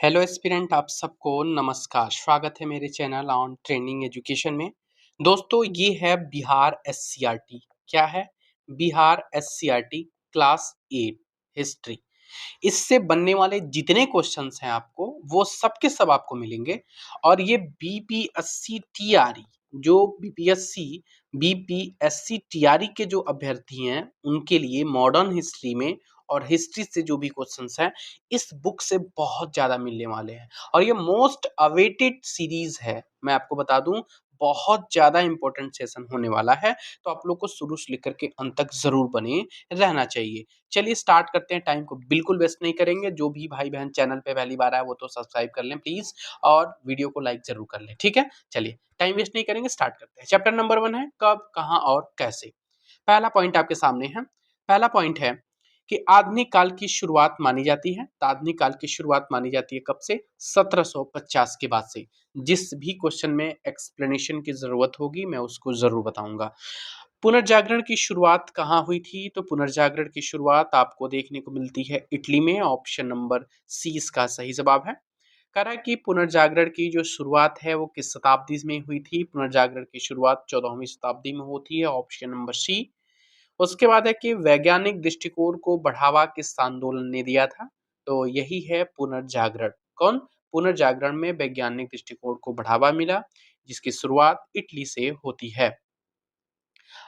Hello aspirant, आप सबको नमस्कार। स्वागत है मेरे चैनल ऑन ट्रेनिंग एजुकेशन में। दोस्तों, ये है बिहार एससीईआरटी। क्या है? Bihar SCERT class 8 history. इससे बनने वाले जितने क्वेश्चंस हैं आपको, वो सब के सब आपको मिलेंगे। और ये बीपीएससी टीआरई, जो बीपीएससी टीआरई के जो अभ्यर्थी हैं, उनके लिए मॉडर्न हिस्ट्री में और हिस्ट्री से जो भी क्वेश्चंस हैं, इस बुक से बहुत ज़्यादा मिलने वाले हैं। और ये मोस्ट अवेटेड सीरीज है। मैं आपको बता दूं, बहुत ज़्यादा इंपॉर्टेंट सेशन होने वाला है। तो आप लोग को शुरू से लेकर के अंत तक ज़रूर बने रहना चाहिए। चलिए स्टार्ट करते हैं। टाइम को बिल्कुल वेस्ट नहीं करेंगे। जो भी भाई बहन चैनल पे पहली बार आए वो तो सब्सक्राइब कर लें प्लीज, और वीडियो को लाइक जरूर कर लें। ठीक है, चलिए टाइम वेस्ट नहीं करेंगे, स्टार्ट करते हैं। चैप्टर नंबर 1 है कब, कहाँ और कैसे। पहला पॉइंट आपके सामने है। पहला पॉइंट है कि आधुनिक काल की शुरुआत मानी जाती है। तो आधुनिक काल की शुरुआत मानी जाती है कब से? 1750 के बाद से। जिस भी क्वेश्चन में एक्सप्लेनेशन की जरूरत होगी मैं उसको जरूर बताऊंगा। पुनर्जागरण की शुरुआत कहाँ हुई थी? तो पुनर्जागरण की शुरुआत आपको देखने को मिलती है इटली में। ऑप्शन नंबर सी इसका सही जवाब है। कह रहा है कि पुनर्जागरण की जो शुरुआत है वो किस शताब्दी में हुई थी? पुनर्जागरण की शुरुआत 14वीं शताब्दी में होती है। Option number C. उसके बाद है कि वैज्ञानिक दृष्टिकोण को बढ़ावा किस आंदोलन ने दिया था? तो यही है पुनर्जागरण। कौन? पुनर्जागरण में वैज्ञानिक दृष्टिकोण को बढ़ावा मिला, जिसकी शुरुआत इटली से होती है।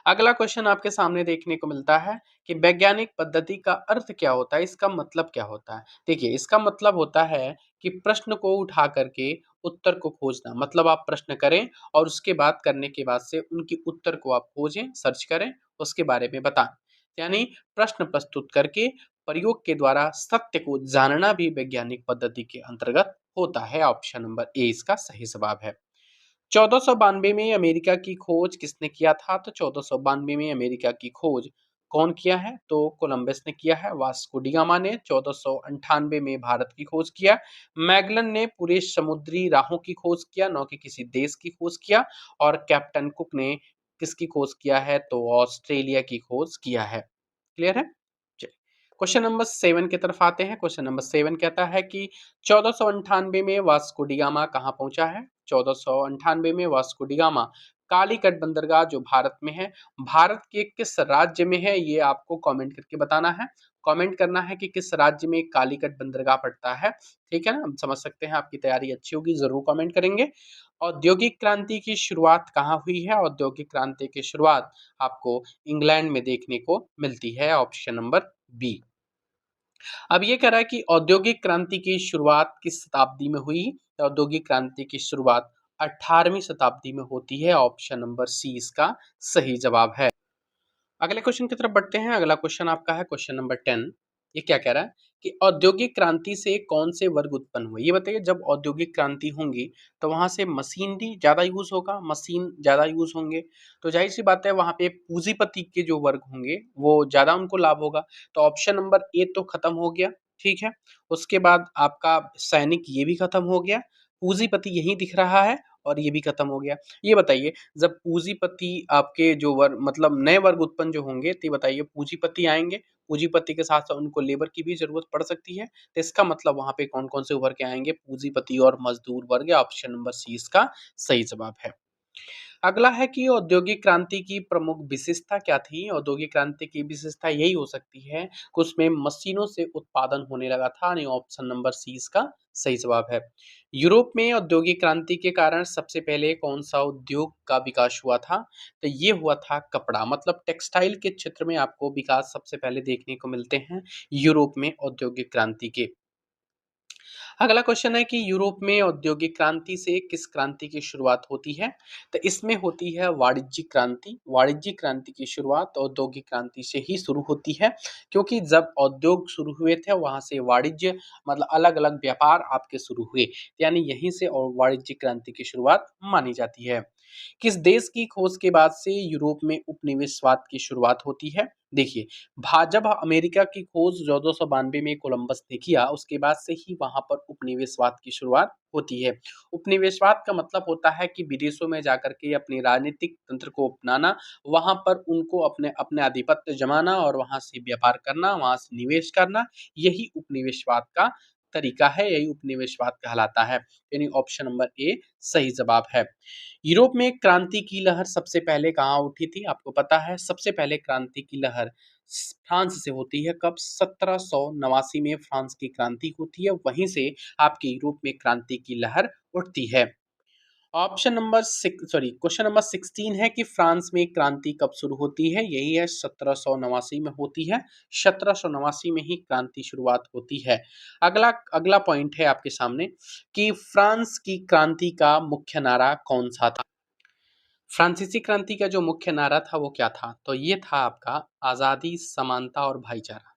अगला क्वेश्चन आपके सामने देखने को मिलता है कि वैज्ञानिक पद्धति का अर्थ क्या होता है, इसका मतलब क्या होता है? देखिए, इसका मतलब होता है कि प्रश्न को उठा करके उत्तर को खोजना। मतलब आप प्रश्न करें और उसके बाद करने के बाद से उनकी उत्तर को आप खोजें, सर्च करें, उसके बारे में बताएं। यानी प्रश्न प्रस्तुत करके प्रयोग के द्वारा सत्य को जानना भी वैज्ञानिक पद्धति के अंतर्गत होता है। ऑप्शन नंबर ए इसका सही जवाब है। 1492 में अमेरिका की खोज किसने किया था? तो 1492 में अमेरिका की खोज कौन किया है? तो कोलंबस ने किया है। वास्को डी गामा ने 1498 में भारत की खोज किया। मैगलन ने पूरे समुद्री राहों की खोज किया, न कि किसी देश की खोज किया। और कैप्टन कुक ने किसकी खोज किया है? तो ऑस्ट्रेलिया की खोज किया है। क्लियर है? चलिए क्वेश्चन नंबर 7 की तरफ आते हैं। क्वेश्चन नंबर 7 कहता है कि 1498 में वास्को डी गामा कहाँ पहुंचा है? 1498 में वास्को डी गामा कालीकट बंदरगाह जो भारत में है, भारत के किस राज्य में है, ये आपको कमेंट करके बताना है। कमेंट करना है कि किस राज्य में कालीकट बंदरगाह पड़ता है। ठीक है ना, हम समझ सकते हैं आपकी तैयारी अच्छी होगी, जरूर कमेंट करेंगे। औद्योगिक क्रांति की शुरुआत कहाँ हुई है? औद्योगिक क्रांति की शुरुआत आपको इंग्लैंड में देखने को मिलती है। Option number B. अब ये कह रहा है कि औद्योगिक क्रांति की शुरुआत किस शताब्दी में हुई? औद्योगिक क्रांति की शुरुआत 18वीं शताब्दी में होती है। ऑप्शन नंबर सी इसका सही जवाब है। अगले क्वेश्चन की तरफ बढ़ते हैं। अगला क्वेश्चन आपका है क्वेश्चन नंबर 10। ये क्या कह रहा है कि औद्योगिक क्रांति से कौन से वर्ग उत्पन्न हुए? ये बताइए, जब औद्योगिक क्रांति होंगी तो वहां से मशीनरी ज्यादा यूज होगा, मशीन ज्यादा यूज होंगे, तो जाहिर सी बात है वहां पे पूंजीपति के जो वर्ग होंगे वो ज्यादा उनको लाभ होगा। तो ऑप्शन नंबर ए तो खत्म हो गया। ठीक है, उसके बाद आपका सैनिक ये भी खत्म हो गया, पूंजीपति यही दिख रहा है, और ये भी खत्म हो गया। ये बताइए, जब पूंजीपति आपके जो वर्ग मतलब नए वर्ग उत्पन्न जो होंगे, तो ये बताइए पूंजीपति आएंगे, पूंजीपति के साथ साथ उनको लेबर की भी जरूरत पड़ सकती है। तो इसका मतलब वहां पे कौन कौन से उभर के आएंगे? पूंजीपति और मजदूर वर्ग। ऑप्शन नंबर सी इसका सही जवाब है। अगला है कि औद्योगिक क्रांति की प्रमुख विशेषता क्या थी? औद्योगिक क्रांति की विशेषता यही हो सकती है कि उसमें मशीनों से उत्पादन होने लगा था। यानी ऑप्शन नंबर सी इसका सही जवाब है। यूरोप में औद्योगिक क्रांति के कारण सबसे पहले कौन सा उद्योग का विकास हुआ था? तो ये हुआ था कपड़ा। मतलब टेक्सटाइल के क्षेत्र में आपको विकास सबसे पहले देखने को मिलते हैं यूरोप में औद्योगिक क्रांति के। अगला क्वेश्चन है कि यूरोप में औद्योगिक क्रांति से किस क्रांति की शुरुआत होती है? तो इसमें होती है वाणिज्यिक क्रांति। वाणिज्यिक क्रांति की शुरुआत औद्योगिक क्रांति से ही शुरू होती है, क्योंकि जब उद्योग शुरू हुए थे वहां से वाणिज्य मतलब अलग अलग व्यापार आपके शुरू हुए, यानी यहीं से और वाणिज्यिक क्रांति की शुरुआत मानी जाती है। किस देश की खोज के बाद से यूरोप में उपनिवेशवाद की शुरुआत होती है? देखिए, जब अमेरिका की खोज 1492 में कोलंबस ने किया, उसके बाद से ही वहां पर उपनिवेशवाद की शुरुआत होती है। उपनिवेशवाद का मतलब होता है कि विदेशों में जाकर के अपने राजनीतिक तंत्र को अपनाना, वहां पर उनको अपने अपने आधिपत्य जमाना और वहां से व्यापार करना, वहां से निवेश करना, यही उपनिवेशवाद का तरीका है, यही उपनिवेशवाद कहलाता है। यानी ऑप्शन नंबर ए सही जवाब है। यूरोप में क्रांति की लहर सबसे पहले कहाँ उठी थी? आपको पता है सबसे पहले क्रांति की लहर फ्रांस से होती है। कब? 1789 में फ्रांस की क्रांति होती है, वहीं से आपके यूरोप में क्रांति की लहर उठती है। Option number six sorry question number 16 है कि फ्रांस में क्रांति कब शुरू होती है? यही है 1789 में होती है। 1789 में ही क्रांति शुरुआत होती है। अगला अगला पॉइंट है आपके सामने कि फ्रांस की क्रांति का मुख्य नारा कौन सा था? फ्रांसीसी क्रांति का जो मुख्य नारा था वो क्या था? तो ये था आपका आज़ादी, समानता और भाईचारा।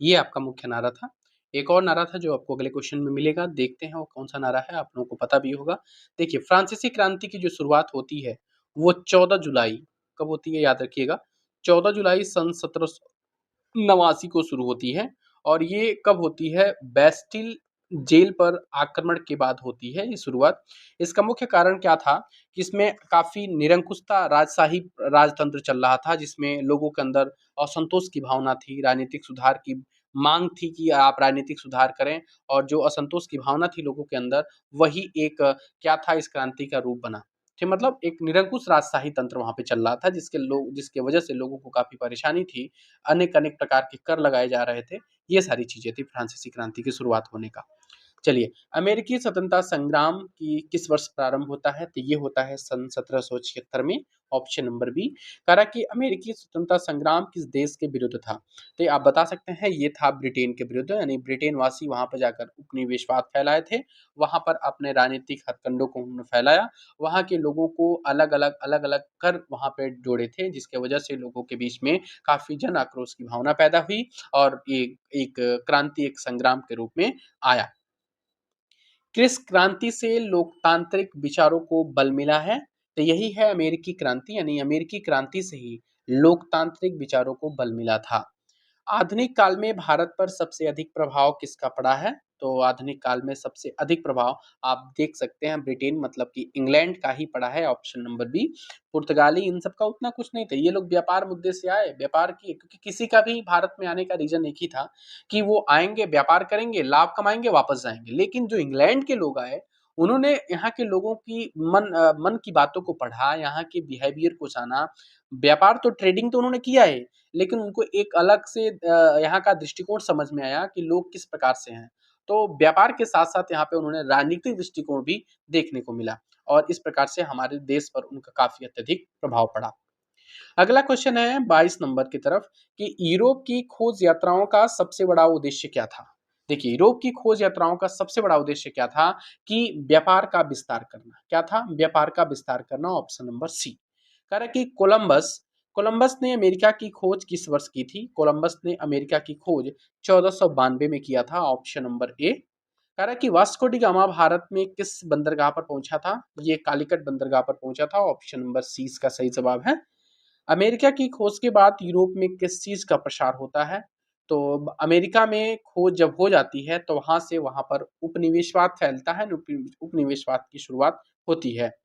ये आपका मुख्य नारा था। एक और नारा था जो आपको अगले क्वेश्चन में मिलेगा, देखते हैं वो कौन सा नारा है, आप लोगों को पता भी होगा। देखिए, फ्रांसीसी क्रांति की जो शुरुआत होती है वो 14 जुलाई, कब होती है याद रखिएगा, 14 जुलाई सन 1789 को शुरू होती है। और ये कब होती है? बेस्टिल जेल पर आक्रमण के बाद होती है ये शुरुआत। इसका मुख्य कारण क्या था कि इसमें काफ़ी निरंकुशता राजशाही राजतंत्र चल रहा था, जिसमें लोगों के अंदर असंतोष की भावना थी, राजनीतिक सुधार की माँग थी कि आप राजनीतिक सुधार करें। और जो असंतोष की भावना थी लोगों के अंदर, वही एक क्या था, इस क्रांति का रूप बना। कि मतलब एक निरंकुश राजशाही तंत्र वहाँ पे चल रहा था, जिसके वजह से लोगों को काफ़ी परेशानी थी। अनेक-अनेक प्रकार के कर लगाए जा रहे थे। ये सारी चीज़ें थी फ्रांसीसी क्रांति की शुरुआत होने का। चलिए, अमेरिकी स्वतंत्रता संग्राम की किस वर्ष प्रारंभ होता है? तो ये होता है सन 1776 में। Option number B. कह रहा कि अमेरिकी स्वतंत्रता संग्राम किस देश के विरुद्ध था? तो ये आप बता सकते हैं, ये था ब्रिटेन के विरुद्ध। यानी ब्रिटेन वासी वहाँ पर जाकर उपनिवेशवाद फैलाए थे। वहाँ पर अपने राजनीतिक हथकंडों को उन्होंने फैलाया। वहाँ के लोगों को अलग-अलग कर वहाँ पे जोड़े थे, जिसके वजह से लोगों के बीच में काफ़ी जन आक्रोश की भावना पैदा हुई और एक क्रांति, एक संग्राम के रूप में आया। किस क्रांति से लोकतांत्रिक विचारों को बल मिला है? तो यही है अमेरिकी क्रांति। यानी अमेरिकी क्रांति से ही लोकतांत्रिक विचारों को बल मिला था। आधुनिक काल में भारत पर सबसे अधिक प्रभाव किसका पड़ा है? तो आधुनिक काल में सबसे अधिक प्रभाव आप देख सकते हैं ब्रिटेन मतलब कि इंग्लैंड का ही पड़ा है। Option number B. पुर्तगाली इन सब का उतना कुछ नहीं था। ये लोग व्यापार मुद्दे से आए, व्यापार किए, क्योंकि किसी का भी भारत में आने का रीज़न एक ही था कि वो आएँगे, व्यापार करेंगे, लाभ कमाएँगे, वापस जाएँगे। लेकिन जो इंग्लैंड के लोग आए, उन्होंने यहाँ के लोगों की मन की बातों को पढ़ा, यहाँ के बिहेवियर को जाना। व्यापार तो ट्रेडिंग तो उन्होंने किया है, लेकिन उनको एक अलग से यहाँ का दृष्टिकोण समझ में आया कि लोग किस प्रकार से हैं। तो व्यापार के साथ-साथ यहाँ पे उन्होंने राजनीतिक दृष्टिकोण भी देखने को मिला और इस प्रकार से हमारे देश पर उनका काफ़ी अत्यधिक प्रभाव पड़ा। अगला क्वेश्चन है 22 नंबर की तरफ कि यूरोप की खोज यात्राओं का सबसे बड़ा उद्देश्य क्या था? देखिए, यूरोप की खोज यात्राओं का सबसे बड़ा उद्देश्य क्या था कि व्यापार का विस्तार करना। क्या था? व्यापार का विस्तार करना। Option number C. कह रहा है कि कोलंबस कोलंबस ने अमेरिका की खोज किस वर्ष की थी? कोलंबस ने अमेरिका की खोज 1492 में किया था। Option number A. कह रहा है कि वास्को डी गामा भारत में किस बंदरगाह पर पहुंचा था? ये कालीकट बंदरगाह पर पहुंचा था। ऑप्शन नंबर सी इसका सही जवाब है। अमेरिका की खोज के बाद यूरोप में किस चीज़ का प्रसार होता है? तो अमेरिका में खोज जब हो जाती है तो वहाँ से वहाँ पर उपनिवेशवाद फैलता है, उपनिवेशवाद की शुरुआत होती है।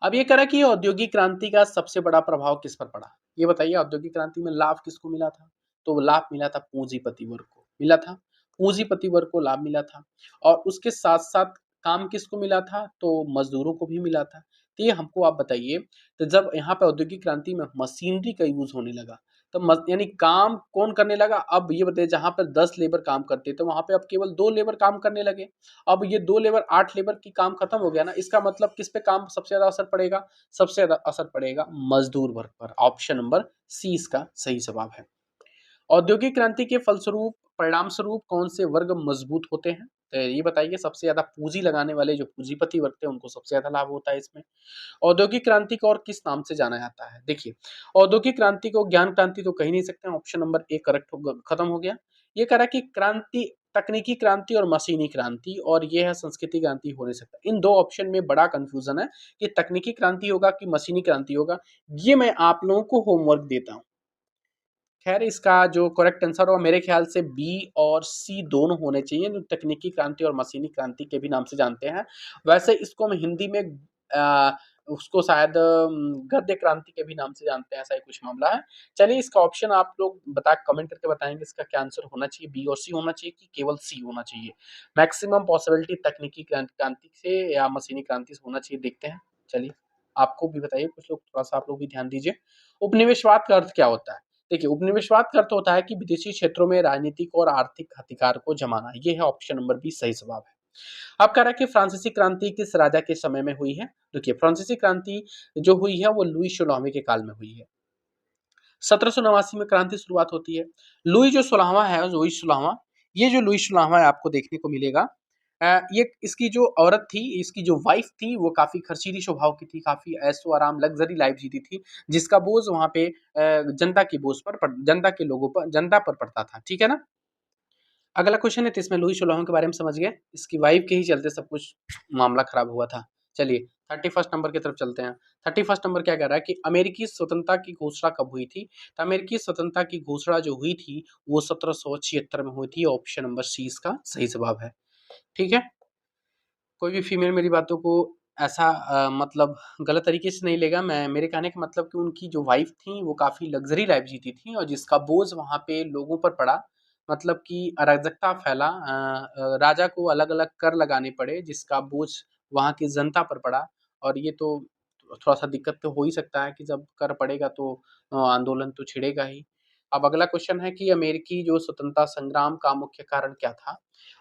अब ये कह रहा है कि औद्योगिक क्रांति का सबसे बड़ा प्रभाव किस पर पड़ा? ये बताइए, औद्योगिक क्रांति में लाभ किसको मिला था? तो लाभ मिला था पूंजीपति वर्ग को, मिला था। पूंजीपति वर्ग को लाभ मिला था और उसके साथ-साथ काम किसको मिला था? तो मज़दूरों को भी मिला था। तो ये हमको आप बताइए, तो जब यहाँ पे औद्योगिक क्रांति में मशीनरी का यूज़ होने लगा, तो मस यानी काम कौन करने लगा? अब ये बताइए, जहाँ पर 10 लेबर काम करते थे, वहाँ पे अब केवल 2 लेबर काम करने लगे। अब ये 2 लेबर 8 लेबर की काम खत्म हो गया ना, इसका मतलब किस पे काम सबसे ज़्यादा असर पड़ेगा? सबसे ज़्यादा असर पड़ेगा मज़दूर वर्ग पर। ऑप्शन नंबर सी इसका सही जवाब है। औद्योगिक क्रांति के फलस्वरूप परिणाम स्वरूप कौन से वर्ग मजबूत होते हैं? तो ये बताइए, सबसे ज़्यादा पूँजी लगाने वाले जो पूँजीपति वर्ग थे, उनको सबसे ज़्यादा लाभ होता है इसमें। औद्योगिक क्रांति को और किस नाम से जाना जाता है? देखिए, औद्योगिक क्रांति को ज्ञान क्रांति तो कह ही नहीं सकते हैं। ऑप्शन नंबर ए करेक्ट हो खत्म हो गया। ये कह रहा है कि क्रांति तकनीकी क्रांति और मशीनी क्रांति, और ये है संस्कृति क्रांति हो नहीं सकता। इन 2 ऑप्शन में बड़ा कन्फ्यूज़न है कि तकनीकी क्रांति होगा कि मशीनी क्रांति होगा। ये मैं आप लोगों को होमवर्क देता हूँ। खैर, इसका जो करेक्ट आंसर होगा मेरे ख्याल से बी और सी दोनों होने चाहिए, जो तकनीकी क्रांति और मशीनी क्रांति के भी नाम से जानते हैं। वैसे इसको हम हिंदी में उसको शायद गद्य क्रांति के भी नाम से जानते हैं, ऐसा ही कुछ मामला है। चलिए इसका ऑप्शन आप लोग कमेंट करके बताएँगे इसका क्या आंसर होना चाहिए, बी और सी होना चाहिए कि केवल सी होना चाहिए? मैक्सिमम पॉसिबिलिटी तकनीकी क्रांति से या मशीनी क्रांति से होना चाहिए, देखते हैं। चलिए, आपको भी बताइए, कुछ लोग थोड़ा-सा आप लोग भी ध्यान दीजिए। उपनिवेशवाद का अर्थ क्या होता है? देखिए, उपनिवेशवाद का अर्थ होता है कि विदेशी क्षेत्रों में राजनीतिक और आर्थिक अधिकार को जमाना। ये है ऑप्शन नंबर बी सही जवाब है। अब कह रहा है कि फ्रांसीसी क्रांति किस राजा के समय में हुई है? देखिए, फ्रांसीसी क्रांति जो हुई है वो लुई 16वें के काल में हुई है। 1789 में क्रांति शुरुआत होती है। लुई जो 16वां है, लुई 16वां, ये जो लुई 16वां है आपको देखने को मिलेगा। ये इसकी जो औरत थी, इसकी जो वाइफ थी, वो काफ़ी खर्चीली स्वभाव की थी, काफ़ी ऐशो-आराम लग्ज़री लाइफ़ जीती थी, जिसका बोझ वहाँ पे जनता के लोगों पर जनता पर पड़ता था। ठीक है ना? अगला क्वेश्चन है, तो इसमें लुई 16वां के बारे में समझ गए। इसकी वाइफ के ही चलते सब कुछ मामला खराब हुआ था। चलिए 31st नंबर की तरफ चलते हैं। 31st नंबर क्या कह रहा है कि अमेरिकी स्वतंत्रता की घोषणा कब हुई थी? तो अमेरिकी स्वतंत्रता की घोषणा जो हुई थी, वो 1776 में हुई थी। ऑप्शन नंबर सी इसका सही जवाब है। ठीक है? कोई भी फीमेल मेरी बातों को ऐसा मतलब गलत तरीके से नहीं लेगा। मैं मेरे कहने का मतलब कि उनकी जो वाइफ़ थी, वो काफ़ी लग्ज़री लाइफ़ जीती थी और जिसका बोझ वहाँ पे लोगों पर पड़ा, मतलब कि अराजकता फैला, राजा को अलग-अलग कर लगाने पड़े, जिसका बोझ वहाँ की जनता पर पड़ा और ये तो थोड़ा-सा दिक्कत तो हो ही सकता है कि जब कर पड़ेगा तो आंदोलन तो छिड़ेगा ही। अब अगला क्वेश्चन है कि अमेरिकी जो स्वतंत्रता संग्राम का मुख्य कारण क्या था?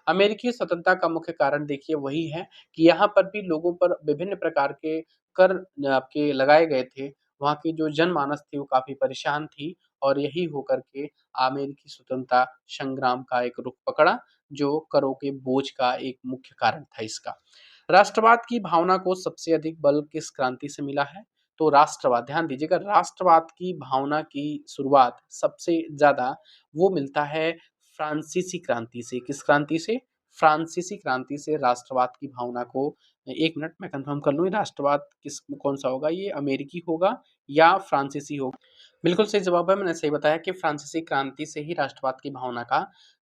अमेरिकी स्वतंत्रता का मुख्य कारण देखिए वही है कि यहाँ पर भी लोगों पर विभिन्न प्रकार के कर आपके लगाए गए थे। वहाँ की जो जनमानस थी वो काफ़ी परेशान थी और यही होकर के अमेरिकी स्वतंत्रता संग्राम का एक रुख पकड़ा, जो करों के बोझ का एक मुख्य कारण था इसका। राष्ट्रवाद की भावना को सबसे अधिक बल किस क्रांति से मिला है? तो राष्ट्रवाद, ध्यान दीजिएगा, राष्ट्रवाद की भावना की शुरुआत सबसे ज़्यादा वो मिलता है फ्रांसीसी क्रांति से। किस क्रांति से? फ्रांसीसी क्रांति से राष्ट्रवाद की भावना को 1 मिनट मैं कन्फर्म कर लूँ, ये राष्ट्रवाद कौन-सा होगा? ये अमेरिकी होगा या फ्रांसीसी होगा? बिल्कुल सही जवाब है, मैंने सही बताया कि फ्रांसीसी क्रांति से ही राष्ट्रवाद की भावना का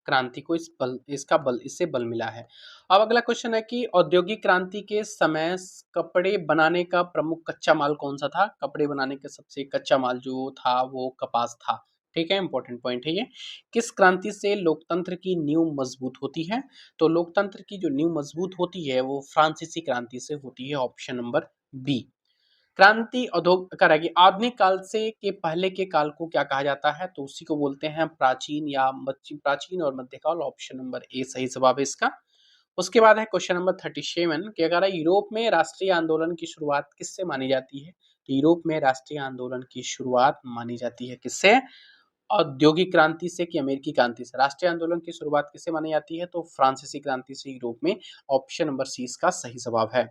क्रांति को इससे बल मिला है। अब अगला क्वेश्चन है कि औद्योगिक क्रांति के समय कपड़े बनाने का प्रमुख कच्चा माल कौन-सा था? कपड़े बनाने का सबसे कच्चा माल जो था वो कपास था। ठीक है, इम्पोर्टेंट पॉइंट है ये। किस क्रांति से लोकतंत्र की नींव मजबूत होती है? तो लोकतंत्र की जो नींव मजबूत होती है वो फ्रांसीसी क्रांति से होती है, ऑप्शन नंबर बी। क्रांति अधो कराएगी आधुनिक काल से के पहले के काल को क्या कहा जाता है? तो उसी को बोलते हैं प्राचीन और मध्यकाल, ऑप्शन नंबर ए सही जवाब है इसका। उसके बाद है क्वेश्चन नंबर 37 कि अगर यूरोप में राष्ट्रीय आंदोलन की शुरुआत किससे मानी जाती है? तो यूरोप में राष्ट्रीय आंदोलन की शुरुआत मानी जाती है किससे? औद्योगिक क्रांति से कि अमेरिकी क्रांति से? राष्ट्रीय आंदोलन की शुरुआत किससे मानी जाती है? तो फ्रांसीसी क्रांति से यूरोप में, ऑप्शन नंबर सी इसका सही जवाब है।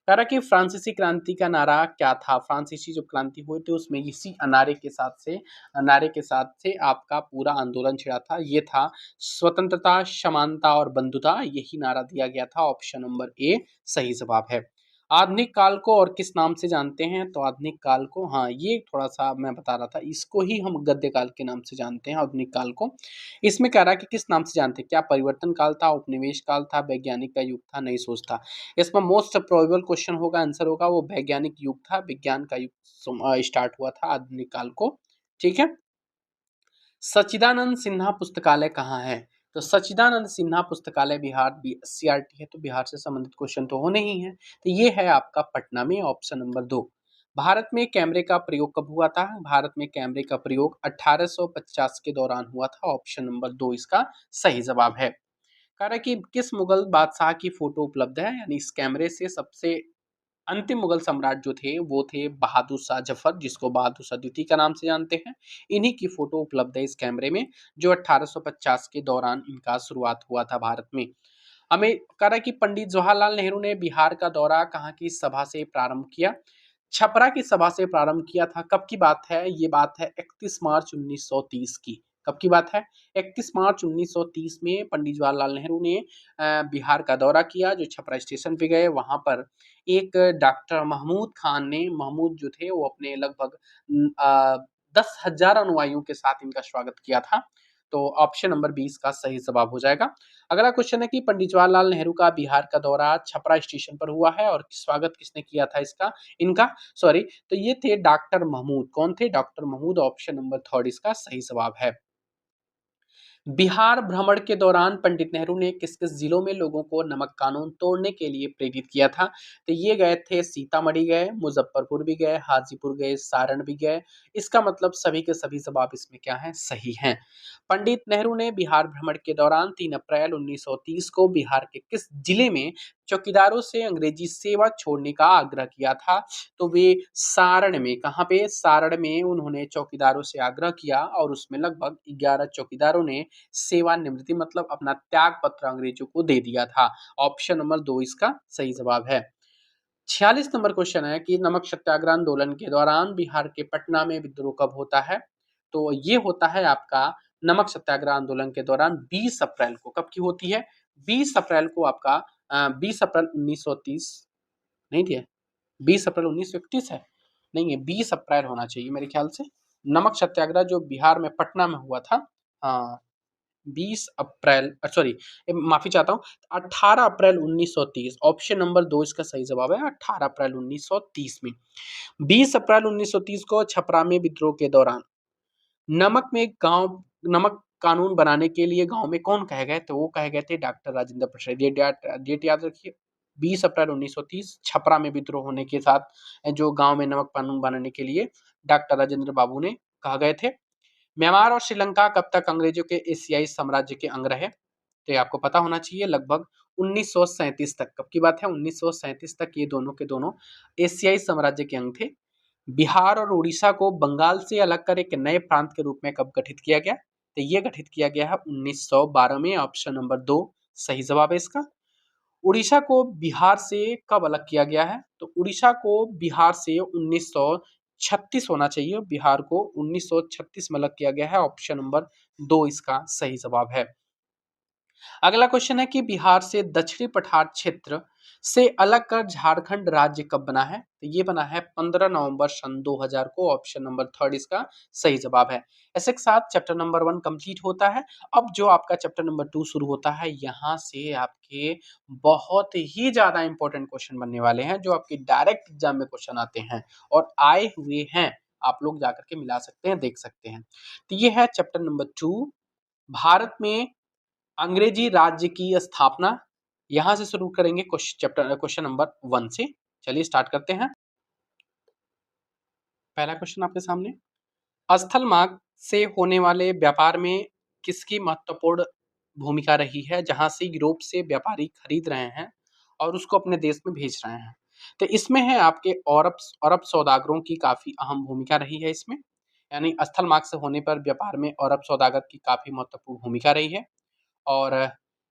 कह रहा कि फ्रांसीसी क्रांति का नारा क्या था? फ्रांसीसी जो क्रांति हुई थी उसमें इसी नारे के साथ से आपका पूरा आंदोलन छिड़ा था। ये था स्वतंत्रता, समानता और बंधुता, यही नारा दिया गया था। ऑप्शन नंबर ए सही जवाब है। आधुनिक काल को और किस नाम से जानते हैं? तो आधुनिक काल को, हाँ, ये थोड़ा-सा मैं बता रहा था, इसको ही हम गद्य काल के नाम से जानते हैं, आधुनिक काल को। इसमें कह रहा है कि किस नाम से जानते हैं? क्या परिवर्तन काल था, उपनिवेश काल था, वैज्ञानिक का युग था, नई सोच था? इसमें मोस्ट प्रोबेबल क्वेश्चन होगा, आंसर होगा वो वैज्ञानिक युग था, विज्ञान का युग स्टार्ट हुआ था आधुनिक काल को। ठीक है? सच्चिदानंद सिन्हा पुस्तकालय कहाँ है? तो सच्चिदानंद सिन्हा पुस्तकालय बिहार सीआरटी है, तो बिहार से संबंधित क्वेश्चन तो होने ही हैं। तो ये है आपका पटना में, ऑप्शन नंबर 2। भारत में कैमरे का प्रयोग कब हुआ था? भारत में कैमरे का प्रयोग 1850 के दौरान हुआ था, ऑप्शन नंबर 2 इसका सही जवाब है। कह रहा है कि किस मुगल बादशाह की फोटो उपलब्ध है? यानी इस कैमरे से सबसे अंतिम मुगल सम्राट जो थे वो थे बहादुर शाह जफर, जिसको बहादुर शाह द्वितीय का नाम से जानते हैं। इन्हीं की फोटो उपलब्ध है इस कैमरे में, जो 1850 के दौरान इनका शुरुआत हुआ था भारत में। हमें कह रहा है कि पंडित जवाहरलाल नेहरू ने बिहार का दौरा कहाँ की सभा से प्रारंभ किया? छपरा की सभा से प्रारंभ किया था। कब की बात है? ये बात है 31 मार्च 1930 की। कब की बात है? 31 मार्च 1930 में पंडित जवाहरलाल नेहरू ने बिहार का दौरा किया, जो छपरा स्टेशन पे गए। वहाँ पर एक डॉक्टर महमूद खान ने, महमूद जो थे वो अपने लगभग 10,000 अनुयायियों के साथ इनका स्वागत किया था। तो ऑप्शन नंबर 20 का सही जवाब हो जाएगा। अगला क्वेश्चन है कि पंडित जवाहरलाल नेहरू का बिहार का दौरा छपरा स्टेशन पर हुआ है और स्वागत किसने किया था इसका इनका सॉरी तो ये थे डॉक्टर महमूद। कौन थे? Doctor Mahmood. Option number third इसका सही जवाब है। बिहार भ्रमण के दौरान पंडित नेहरू ने किस किस जिलों में लोगों को नमक कानून तोड़ने के लिए प्रेरित किया था? तो ये गए थे सीतामढ़ी गए, मुजफ्फरपुर भी गए, हाजीपुर गए, सारण भी गए। इसका मतलब सभी के सभी जवाब इसमें क्या है? सही हैं। पंडित नेहरू ने बिहार भ्रमण के दौरान 3 अप्रैल 1930 को बिहार के किस जिले में चौकीदारों से अंग्रेजी सेवा छोड़ने का आग्रह किया था? तो वे सारण में, कहाँ पे? सारण में उन्होंने चौकीदारों से आग्रह किया और उसमें लगभग 11 चौकीदारों ने सेवानिवृत्ति मतलब अपना त्याग पत्र अंग्रेजों को दे दिया था। ऑप्शन नंबर 2 इसका सही जवाब है। 46 नंबर क्वेश्चन है कि नमक सत्याग्रह आंदोलन के दौरान बिहार के पटना में विद्रोह कब होता है? तो ये होता है आपका नमक सत्याग्रह आंदोलन के दौरान 20 अप्रैल को। कब की होती है? 20 अप्रैल को आपका 20 अप्रैल 1930 नहीं थी? 20 अप्रैल 1931 है? नहीं है, 20 अप्रैल होना चाहिए मेरे ख्याल से। नमक सत्याग्रह जो बिहार में पटना में हुआ था, हाँ 20 अप्रैल सॉरी माफी चाहता हूँ 18 अप्रैल 1930। ऑप्शन नंबर 2 इसका सही जवाब है 18 अप्रैल 1930 में। 20 अप्रैल 1930 को छपरा में विद्रोह के दौरान नमक कानून बनाने के लिए गांव में कौन कहे गए? तो वो कहे गए थे डॉक्टर राजेंद्र प्रसाद। ये डेट याद रखिए। 20 अप्रैल 1930 छपरा में विद्रोह होने के साथ जो गांव में नमक कानून बनाने के लिए डॉक्टर राजेंद्र बाबू ने कहा गए थे। म्यांमार और श्रीलंका कब तक अंग्रेजों के एशियाई साम्राज्य के अंग रहे? तो ये आपको पता होना चाहिए, लगभग 1937 तक। कब की बात है? 1937 तक ये दोनों के दोनों एशियाई साम्राज्य के अंग थे। बिहार और उड़ीसा को बंगाल से अलग कर एक नए प्रांत के रूप में कब गठित किया गया? तो ये गठित किया गया है 1912 में। ऑप्शन नंबर 2 सही जवाब है इसका। उड़ीसा को बिहार से कब अलग किया गया है? तो उड़ीसा को बिहार से 1936 होना चाहिए। बिहार को 1936 में अलग किया गया है। ऑप्शन नंबर 2 इसका सही जवाब है। अगला क्वेश्चन है कि बिहार से दक्षिणी पठार क्षेत्र से अलग कर झारखंड राज्य कब बना है? तो ये बना है 15 नवंबर सन 2000 को। ऑप्शन नंबर थर्ड इसका सही जवाब है। ऐसे के साथ चैप्टर नंबर 1 कंप्लीट होता है। अब जो आपका चैप्टर नंबर 2 शुरू होता है, यहाँ से आपके बहुत ही ज्यादा इंपॉर्टेंट क्वेश्चन बनने वाले हैं जो आपके डायरेक्ट एग्जाम में क्वेश्चन आते हैं और आए हुए हैं। आप लोग जाकर के मिला सकते हैं, देख सकते हैं। तो ये है चैप्टर नंबर 2, भारत में अंग्रेजी राज्य की स्थापना। यहां से शुरू करेंगे क्वेश्चन नंबर 1 से। चलिए स्टार्ट करते हैं। पहला क्वेश्चन आपके सामने, स्थल मार्ग से होने वाले व्यापार में किसकी महत्वपूर्ण भूमिका रही है, जहां से यूरोप से व्यापारी खरीद रहे हैं और उसको अपने देश में भेज रहे हैं? तो इसमें है आपके अरब अरब सौदागरों की काफी अहम भूमिका रही है इसमें। यानी स्थल मार्ग से होने पर व्यापार में अरब सौदागर की काफी महत्वपूर्ण भूमिका रही है। और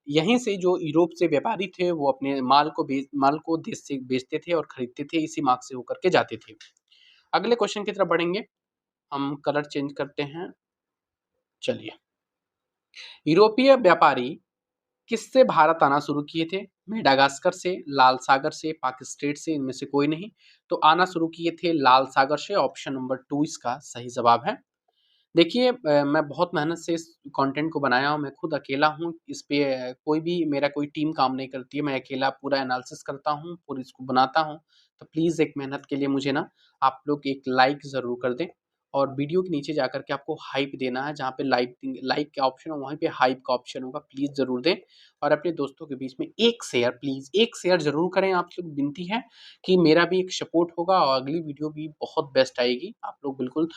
यहीं से जो यूरोप से व्यापारी थे वो अपने माल को देश से बेचते थे और खरीदते थे, इसी मार्ग से होकर के जाते थे। अगले क्वेश्चन की तरफ बढ़ेंगे। हम कलर चेंज करते हैं। चलिए, यूरोपीय व्यापारी किससे भारत आना शुरू किए थे? मेडागास्कर से, लाल सागर से, पाकिस्तान से, इनमें से कोई नहीं। तो आना शुरू किए थे लाल सागर से। ऑप्शन नंबर 2 इसका सही जवाब है। देखिए मैं बहुत मेहनत से इस कंटेंट को बनाया हूँ। मैं खुद अकेला हूँ इस पे, कोई भी मेरा कोई टीम काम नहीं करती है। मैं अकेला पूरा एनालिसिस करता हूँ, पूरी इसको बनाता हूँ। तो प्लीज़ एक मेहनत के लिए मुझे ना आप लोग एक लाइक ज़रूर कर दें और वीडियो के नीचे जाकर के आपको हाइप देना है। जहाँ पे लाइक का ऑप्शन हो वहीं पे हाइप का ऑप्शन होगा, प्लीज़ ज़रूर दें। और अपने दोस्तों के बीच में एक शेयर, प्लीज़ एक शेयर ज़रूर करें। आप लोग विनती है कि मेरा भी एक सपोर्ट होगा और अगली वीडियो भी बहुत बेस्ट आएगी। आप लोग बिल्कुल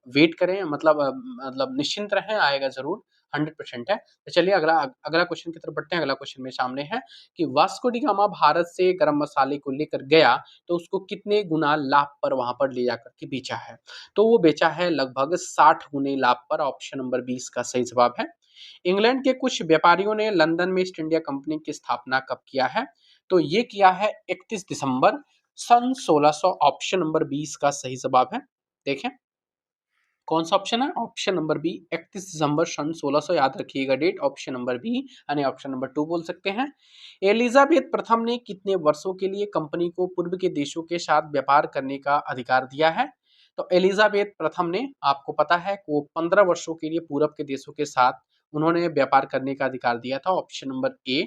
वेट करें, मतलब निश्चिंत रहें, आएगा ज़रूर, 100% है। तो चलिए अगला अगला क्वेश्चन की तरफ बढ़ते हैं। अगला क्वेश्चन मेरे सामने है कि वास्को डी गामा भारत से गरम मसाले को लेकर गया तो उसको कितने गुना लाभ पर वहां पर ले जाकर के बेचा है? तो वो बेचा है लगभग 60 गुने लाभ पर। ऑप्शन नंबर 20 का सही जवाब है। इंग्लैंड के कुछ व्यापारियों ने लंदन में ईस्ट इंडिया कंपनी की स्थापना कब किया है? तो ये किया है 31 दिसंबर सन 1600। ऑप्शन नंबर 20 का सही जवाब है। देखें कौन सा ऑप्शन है? ऑप्शन नंबर बी, 31 दिसंबर सन 1600। याद रखिएगा डेट। ऑप्शन नंबर बी यानी ऑप्शन नंबर 2 बोल सकते हैं। एलिजाबेथ प्रथम ने कितने वर्षों के लिए कंपनी को पूर्व के देशों के साथ व्यापार करने का अधिकार दिया है? तो एलिजाबेथ प्रथम ने, आपको पता है कि वो 15 वर्षों के लिए पूरब के देशों के साथ उन्होंने व्यापार करने का अधिकार दिया था, ऑप्शन नंबर ए।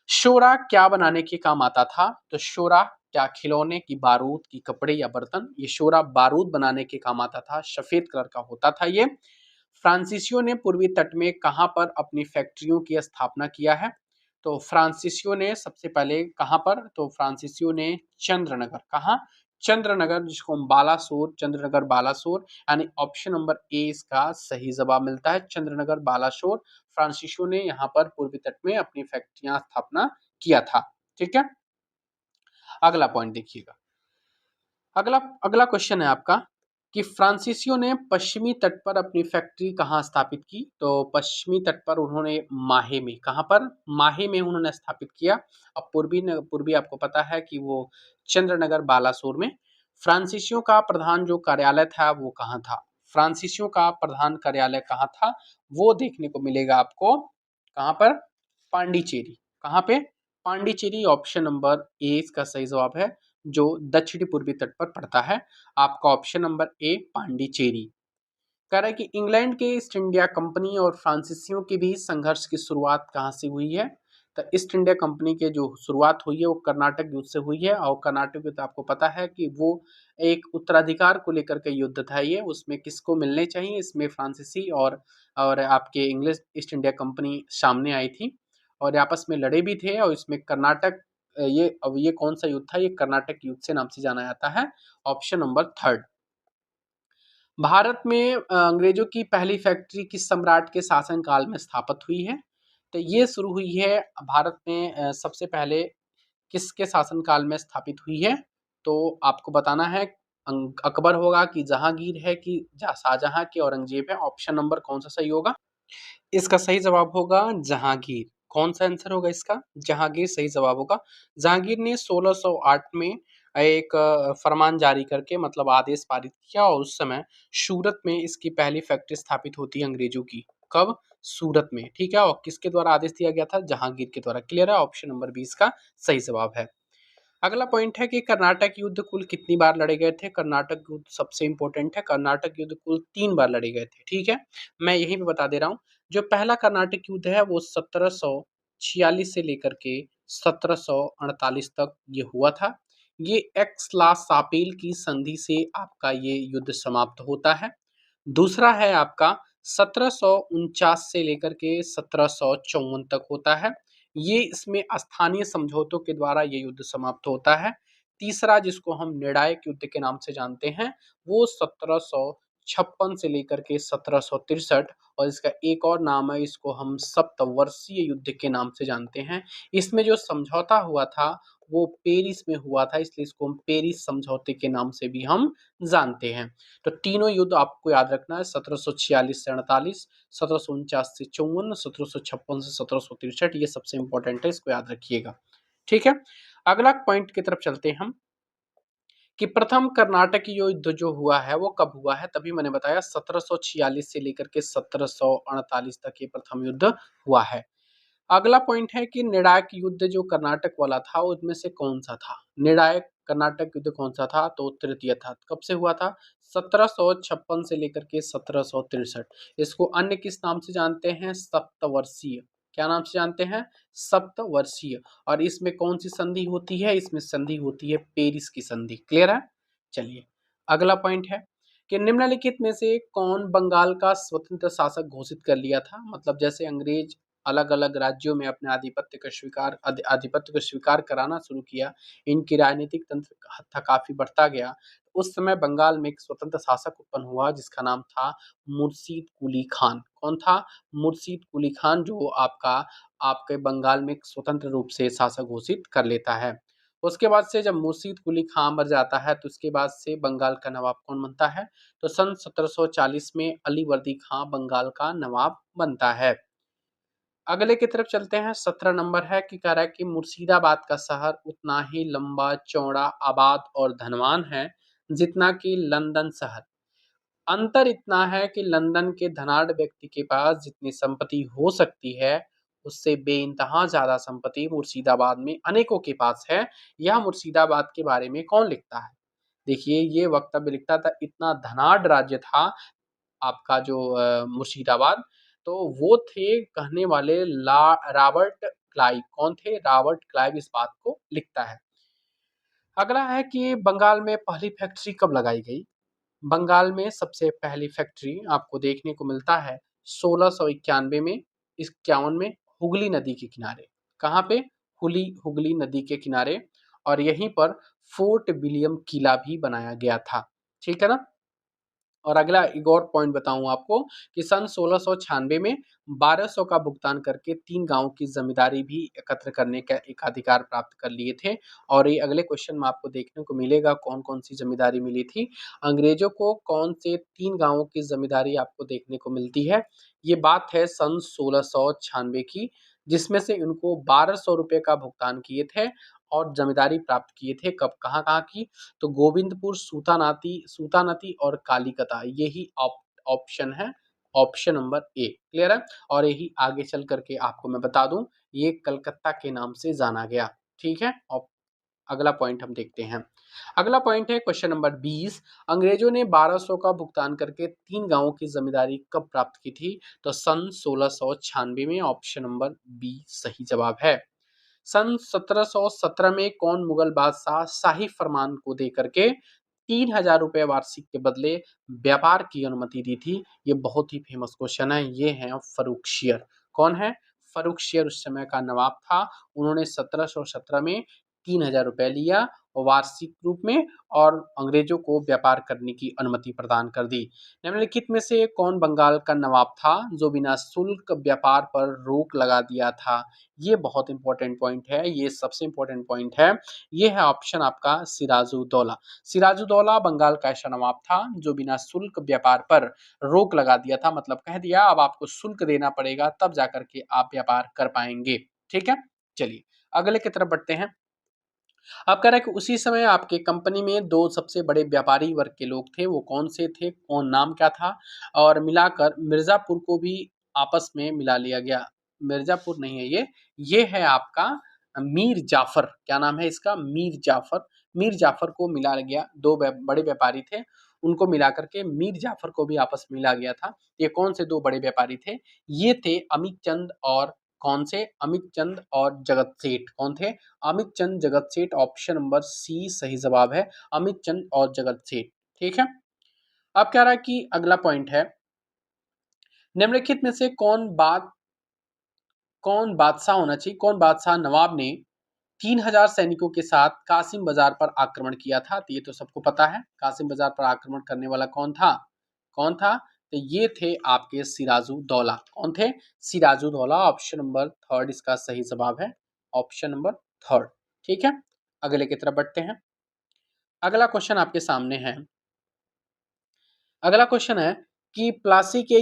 शोरा क्या बनाने के काम आता था? तो शोरा क्या खिलौने की, बारूद की, कपड़े या बर्तन? ये शोरा बारूद बनाने के काम आता था, सफेद कलर का होता था ये। फ्रांसीसियों ने पूर्वी तट में कहां पर अपनी फैक्ट्रियों की स्थापना किया है? तो फ्रांसीसियों ने सबसे पहले कहां पर? तो फ्रांसीसियों ने चंद्रनगर, कहा? चंद्रनगर, जिसको हम बालासोर, चंद्रनगर बालासोर, यानी ऑप्शन नंबर ए इसका सही जवाब मिलता है, चंद्रनगर बालासोर। फ्रांसीसियों ने यहाँ पर पूर्वी तट में अपनी फैक्ट्रियां स्थापना किया था। ठीक है, अगला पॉइंट देखिएगा। अगला अगला क्वेश्चन है आपका कि फ्रांसीसियों ने पश्चिमी तट पर अपनी फैक्ट्री कहाँ स्थापित की? तो पश्चिमी तट पर उन्होंने माहे में, कहाँ पर? माहे में उन्होंने स्थापित किया। अब पूर्वी आपको पता है कि वो चंद्रनगर बालासोर में। फ्रांसीसियों का प्रधान जो कार्यालय था वो कहाँ था? फ्रांसीसियों का प्रधान कार्यालय कहाँ था? वो देखने को मिलेगा आपको कहाँ पर? पांडिचेरी। कहाँ पे? पांडिचेरी, ऑप्शन नंबर ए इसका सही जवाब है, जो दक्षिणी पूर्वी तट पर पड़ता है। आपका ऑप्शन नंबर ए पांडिचेरी। कह रहा है कि इंग्लैंड के ईस्ट इंडिया कंपनी और फ्रांसीसियों के बीच संघर्ष की शुरुआत कहाँ से हुई है? तो ईस्ट इंडिया कंपनी के जो शुरुआत हुई है वो कर्नाटक युद्ध से हुई है, और कर्नाटक युद्ध आपको पता है कि वो एक उत्तराधिकार को लेकर के युद्ध था ये, उसमें किसको मिलने चाहिए, इसमें फ्रांसीसी और आपके इंग्लिश ईस्ट इंडिया कंपनी सामने आई थी और आपस में लड़े भी थे, और इसमें कर्नाटक ये कौन सा युद्ध था? ये कर्नाटक युद्ध से नाम से जाना जाता है, ऑप्शन नंबर थर्ड। भारत में अंग्रेजों की पहली फैक्ट्री किस सम्राट के शासनकाल में स्थापित हुई है? तो ये शुरू हुई है भारत में सबसे पहले किसके शासनकाल में स्थापित हुई है? तो आपको बताना है अकबर होगा कि जहांगीर है कि शाहजहां की औरंगजेब है? ऑप्शन नंबर कौन सा सही होगा? इसका सही जवाब होगा जहांगीर। कौन सा आंसर होगा इसका? जहांगीर सही जवाब होगा। जहांगीर ने 1608 में एक फरमान जारी करके, मतलब आदेश पारित किया, और उस समय सूरत में इसकी पहली फैक्ट्री स्थापित होती है अंग्रेजों की। कब? सूरत में। ठीक है, और किसके द्वारा आदेश दिया गया था? जहांगीर के द्वारा। क्लियर है, ऑप्शन नंबर 20 का सही जवाब है। अगला पॉइंट है कि कर्नाटक युद्ध कुल कितनी बार लड़े गए थे? कर्नाटक युद्ध सबसे इंपॉर्टेंट है। कर्नाटक युद्ध कुल 3 बार लड़े गए थे। ठीक है, मैं यही पे बता दे रहा हूँ। जो पहला कर्नाटक युद्ध है वो 1746 से लेकर के 1748 तक ये हुआ था। ये एक्स-ला सापेल की संधि से आपका ये युद्ध समाप्त होता है। दूसरा है आपका 1749 से लेकर के 1754 तक होता है। ये इसमें स्थानीय समझौतों के द्वारा ये युद्ध समाप्त होता है। तीसरा, जिसको हम निर्णायक युद्ध के नाम से जानते हैं, वो 1756 से लेकर के 1763, और इसका एक और नाम है, इसको हम सप्तवर्षीय युद्ध के नाम से जानते हैं। इसमें जो समझौता हुआ था वो पेरिस में हुआ था, इसलिए इसको हम पेरिस समझौते के नाम से भी हम जानते हैं। तो तीनों युद्ध आपको याद रखना है, 1746 से 48, 1749 से 54, 1756 से 1763, ये सबसे इंपॉर्टेंट है, इसको याद रखिएगा। ठीक है, अगला पॉइंट की तरफ चलते हैं हम कि प्रथम कर्नाटक युद्ध जो हुआ है वो कब हुआ है? तभी मैंने बताया 1746 से लेकर के 1748 तक ये प्रथम युद्ध हुआ है। अगला पॉइंट है कि निर्णायक युद्ध जो कर्नाटक वाला था उसमें से कौन सा था? निर्णायक कर्नाटक युद्ध कौन सा था? तो तृतीय था। कब से हुआ था? 1756 से लेकर के 1763। इसको अन्य किस नाम से जानते हैं? सप्तवर्षीय। क्या नाम से जानते हैं? सप्तवर्षीय। और इसमें कौन सी संधि होती है? इसमें संधि होती है पेरिस की संधि। क्लियर है? चलिए, अगला पॉइंट है कि निम्नलिखित में से कौन बंगाल का स्वतंत्र शासक घोषित कर लिया था? मतलब जैसे अंग्रेज अलग अलग राज्यों में अपने आधिपत्य को स्वीकार कराना शुरू किया, इनकी राजनीतिक तंत्र था काफी बढ़ता गया। उस समय बंगाल में एक स्वतंत्र शासक उत्पन्न हुआ जिसका नाम था मुर्शीद कुली खान। कौन था? मुर्शीद कुली खान, जो आपके बंगाल में एक स्वतंत्र रूप से शासक घोषित कर लेता है। उसके बाद से जब मुर्शीद कुली खान मर जाता है तो उसके बाद से बंगाल का नवाब कौन बनता है? तो सन 1740 में अली वर्दी खान बंगाल का नवाब बनता है। अगले की तरफ चलते हैं। 17 नंबर है कि कह रहा है कि मुर्शिदाबाद का शहर उतना ही लंबा चौड़ा आबाद और धनवान है जितना कि लंदन शहर। अंतर इतना है कि लंदन के धनाढ्य व्यक्ति के पास जितनी संपत्ति हो सकती है उससे बेइंतहा ज्यादा संपत्ति मुर्शिदाबाद में अनेकों के पास है। यह मुर्शिदाबाद के बारे में कौन लिखता है? देखिए ये वक्तव्य लिखता था, इतना धनाढ्य राज्य था आपका जो मुर्शिदाबाद, तो वो थे कहने वाले रॉबर्ट क्लाइव। कौन थे? रॉबर्ट क्लाइव इस बात को लिखता है। अगला है कि बंगाल में पहली फैक्ट्री कब लगाई गई? बंगाल में सबसे पहली फैक्ट्री आपको देखने को मिलता है 1691 में, 51 में, हुगली नदी के किनारे। कहाँ पे? हुगली नदी के किनारे। और यहीं पर फोर्ट विलियम किला भी बनाया गया था। ठीक है ना? और अगला एक और पॉइंट बताऊं आपको कि सन 1696 में 1200 का भुगतान करके 3 गांवों की जमींदारी भी एकत्र करने का एक अधिकार प्राप्त कर लिए थे। और ये अगले क्वेश्चन में आपको देखने को मिलेगा कौन कौन सी जमींदारी मिली थी। अंग्रेजों को कौन से 3 गांवों की जमींदारी आपको देखने को मिलती है? ये बात है सन 1696 की, जिसमें से उनको 1200 रुपये का भुगतान किए थे और जमींदारी प्राप्त किए थे। कब, कहाँ कहाँ की? तो गोविंदपुर, सूतानती और कालीकता, यही ऑप्शन है, ऑप्शन नंबर ए। क्लियर है? और यही आगे चल करके आपको मैं बता दूं, ये कलकत्ता के नाम से जाना गया। ठीक है? और अगला पॉइंट हम देखते हैं। अगला पॉइंट है क्वेश्चन नंबर 20। अंग्रेजों ने 1200 का भुगतान करके 3 गांवों की जमींदारी कब प्राप्त की थी? तो सन 1696 में। ऑप्शन नंबर बी सही जवाब है। सन 1717 में कौन मुगल बादशाह शाही फरमान को देकर के 3000 रुपये वार्षिक के बदले व्यापार की अनुमति दी थी? ये बहुत ही फेमस क्वेश्चन है। ये है फर्रुखशियर। कौन है? फर्रुखशियर उस समय का नवाब था। उन्होंने 1717 में 3000 रुपये लिया वार्षिक रूप में और अंग्रेजों को व्यापार करने की अनुमति प्रदान कर दी। निम्नलिखित में से कौन बंगाल का नवाब था जो बिना शुल्क व्यापार पर रोक लगा दिया था? ये बहुत इंपॉर्टेंट पॉइंट है, ये सबसे इंपॉर्टेंट पॉइंट है। ये है ऑप्शन आपका सिराजुद्दौला। सिराजुद्दौला बंगाल का ऐसा नवाब था जो बिना शुल्क व्यापार पर रोक लगा दिया था, मतलब कह दिया अब आपको शुल्क देना पड़ेगा तब जाकर के आप व्यापार कर पाएंगे। ठीक है? चलिए अगले की तरफ बढ़ते हैं। अब कह रहा है कि उसी समय आपके कंपनी में 2 सबसे बड़े व्यापारी वर्ग के लोग थे, वो कौन से थे, कौन, नाम क्या था? और मिलाकर मिर्जापुर को भी आपस में मिला लिया गया। मिर्जापुर नहीं है ये है आपका मीर जाफर। क्या नाम है इसका? मीर जाफर। मीर जाफर को मिला गया। 2 बड़े व्यापारी थे, उनको मिला करके मीर जाफर को भी आपस में मिला गया था। ये कौन से 2 बड़े व्यापारी थे? ये थे अमित चंद और कौन से? अमित चंद और जगत सेठ। कौन थे? अमित चंद, जगत सेठ। ऑप्शन नंबर सी सही जवाब है, अमित चंद और जगत सेठ। ठीक है? अब कह रहा है कि अगला पॉइंट है, निम्नलिखित में से कौन बादशाह होना चाहिए, कौन बादशाह नवाब ने 3000 सैनिकों के साथ कासिम बाजार पर आक्रमण किया था? तो ये तो सबको पता है, कासिम बाजार पर आक्रमण करने वाला कौन था? कौन था? तो ये थे आपके सिराजुद्दौला। कौन थे? सिराजुद्दौला। ऑप्शन नंबर थर्ड इसका सही जवाब है, ऑप्शन नंबर थर्ड। ठीक है? अगले की तरफ बढ़ते हैं। अगला क्वेश्चन आपके सामने है। अगला क्वेश्चन है कि प्लासी के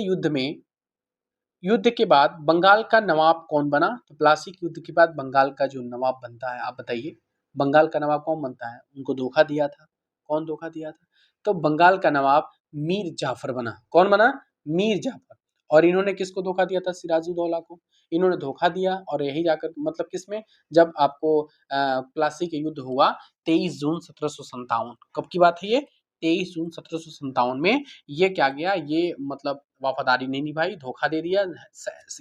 युद्ध के बाद बंगाल का नवाब कौन बना? तो प्लासी के युद्ध के बाद बंगाल का जो नवाब बनता है, आप बताइए बंगाल का नवाब कौन बनता है? उनको धोखा दिया था। कौन धोखा दिया था? तो बंगाल का नवाब मीर जाफर बना। कौन बना? मीर जाफर। और इन्होंने किसको धोखा दिया था? सिराजुद्दौला को इन्होंने धोखा दिया। और यही जाकर मतलब किसमें, जब आपको प्लासी के युद्ध हुआ 23 जून 1757, कब की बात है ये? 23 जून 1757 में ये क्या गया, ये मतलब वफादारी नहीं निभाई, धोखा दे दिया,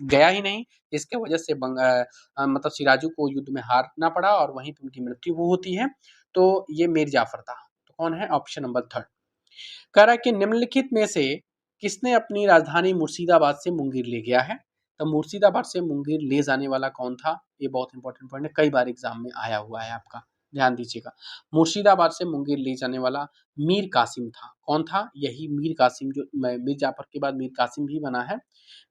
गया ही नहीं। इसके वजह से मतलब सिराजू को युद्ध में हारना पड़ा और वहीं पे उनकी मृत्यु होती है। तो ये मीर जाफर था। तो कौन है? Option number third. कह रहा है कि निम्नलिखित में से किसने अपनी राजधानी मुर्शिदाबाद से मुंगेर ले गया है? तो मुर्शिदाबाद से मुंगेर ले जाने वाला कौन था? ये बहुत इंपॉर्टेंट पॉइंट है, कई बार एग्जाम में आया हुआ है आपका, ध्यान दीजिएगा। मुर्शिदाबाद से मुंगेर ले जाने वाला मीर कासिम था। कौन था? यही मीर कासिम, जो मीर जाफर के बाद मीर कासिम भी बना है,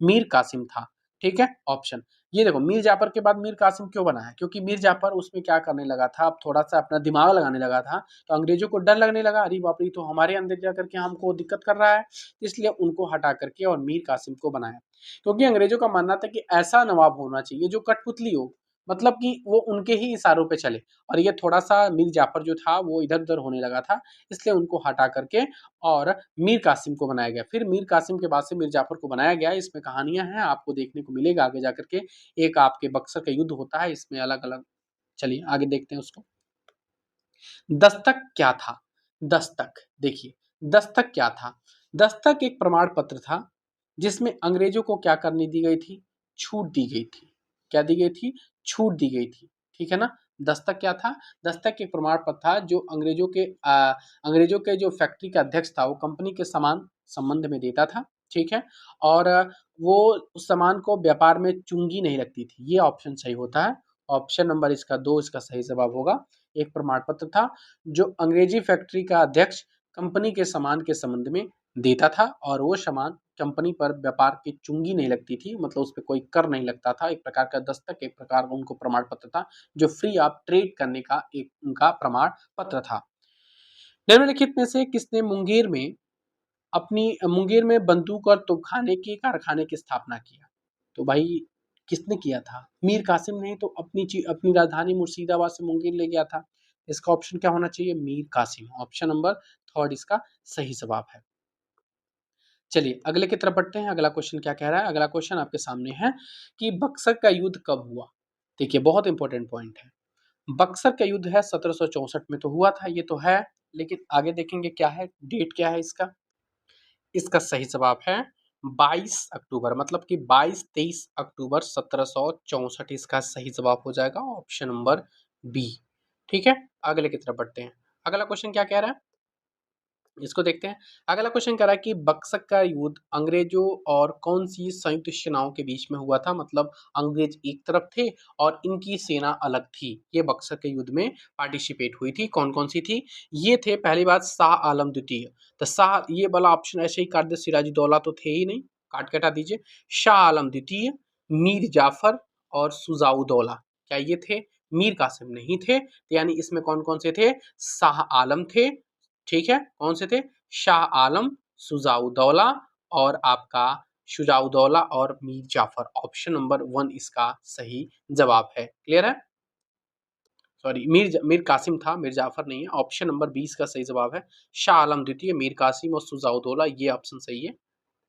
मीर कासिम था। ठीक है? ऑप्शन, ये देखो मीर जाफर के बाद मीर कासिम क्यों बना है? क्योंकि मीर जाफर उसमें क्या करने लगा था, अब थोड़ा सा अपना दिमाग लगाने लगा था। तो अंग्रेजों को डर लगने लगा, अरे बाप रे तो हमारे अंदर जा करके हमको दिक्कत कर रहा है, इसलिए उनको हटा करके और मीर कासिम को बनाया। क्योंकि अंग्रेजों का मानना था कि ऐसा नवाब होना चाहिए जो कठपुतली हो, मतलब कि वो उनके ही इशारों पे चले। और ये थोड़ा सा मीर जाफर जो था वो इधर उधर होने लगा था, इसलिए उनको हटा करके और मीर कासिम को बनाया गया। फिर मीर कासिम के बाद से मीर जाफर को बनाया गया। इसमें कहानियां हैं, आपको देखने को मिलेगा आगे जाकर के। एक आपके बक्सर का युद्ध होता है, इसमें अलग अलग। चलिए आगे देखते हैं उसको। दस्तक क्या था? दस्तक। देखिए, दस्तक क्या था? दस्तक एक प्रमाण पत्र था जिसमें अंग्रेजों को क्या करने दी गई थी? छूट दी गई थी। क्या दी गई थी? छूट दी गई थी। ठीक है ना? दस्तक क्या था? दस्तक एक प्रमाण पत्र था जो अंग्रेजों के जो फैक्ट्री का अध्यक्ष था वो कंपनी के समान संबंध में देता था। ठीक है? और वो उस सामान को व्यापार में चुंगी नहीं लगती थी। ये ऑप्शन सही होता है। ऑप्शन नंबर इसका 2 इसका सही जवाब होगा। एक प्रमाण पत्र था जो अंग्रेजी फैक्ट्री का अध्यक्ष कंपनी के सामान के संबंध में देता था और वो सामान कंपनी पर व्यापार की चुंगी नहीं लगती थी, मतलब उस पर कोई कर नहीं लगता था। एक प्रकार का दस्तक, एक प्रकार का उनको प्रमाण पत्र था जो फ्री ऑफ ट्रेड करने का एक उनका प्रमाण पत्र था। निम्नलिखित में से किसने मुंगेर में बंदूक और तोपखाने के कारखाने की स्थापना किया? तो भाई किसने किया था? मीर कासिम ने तो अपनी राजधानी मुर्शिदाबाद से मुंगेर ले गया था। इसका ऑप्शन क्या होना चाहिए? Mir Qasim. Option number third इसका सही जवाब है। चलिए अगले की तरफ बढ़ते हैं। अगला क्वेश्चन क्या कह रहा है? अगला क्वेश्चन आपके सामने है कि बक्सर का युद्ध कब हुआ? देखिए बहुत इंपॉर्टेंट पॉइंट है। बक्सर का युद्ध है 1764 में तो हुआ था, ये तो है, लेकिन आगे देखेंगे क्या है, डेट क्या है इसका। इसका सही जवाब है 22 अक्टूबर, मतलब कि 22-23 अक्टूबर 1764 इसका सही जवाब हो जाएगा। Option number B. ठीक है, अगले की तरफ बढ़ते हैं। अगला क्वेश्चन क्या कह रहा है, इसको देखते हैं। अगला क्वेश्चन कह रहा है कि बक्सर का युद्ध अंग्रेजों और कौन सी संयुक्त सेनाओं के बीच में हुआ था? मतलब अंग्रेज एक तरफ थे और इनकी सेना अलग थी। ये बक्सर के युद्ध में पार्टिसिपेट हुई थी। कौन कौन सी थी? ये थे, पहली बात, शाह आलम द्वितीय। तो शाह, ये वाला ऑप्शन ऐसे ही काट दे, सिराजुद्दौला तो थे ही नहीं, काट कटा दीजिए। शाह आलम द्वितीय, मीर जाफर और सुजाउद्दौला, क्या ये थे? मीर कासिम नहीं थे। तो यानी इसमें कौन कौन से थे? शाह आलम थे। ठीक है, कौन से थे? शाह आलम, सुजाउद्दौला और आपका शुजाउद्दौला और मीर जाफर। ऑप्शन नंबर 1 इसका सही जवाब है। क्लियर है? सॉरी, मीर कासिम था, मीर जाफर नहीं है। ऑप्शन नंबर 20 का सही जवाब है। शाह आलम द्वितीय, मीर कासिम और सुजाउद्दौला, ये ऑप्शन सही है।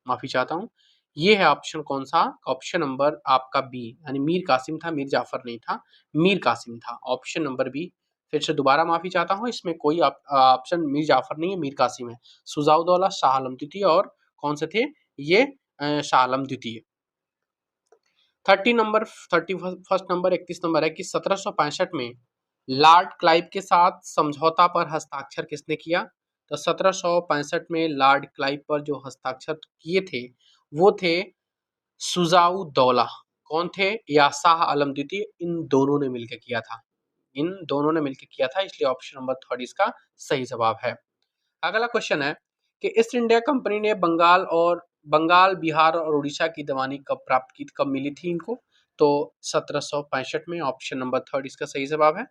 माफी चाहता हूँ। ये है ऑप्शन कौन सा? ऑप्शन नंबर आपका बी, यानी मीर कासिम था, मीर जाफर नहीं था, मीर कासिम था। Option number B. फिर से दोबारा माफी चाहता हूँ, इसमें कोई ऑप्शन मीर जाफर नहीं है, मीर कासिम है। सुजाउद्दौला, शाह आलम द्वितीय और कौन से थे ये? शाह आलम द्वितीय। 31 नंबर 31 नंबर है कि 1765 में लॉर्ड क्लाइव के साथ समझौता पर हस्ताक्षर किसने किया? तो 1765 में लॉर्ड क्लाइव पर जो हस्ताक्षर किए थे वो थे सुजाउद्दौला। कौन थे? या शाह आलम द्वितीय, इन दोनों ने मिलकर किया था। इन दोनों ने मिलकर किया था, इसलिए ऑप्शन नंबर थर्ड इसका सही जवाब है। अगला क्वेश्चन है कि ईस्ट इंडिया कंपनी ने बंगाल, बिहार और उड़ीसा की दीवानी कब प्राप्त की, कब मिली थी इनको? तो 1765 में। ऑप्शन नंबर थर्ड इसका सही जवाब है।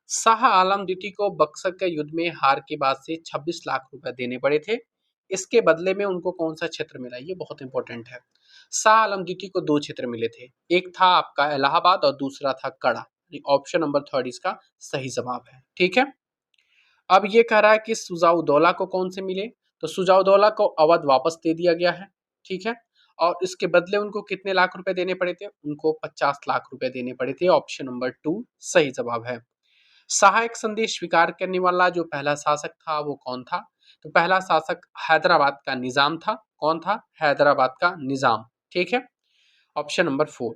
शाह आलम द्वितीय को बक्सर के युद्ध में हार के बाद से 26 लाख रुपए देने पड़े थे। इसके बदले में उनको कौन सा क्षेत्र मिला? ये बहुत इंपॉर्टेंट है। शाह आलम द्वितीय को 2 क्षेत्र मिले थे, एक था आपका इलाहाबाद और दूसरा था कड़ा। ऑप्शन नंबर थर्ड इसका सही जवाब है। ठीक है, अब ये कह रहा है कि सुजाउद्दौला को कौन से मिले? तो सुजाउद्दौला को अवध वापस दे दिया गया है। ठीक है, और इसके बदले उनको कितने लाख रुपए देने पड़े थे? उनको 50 लाख रुपए देने पड़े थे। ऑप्शन नंबर 2 सही जवाब है। सहायक संधि स्वीकार करने वाला जो पहला शासक था वो कौन था? तो पहला शासक हैदराबाद का निजाम था। कौन था? हैदराबाद का निजाम। ठीक है, ऑप्शन नंबर 4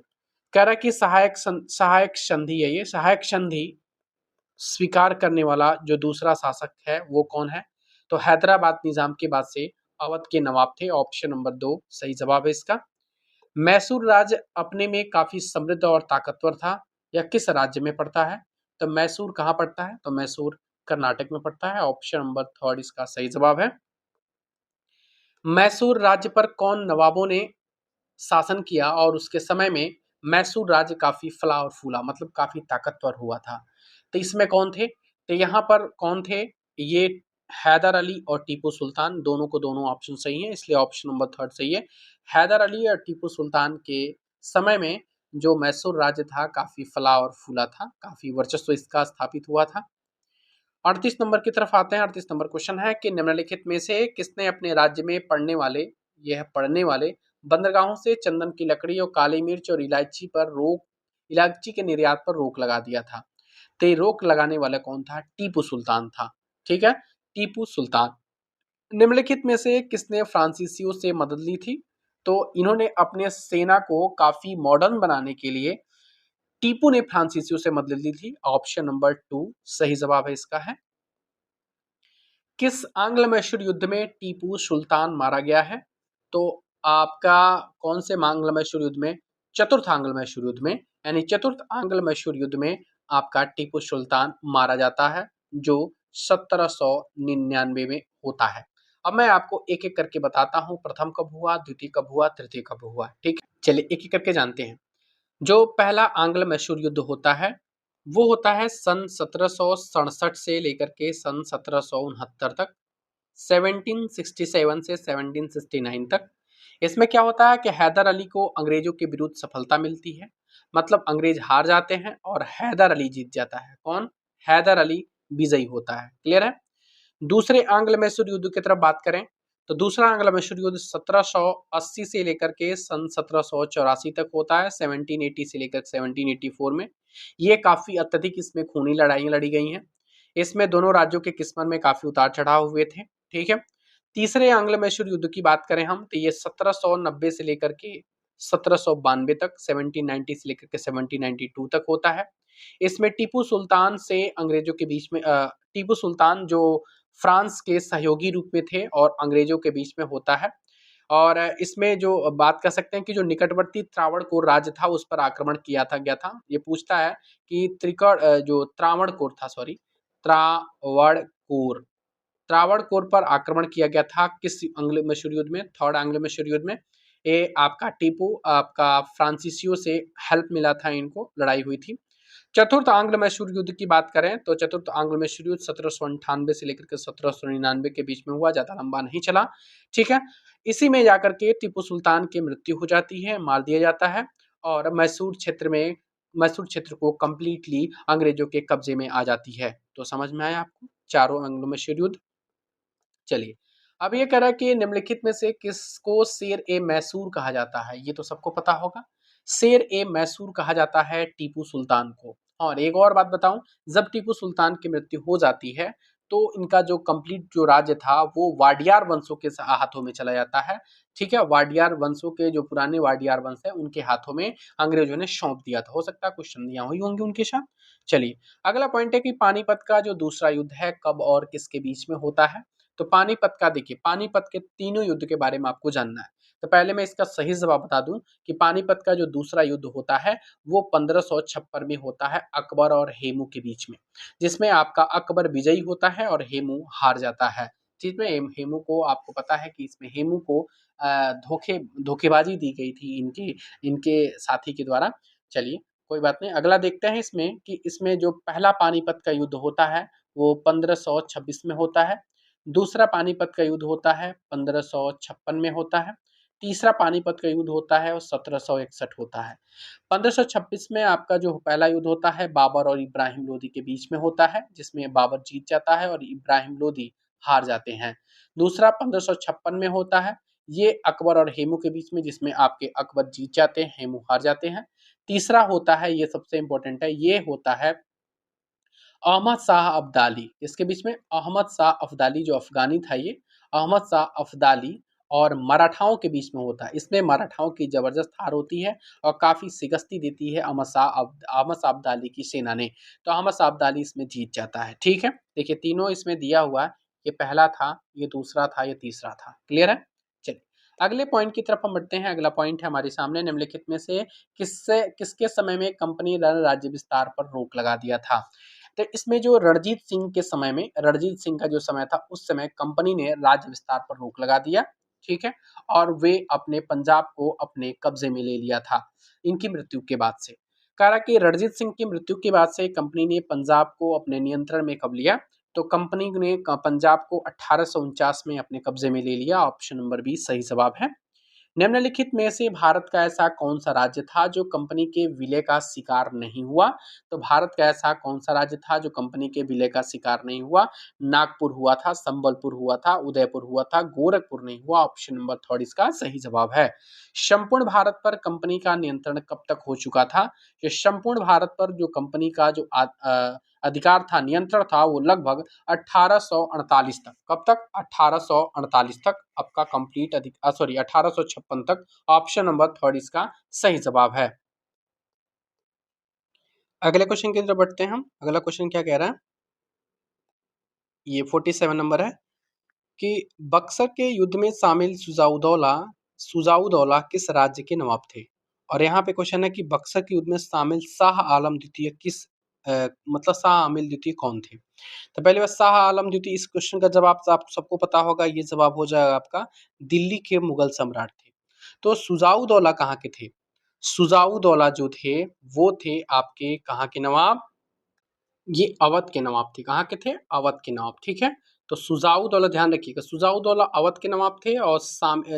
कह रहा है कि सहायक संधि है, ये सहायक संधि स्वीकार करने वाला जो दूसरा शासक है वो कौन है? तो हैदराबाद निजाम के बाद से अवध के नवाब थे। ऑप्शन नंबर 2 सही जवाब है इसका। मैसूर राज्य अपने में काफी समृद्ध और ताकतवर था। यह किस राज्य में पड़ता है? तो मैसूर कहाँ पड़ता है? तो मैसूर कर्नाटक में पड़ता है। ऑप्शन नंबर थर्ड इसका सही जवाब है। मैसूर राज्य पर कौन नवाबों ने शासन किया और उसके समय में मैसूर राज्य काफी फला और फूला, मतलब काफी ताकतवर हुआ था? तो इसमें कौन थे? तो यहाँ पर कौन थे? ये हैदर अली और टीपू सुल्तान, दोनों को दोनों ऑप्शन सही है, इसलिए ऑप्शन नंबर थर्ड सही है। हैदर अली और टीपू सुल्तान के समय में जो मैसूर राज्य था काफी फला और फूला था, काफी वर्चस्व इसका स्थापित हुआ था। 38 नंबर की तरफ आते हैं। 38 नंबर क्वेश्चन है कि निम्नलिखित में से किसने अपने राज्य में पड़ने वाले बंदरगाहों से चंदन की लकड़ी और काली मिर्च और इलायची के निर्यात पर रोक लगा दिया था? तो ये रोक लगाने वाला कौन था? टीपू सुल्तान था। ठीक है, टीपू सुल्तान। निम्नलिखित में से किसने फ्रांसीसियों से मदद ली थी? तो इन्होंने अपने सेना को काफी मॉडर्न बनाने के लिए टीपू ने फ्रांसीसियों से मदद ली थी। ऑप्शन नंबर 2 सही जवाब है इसका है। किस आंग्ल मैसूर युद्ध में टीपू सुल्तान मारा गया है? तो आपका कौन से आंग्ल मैसूर युद्ध में? चतुर्थ आंग्ल मैसूर युद्ध में, यानी चतुर्थ आंग्ल मैसूर युद्ध में आपका टीपू सुल्तान मारा जाता है, जो 1799 में होता है। अब मैं आपको एक एक करके बताता हूँ, प्रथम कब हुआ, द्वितीय कब हुआ, तृतीय कब हुआ। ठीक है, चलिए एक एक करके जानते हैं। जो पहला आंग्ल मैसूर युद्ध होता है वो होता है सन 1767 से लेकर के सन 1769 तक, 1767 से 1769 तक। इसमें क्या होता है कि हैदर अली को अंग्रेजों के विरुद्ध सफलता मिलती है, मतलब अंग्रेज हार जाते हैं और हैदर अली जीत जाता है। कौन? हैदर अली विजयी होता है। क्लियर है? दूसरे आंग्ल मैसूर युद्ध की तरफ बात करें तो दूसरा आंग्ल मैसूर युद्ध 1780 से लेकर के सन 1784 तक होता है, 1780 से लेकर 1784 में। ये काफी अत्यधिक इसमें खूनी लड़ाइयां लड़ी गई हैं। इसमें दोनों राज्यों के किस्मत में काफी उतार चढ़ाव हुए थे। ठीक है। तीसरे आंग्ल मैसूर युद्ध की बात करें हम तो ये 1790 से लेकर के 1792 तक, 1790 से लेकर के 1792 तक होता है। इसमें टीपू सुल्तान से अंग्रेजों के बीच में टीपू सुल्तान जो फ्रांस के सहयोगी रूप में थे और अंग्रेजों के बीच में होता है। और इसमें जो बात कर सकते हैं कि जो निकटवर्ती त्रावणकोर राज्य था उस पर आक्रमण किया था गया था। ये पूछता है कि जो त्रावणकोर था, सॉरी, त्रावणकोर, त्रावणकोर पर आक्रमण किया गया था किस आंग्ल मैसूर युद्ध में? थर्ड आंग्ल मैसूर युद्ध में। ये आपका टीपू आपका फ्रांसीसियों से हेल्प मिला था, इनको लड़ाई हुई थी। चतुर्थ आंग्ल मैसूर युद्ध की बात करें तो चतुर्थ आंग्ल मैसूर युद्ध 1798 से लेकर के 1799 के बीच में हुआ, ज्यादा लंबा नहीं चला। ठीक है। इसी में जाकर के टीपू सुल्तान की मृत्यु हो जाती है, मार दिया जाता है और मैसूर क्षेत्र को कंप्लीटली अंग्रेजों के कब्जे में आ जाती है। तो समझ में आया आपको चारों आंग्ल मैसूर युद्ध। चलिए, अब ये कह रहा है कि निम्नलिखित में से किसको शेर ए मैसूर कहा जाता है? ये तो सबको पता होगा। शेर ए मैसूर कहा जाता है टीपू सुल्तान को। और एक और बात बताऊं, जब टीपू सुल्तान की मृत्यु हो जाती है तो इनका जो कंप्लीट जो राज्य था वो वाडियार वंशों के हाथों में चला जाता है। ठीक है, वाडियार वंशों के जो पुराने वाडियार वंश है उनके हाथों में अंग्रेजों ने सौंप दिया था। हो सकता है कुछ संधियां हुई होंगी उनके साथ। चलिए, अगला पॉइंट है कि पानीपत का जो दूसरा युद्ध है कब और किसके बीच में होता है? तो पानीपत का देखिए, पानीपत के तीनों युद्ध के बारे में आपको जानना है। तो पहले मैं इसका सही जवाब बता दूं कि पानीपत का जो दूसरा युद्ध होता है वो 1556 में होता है अकबर और हेमू के बीच में, जिसमें आपका अकबर विजयी होता है और हेमू हार जाता है। जिसमें हेमू को, आपको पता है कि इसमें हेमू को धोखेबाजी दी गई थी इनके इनके साथी के द्वारा। चलिए, कोई बात नहीं, अगला देखते हैं इसमें कि इसमें जो पहला पानीपत का युद्ध होता है वो 1526 में होता है। दूसरा पानीपत का युद्ध होता है 1556 में होता है। तीसरा पानीपत का युद्ध होता है वो 1761 होता है। 1526 में आपका जो पहला युद्ध होता है बाबर और इब्राहिम लोदी के बीच में होता है, जिसमें बाबर जीत जाता है और इब्राहिम लोदी हार जाते हैं। दूसरा 1556 में होता है, ये अकबर और हेमू के बीच में, जिसमें आपके अकबर जीत जाते हैं, हेमू हार जाते हैं। तीसरा होता है, ये सबसे इंपॉर्टेंट है, ये होता है अहमद शाह अब्दाली, इसके बीच में अहमद शाह अब्दाली जो अफगानी था, ये अहमद शाह अब्दाली और मराठाओं के बीच में होता है। इसमें मराठाओं की जबरदस्त हार होती है और काफी शिकस्ती देती है अहमद शाह अब्दाली की सेना ने। तो अहमद शाह अब्दाली इसमें जीत जाता है। ठीक है, देखिए तीनों इसमें दिया हुआ है, ये पहला था, ये दूसरा था, ये तीसरा था। क्लियर है? चलिए, अगले पॉइंट की तरफ हम बढ़ते हैं। अगला पॉइंट है हमारे सामने, निम्नलिखित में से किसके समय में कंपनी राज्य विस्तार पर रोक लगा दिया था? तो इसमें जो रणजीत सिंह के समय में, रणजीत सिंह का जो समय था उस समय कंपनी ने राज्य विस्तार पर रोक लगा दिया। ठीक है, और वे अपने पंजाब को अपने कब्जे में ले लिया था इनकी मृत्यु के बाद से। कहा कि रणजीत सिंह की मृत्यु के बाद से कंपनी ने पंजाब को अपने नियंत्रण में कब लिया? तो कंपनी ने पंजाब को 1849 में अपने कब्जे में ले लिया। ऑप्शन नंबर बी सही जवाब है। निम्नलिखित में से भारत का ऐसा कौन सा राज्य था जो कंपनी के विलय का शिकार नहीं हुआ? तो भारत का ऐसा कौन सा राज्य था जो कंपनी के विलय का शिकार नहीं हुआ? नागपुर हुआ था, संबलपुर हुआ था, उदयपुर हुआ था, गोरखपुर नहीं हुआ। ऑप्शन नंबर थर्ड इसका सही जवाब है। संपूर्ण भारत पर कंपनी का नियंत्रण कब तक हो चुका था? ये संपूर्ण भारत पर जो कंपनी का जो अधिकार था, नियंत्रण था, वो लगभग 1848 तक। कब तक? 1848 तक आपका कंप्लीट 1856 तक। ऑप्शन नंबर थर्ड इसका सही जवाब है। अगले क्वेश्चन की तरफ बढ़ते हैं हम। अगला क्वेश्चन क्या कह रहा है, ये 47 नंबर है कि बक्सर के युद्ध में शामिल सुजाउदौला किस राज्य के नवाब थे? और यहाँ पे क्वेश्चन है कि बक्सर के युद्ध में शामिल शाह आलम द्वितीय मतलब शाह आलम द्वितीय कौन थे? तो पहले बात, शाह आलम द्वितीय, इस क्वेश्चन का जवाब तो आप सबको पता होगा, ये जवाब हो जाएगा आपका दिल्ली के मुगल सम्राट थे। तो सुजाउदौला कहाँ के थे? सुजाउदौला जो थे वो थे आपके कहाँ के नवाब? ये अवध के नवाब थे। कहाँ के थे? अवध के नवाब। ठीक है, तो सुजाउदौला, ध्यान रखिएगा, सुजाउदौला अवध के नवाब थे और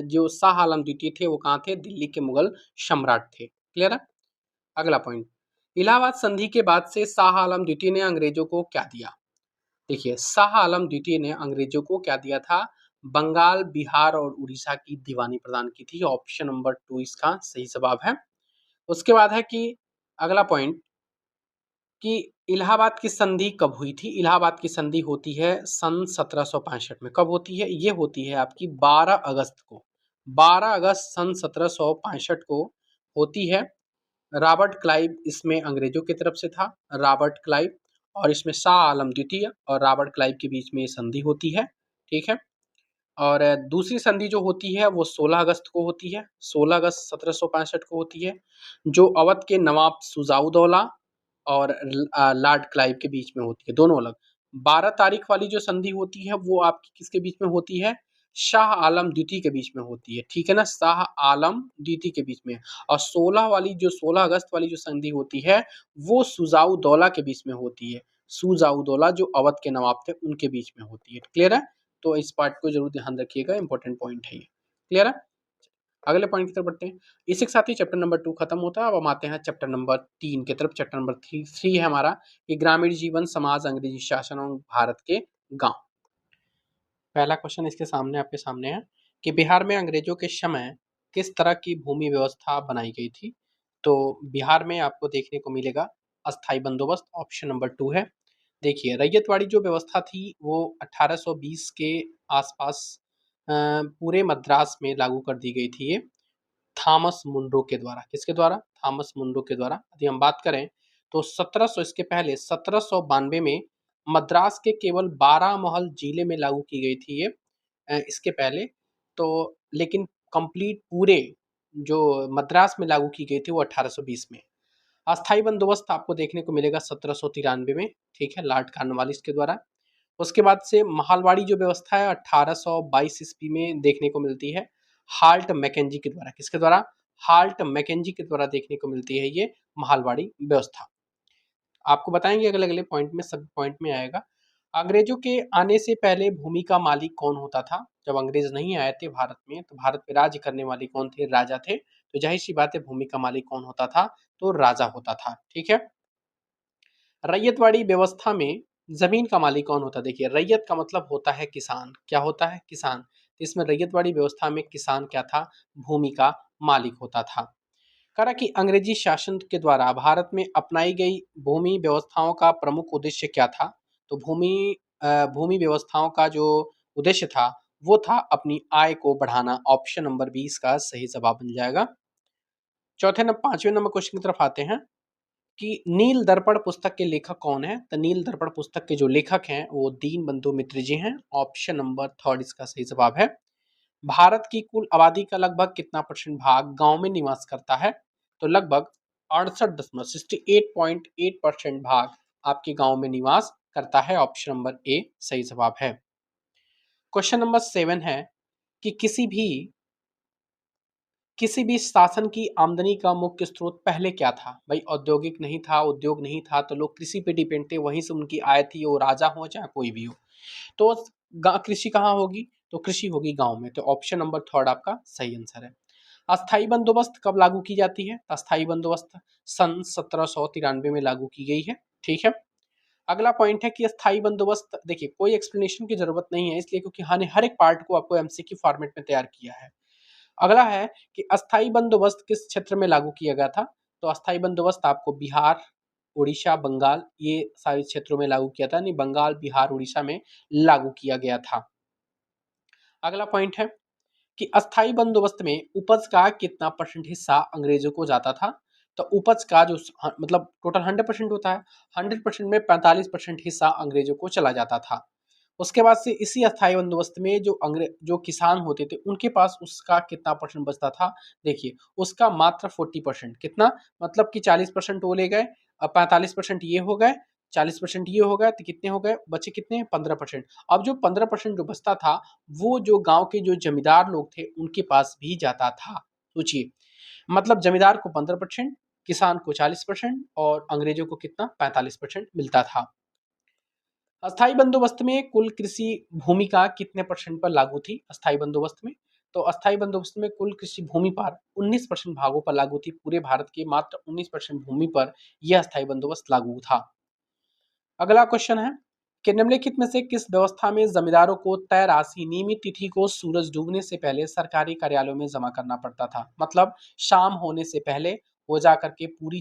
जो शाह आलम द्वितीय थे वो कहाँ थे? दिल्ली के मुगल सम्राट थे। क्लियर है? अगला पॉइंट, इलाहाबाद संधि के बाद से शाह आलम द्वितीय ने अंग्रेजों को क्या दिया? देखिए, शाह आलम द्वितीय ने अंग्रेजों को क्या दिया था? बंगाल, बिहार और उड़ीसा की दीवानी प्रदान की थी। ऑप्शन नंबर 2 इसका सही जवाब है। उसके बाद है कि अगला पॉइंट कि इलाहाबाद की संधि कब हुई थी? इलाहाबाद की संधि होती है सन 1765 में। कब होती है? ये होती है आपकी 12 अगस्त को। 12 अगस्त सन 1765 को होती है। रॉबर्ट क्लाइव इसमें अंग्रेजों की तरफ से था, रॉबर्ट क्लाइव, और इसमें शाह आलम द्वितीय और रॉबर्ट क्लाइव के बीच में ये संधि होती है। ठीक है, और दूसरी संधि जो होती है वो 16 अगस्त को होती है, 16 अगस्त 1765 को होती है, जो अवध के नवाब सुजाउदौला और लॉर्ड क्लाइव के बीच में होती है, दोनों अलग। 12 तारीख वाली जो संधि होती है वो आपकी किसके बीच में होती है? शाह आलम द्वितीय के बीच में होती है। ठीक है ना, शाह आलम द्वितीय के बीच में। और 16 अगस्त वाली जो संधि होती है वो सुजाउदौला के बीच में होती है। सुजाउदौला जो अवध के नवाब थे उनके बीच में होती है। क्लियर है? तो इस पार्ट को जरूर ध्यान रखिएगा, इंपॉर्टेंट पॉइंट है ये। क्लियर है? अगले पॉइंट की तरफ बढ़ते हैं। इसी के साथ ही चैप्टर नंबर 2 खत्म होता है। अब हम आते हैं चैप्टर नंबर 3 की तरफ। चैप्टर नंबर 3 है हमारा कि ग्रामीण जीवन, समाज, अंग्रेजी शासन और भारत के गांव। पहला क्वेश्चन इसके सामने आपके सामने है कि बिहार में अंग्रेजों के समय किस तरह की भूमि व्यवस्था बनाई गई थी? तो बिहार में आपको देखने को मिलेगा अस्थाई बंदोबस्त। ऑप्शन नंबर 2 है। देखिए, रैयतवाड़ी जो व्यवस्था थी वो 1820 के आसपास पूरे मद्रास में लागू कर दी गई थी। ये थॉमस मुनरो के द्वारा। किसके द्वारा? थॉमस मुनरो के द्वारा। यदि हम बात करें तो 1700, इसके पहले 1792 में मद्रास के केवल 12 महल जिले में लागू की गई थी ये, इसके पहले तो, लेकिन कंप्लीट पूरे जो मद्रास में लागू की गई थी वो 1820 में। अस्थाई बंदोबस्त आपको देखने को मिलेगा 1793 में। ठीक है, लॉर्ड कॉर्नवालिस के द्वारा। उसके बाद से महालवाड़ी जो व्यवस्था है 1822 ईस्वी में देखने को मिलती है, हाल्ट मैकेंजी के द्वारा। किसके द्वारा? हाल्ट मैकेंजी के द्वारा देखने को मिलती है ये महालवाड़ी व्यवस्था। आपको बताएंगे अगले अगले पॉइंट में, सब पॉइंट में आएगा। अंग्रेजों के आने से पहले भूमि का मालिक कौन होता था? जब अंग्रेज नहीं आए थे भारत में तो भारत पे राज्य करने वाले कौन थे? राजा थे। तो जाहिर सी बात है भूमि का मालिक कौन होता था? तो राजा होता था। ठीक है, रैयतवाड़ी व्यवस्था में जमीन का मालिक कौन होता है? देखिए, रैयत का मतलब होता है किसान। क्या होता है? किसान। तो इसमें रैयतवाड़ी व्यवस्था में किसान क्या था? भूमि का मालिक होता था। करा कि अंग्रेजी शासन के द्वारा भारत में अपनाई गई भूमि व्यवस्थाओं का प्रमुख उद्देश्य क्या था? तो भूमि व्यवस्थाओं का जो उद्देश्य था वो था अपनी आय को बढ़ाना। ऑप्शन नंबर 20 का सही जवाब बन जाएगा। चौथे नंबर, 5वें नंबर क्वेश्चन की तरफ आते हैं कि नील दर्पण पुस्तक के लेखक कौन है? तो नील दर्पण पुस्तक के जो लेखक हैं वो दीनबंधु मित्र जी हैं। ऑप्शन नंबर थर्ड इसका सही जवाब है। भारत की कुल आबादी का लगभग कितना परसेंट भाग गांव में निवास करता है? तो लगभग 68.8% भाग आपके गांव में निवास करता है। ऑप्शन नंबर ए सही जवाब है। क्वेश्चन नंबर 7 है कि किसी भी शासन की आमदनी का मुख्य स्रोत पहले क्या था? भाई, औद्योगिक नहीं था, उद्योग नहीं था, तो लोग कृषि पे डिपेंड थे, वहीं से उनकी आय थी, वो राजा हो चाहे कोई भी हो। तो कृषि कहाँ होगी? तो कृषि होगी गांव में। तो ऑप्शन नंबर थर्ड आपका सही आंसर है। अस्थाई बंदोबस्त कब लागू की जाती है? अस्थाई बंदोबस्त सन 1793 में लागू की गई है। ठीक है, अगला पॉइंट है कि अस्थाई बंदोबस्त, देखिए कोई एक्सप्लेनेशन की जरूरत नहीं है इसलिए क्योंकि हमने हर एक पार्ट को आपको एमसीक्यू फॉर्मेट में तैयार किया है। अगला है कि अस्थाई बंदोबस्त किस क्षेत्र में लागू किया गया था? तो अस्थाई बंदोबस्त आपको बिहार, उड़ीसा, बंगाल ये सारे क्षेत्रों में लागू किया था, नहीं बंगाल, बिहार, उड़ीसा में लागू किया गया था। अगला पॉइंट है कि अस्थाई बंदोबस्त में उपज का कितना परसेंट हिस्सा अंग्रेजों को जाता था? तो उपज का जो मतलब टोटल 100% होता है, 100% में 45% हिस्सा अंग्रेजों को चला जाता था। उसके बाद से इसी अस्थाई बंदोबस्त में जो किसान होते थे उनके पास उसका कितना परसेंट बचता था? देखिए उसका मात्र 40%। कितना? मतलब कि 40% वो ले गए, अब 45% ये हो गए, 40% ये हो गए, तो कितने हो गए? बचे कितने? 15%। अब जो 15% जो बचता था वो जो गांव के जो जमींदार लोग थे उनके पास भी जाता था। सोचिए, मतलब जमींदार को 15%, किसान को 40% और अंग्रेजों को कितना? 45% मिलता था। अस्थाई बंदोबस्त में कुल कृषि भूमि का कितने परसेंट पर लागू थी? अस्थाई बंदोबस्त में, तो अस्थाई बंदोबस्त में कुल कृषि भूमि पर 19% भागों पर लागू थी। पूरे भारत के मात्र 19% भूमि पर यह अस्थाई बंदोबस्त लागू था। अगला क्वेश्चन है कि निम्नलिखित में से किस व्यवस्था में जमींदारों को तय राशि नियमित तिथि को सूरज डूबने से पहले सरकारी कार्यालयों में जमा करना पड़ता था? मतलब शाम होने से पहले वो जा करके पूरी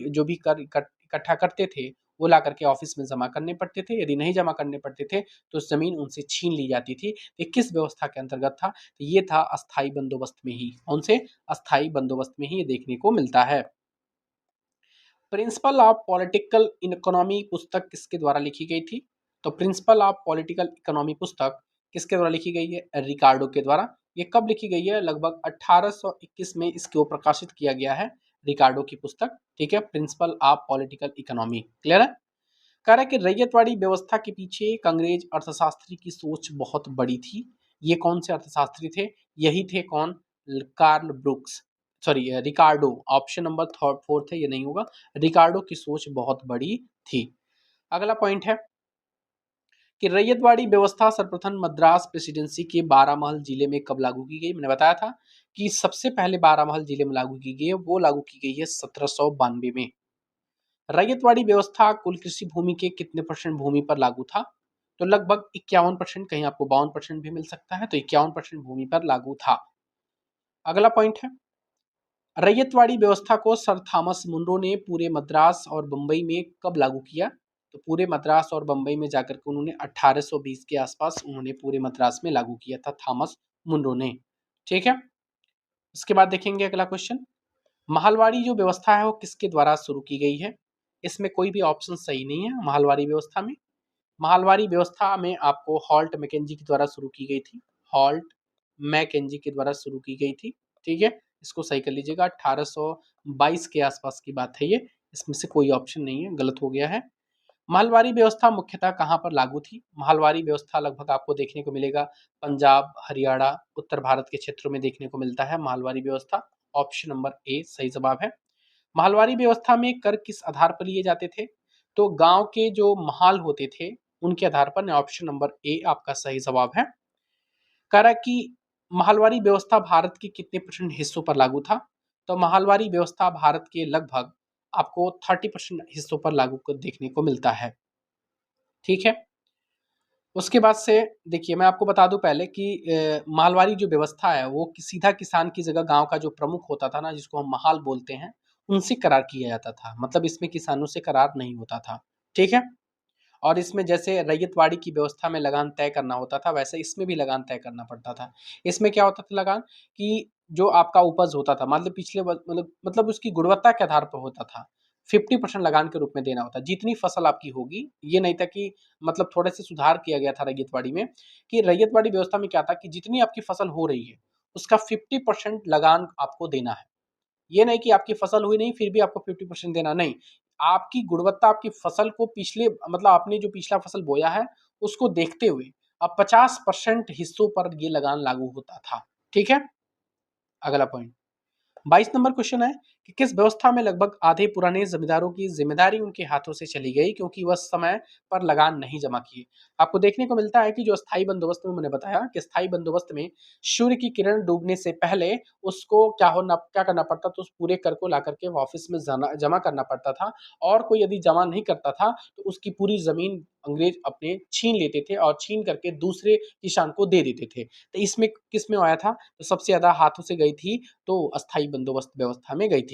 जो भी कर इकट्ठा करते थे वो ला करके ऑफिस में जमा करने पड़ते थे। यदि नहीं जमा करने पड़ते थे तो जमीन उनसे छीन ली जाती थी। ये किस व्यवस्था के अंतर्गत था? तो ये था अस्थाई बंदोबस्त में ही। कौन से? अस्थाई बंदोबस्त में ही ये देखने को मिलता है। प्रिंसिपल ऑफ पॉलिटिकल इकोनॉमी पुस्तक किसके द्वारा लिखी गई थी? तो प्रिंसिपल ऑफ पॉलिटिकल इकोनॉमी पुस्तक किसके द्वारा लिखी गई है? रिकार्डो के द्वारा। ये कब लिखी गई है? लगभग 1821 में इसको प्रकाशित किया गया है, रिकार्डो की पुस्तक। ठीक है, principle of political economy. Clear है? कह रहा है कि रैयतवाड़ी व्यवस्था के पीछे एक अंग्रेज अर्थशास्त्री की सोच बहुत बड़ी थी। ये कौन से अर्थशास्त्री थे? यही थे कौन? कार्ल ब्रुक्स, सॉरी रिकार्डो। ऑप्शन नंबर थर्ड फोर्थ है, ये नहीं होगा। रिकार्डो की सोच बहुत बड़ी थी। अगला पॉइंट है कि रैयतवाड़ी व्यवस्था सर्वप्रथम मद्रास प्रेसिडेंसी के बारामहल जिले में कब लागू की गई? मैंने बताया था कि सबसे पहले बारामहल जिले में लागू की गई है, वो लागू की गई है 1792 में। रैयतवाड़ी व्यवस्था कुल कृषि भूमि के कितने परसेंट भूमि पर लागू था? तो लगभग 51%, कहीं आपको 52% भी मिल सकता है, तो 51% भूमि पर लागू था। अगला पॉइंट है, रैयतवाड़ी व्यवस्था को सर थॉमस मुनरो ने पूरे मद्रास और बंबई में कब लागू किया? तो पूरे मद्रास और बंबई में जाकर के उन्होंने 1820 के आसपास उन्होंने पूरे मद्रास में लागू किया था, थॉमस मुनरो ने। ठीक है, इसके बाद देखेंगे अगला क्वेश्चन। महलवाड़ी जो व्यवस्था है वो किसके द्वारा शुरू की गई है? इसमें कोई भी ऑप्शन सही नहीं है। महलवाड़ी व्यवस्था में, महलवाड़ी व्यवस्था में आपको हॉल्ट मैकेंजी के द्वारा शुरू की गई थी। हॉल्ट मैकेंजी के द्वारा शुरू की गई थी। ठीक है, इसको सही कर लीजिएगा। 1822 के आसपास की बात है ये। इसमें से कोई ऑप्शन नहीं है, गलत हो गया है। महलवाड़ी व्यवस्था मुख्यतः कहाँ पर लागू थी? महलवाड़ी व्यवस्था लगभग आपको देखने को मिलेगा पंजाब, हरियाणा, उत्तर भारत के क्षेत्रों में देखने को मिलता है महलवाड़ी व्यवस्था। ऑप्शन नंबर ए सही जवाब है। महलवाड़ी व्यवस्था में कर किस आधार पर लिए जाते थे? तो गांव के जो महाल होते थे उनके आधार पर। ऑप्शन नंबर ए आपका सही जवाब है। कह रहा है कि महलवाड़ी व्यवस्था भारत के कितने परसेंट हिस्सों पर लागू था? तो महलवाड़ी व्यवस्था भारत के लगभग आपको 30% हिस्सों पर लागू देखने को मिलता है। ठीक है, उसके बाद से देखिए मैं आपको बता दूं पहले कि मालवाड़ी जो व्यवस्था है वो सीधा किसान की जगह गांव का जो प्रमुख होता था ना, जिसको हम महाल बोलते हैं, उनसे करार किया जाता था। मतलब इसमें किसानों से करार नहीं होता था। ठीक है, और इसमें जैसे रैयतवाड़ी की व्यवस्था में लगान तय करना होता था, वैसे इसमें भी लगान तय करना पड़ता था। इसमें क्या होता था लगान कि जो आपका उपज होता था, मतलब मतलब उसकी गुणवत्ता के आधार पर होता था। 50% लगान के रूप में देना होता, जितनी फसल आपकी होगी। ये नहीं था कि मतलब थोड़े से सुधार किया गया था रैयतवाड़ी में, कि रैयतवाड़ी व्यवस्था में क्या था कि जितनी आपकी फसल हो रही है उसका 50% लगान आपको देना है। ये नहीं कि आपकी फसल हुई नहीं फिर भी आपको 50% देना, नहीं। आपकी गुणवत्ता, आपकी फसल को पिछले मतलब आपने जो पिछला फसल बोया है उसको देखते हुए अब 50% हिस्सों पर ये लगान लागू होता था। ठीक है, अगला पॉइंट 22 नंबर क्वेश्चन है कि किस व्यवस्था में लगभग आधे पुराने जमींदारों की जिम्मेदारी उनके हाथों से चली गई क्योंकि वह समय पर लगान नहीं जमा किए? आपको देखने को मिलता है कि जो स्थायी बंदोबस्त में मैंने बताया कि स्थायी बंदोबस्त में सूर्य की किरण डूबने से पहले उसको क्या करना पड़ता, तो उस पूरे कर को ला करके ऑफिस में जमा करना पड़ता था। और कोई यदि जमा नहीं करता था तो उसकी पूरी जमीन अंग्रेज अपने छीन लेते थे और छीन करके दूसरे किसान को दे देते थे। तो इसमें किस में आया था? तो सबसे ज्यादा हाथों से गई थी तो अस्थाई बंदोबस्त व्यवस्था में गई थी।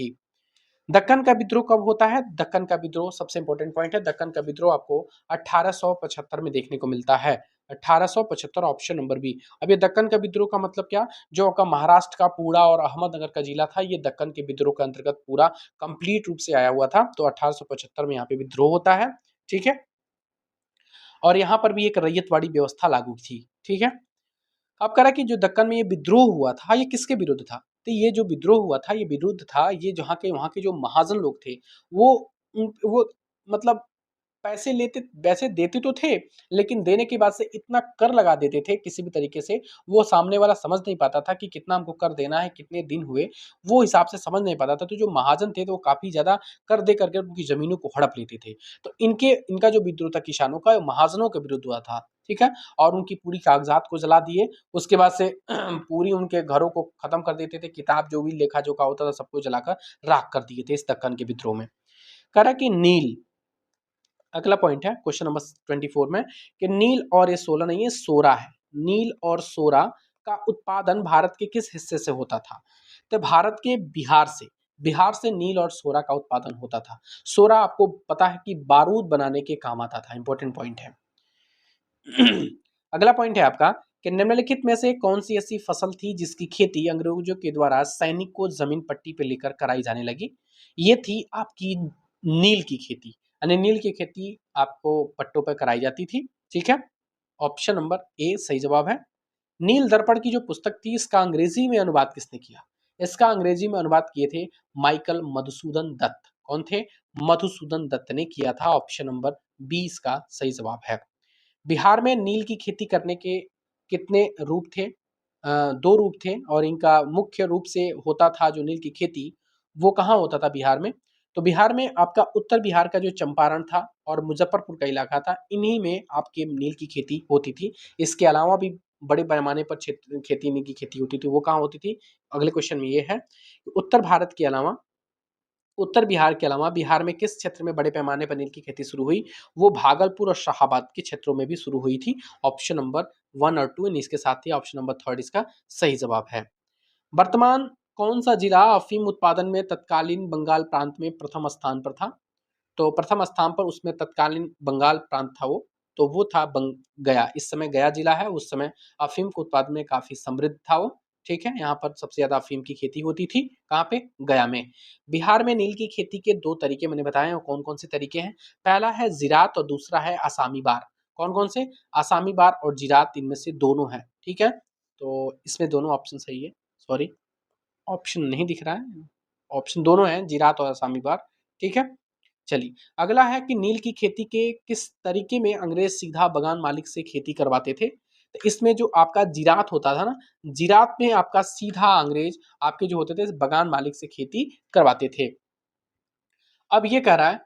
दक्कन का विद्रोह कब होता है? दक्कन का विद्रोह सबसे इंपॉर्टेंट पॉइंट है, दक्कन का विद्रोह आपको 1875 में देखने को मिलता है। 1875 ऑप्शन नंबर बी। अब ये दक्कन का विद्रोह का मतलब क्या? जो आपका महाराष्ट्र का पूरा और अहमदनगर का जिला था, ये दक्कन के विद्रोह के अंतर्गत पूरा कंप्लीट रूप से आया हुआ था। तो 1875 में यहाँ पे विद्रोह होता है, ठीक है। और यहाँ पर भी एक रैयतवाड़ी व्यवस्था लागू थी, ठीक है। अब कह रहा है कि जो दक्कन में ये विद्रोह हुआ था, ये किसके विरुद्ध था? तो ये जो विद्रोह हुआ था, ये विरुद्ध था, ये जहाँ के वहाँ के जो महाजन लोग थे, वो वो मतलब पैसे लेते, वैसे देते तो थे, लेकिन देने के बाद से इतना कर लगा देते थे किसी भी तरीके से, वो सामने वाला समझ नहीं पाता था कि कितना हमको कर देना है, कितने दिन हुए, वो हिसाब से समझ नहीं पाता था। तो जो महाजन थे, तो वो काफ़ी ज़्यादा कर दे करके उनकी ज़मीनों को हड़प लेते थे। तो इनका जो विद्रोह था किसानों का, महाजनों के विरुद्ध हुआ था, ठीक है? और उनकी पूरी कागज़ात को जला दिए, उसके बाद से पूरी उनके घरों को खत्म कर देते थे, किताब जो भी लेखा-जोखा होता था, सबको जलाकर राख कर दिए थे इस दक्कन के विद्रोह में। कह रहा है कि नील, अगला पॉइंट है क्वेश्चन नंबर 24 में, कि नील और ये 16 नहीं है, सोरा है। नील और सोरा का उत्पादन भारत के किस हिस्से से होता था? तो भारत के बिहार से नील और सोरा का उत्पादन होता था। सोरा आपको पता है कि बारूद बनाने के काम आता था, इंपॉर्टेंट पॉइंट है। अगला पॉइंट है आपका कि निम्नलिखित में से कौन सी ऐसी फसल थी जिसकी खेती अंग्रेजों के द्वारा सैनिक को जमीन पट्टी पे लेकर कराई जाने लगी? ये थी आपकी नील की खेती, यानी नील की खेती आपको पट्टों पर कराई जाती थी, ठीक है। ऑप्शन नंबर ए सही जवाब है। नील दर्पण की जो पुस्तक थी, इसका अंग्रेजी में अनुवाद किसने किया? इसका अंग्रेजी में अनुवाद किए थे माइकल मधुसूदन दत्त। कौन थे? मधुसूदन दत्त ने किया था। ऑप्शन नंबर बी इसका सही जवाब है। बिहार में नील की खेती करने के कितने रूप थे? दो रूप थे, और इनका मुख्य रूप से होता था जो नील की खेती, वो कहाँ होता था बिहार में? तो बिहार में आपका उत्तर बिहार का जो चंपारण था और मुजफ्फरपुर का इलाका था, इन्हीं में आपके नील की खेती होती थी। इसके अलावा भी बड़े पैमाने पर क्षेत्र खेती नील की खेती होती थी, वो कहाँ होती थी? अगले क्वेश्चन में ये है, उत्तर भारत के अलावा, उत्तर बिहार के अलावा बिहार में किस क्षेत्र में बड़े पैमाने पर नील की खेती शुरू हुई? वो भागलपुर और शाहाबाद के क्षेत्रों में भी शुरू हुई थी। ऑप्शन नंबर 1 और 2, इसके साथ ही ऑप्शन नंबर 3 इसका सही जवाब है। वर्तमान कौन सा जिला अफीम उत्पादन में तत्कालीन बंगाल प्रांत में प्रथम स्थान पर था? तो प्रथम स्थान पर उसमें तत्कालीन बंगाल प्रांत था वो, तो वो था गया। इस समय गया जिला है, उस समय अफीम के उत्पादन में काफी समृद्ध था वो, ठीक है। यहाँ पर सबसे ज्यादा अफीम की खेती होती थी, कहाँ पे? गया में। बिहार में नील की खेती के दो तरीके मैंने बताए, और कौन कौन से तरीके हैं? पहला है जिरात और दूसरा है आसामी बार। कौन कौन से? आसामी बार और जिरात, इनमें से दोनों है, ठीक है। तो इसमें दोनों ऑप्शन सही है, सॉरी ऑप्शन नहीं दिख रहा है, ऑप्शन दोनों है, जिरात और आसामी बार, ठीक है। चलिए, अगला है कि नील की खेती के किस तरीके में अंग्रेज सीधा बगान मालिक से खेती करवाते थे? तो इसमें जो आपका जिरात होता था ना, जिरात में आपका सीधा अंग्रेज आपके जो होते थे बगान मालिक से खेती करवाते थे। अब ये कह रहा है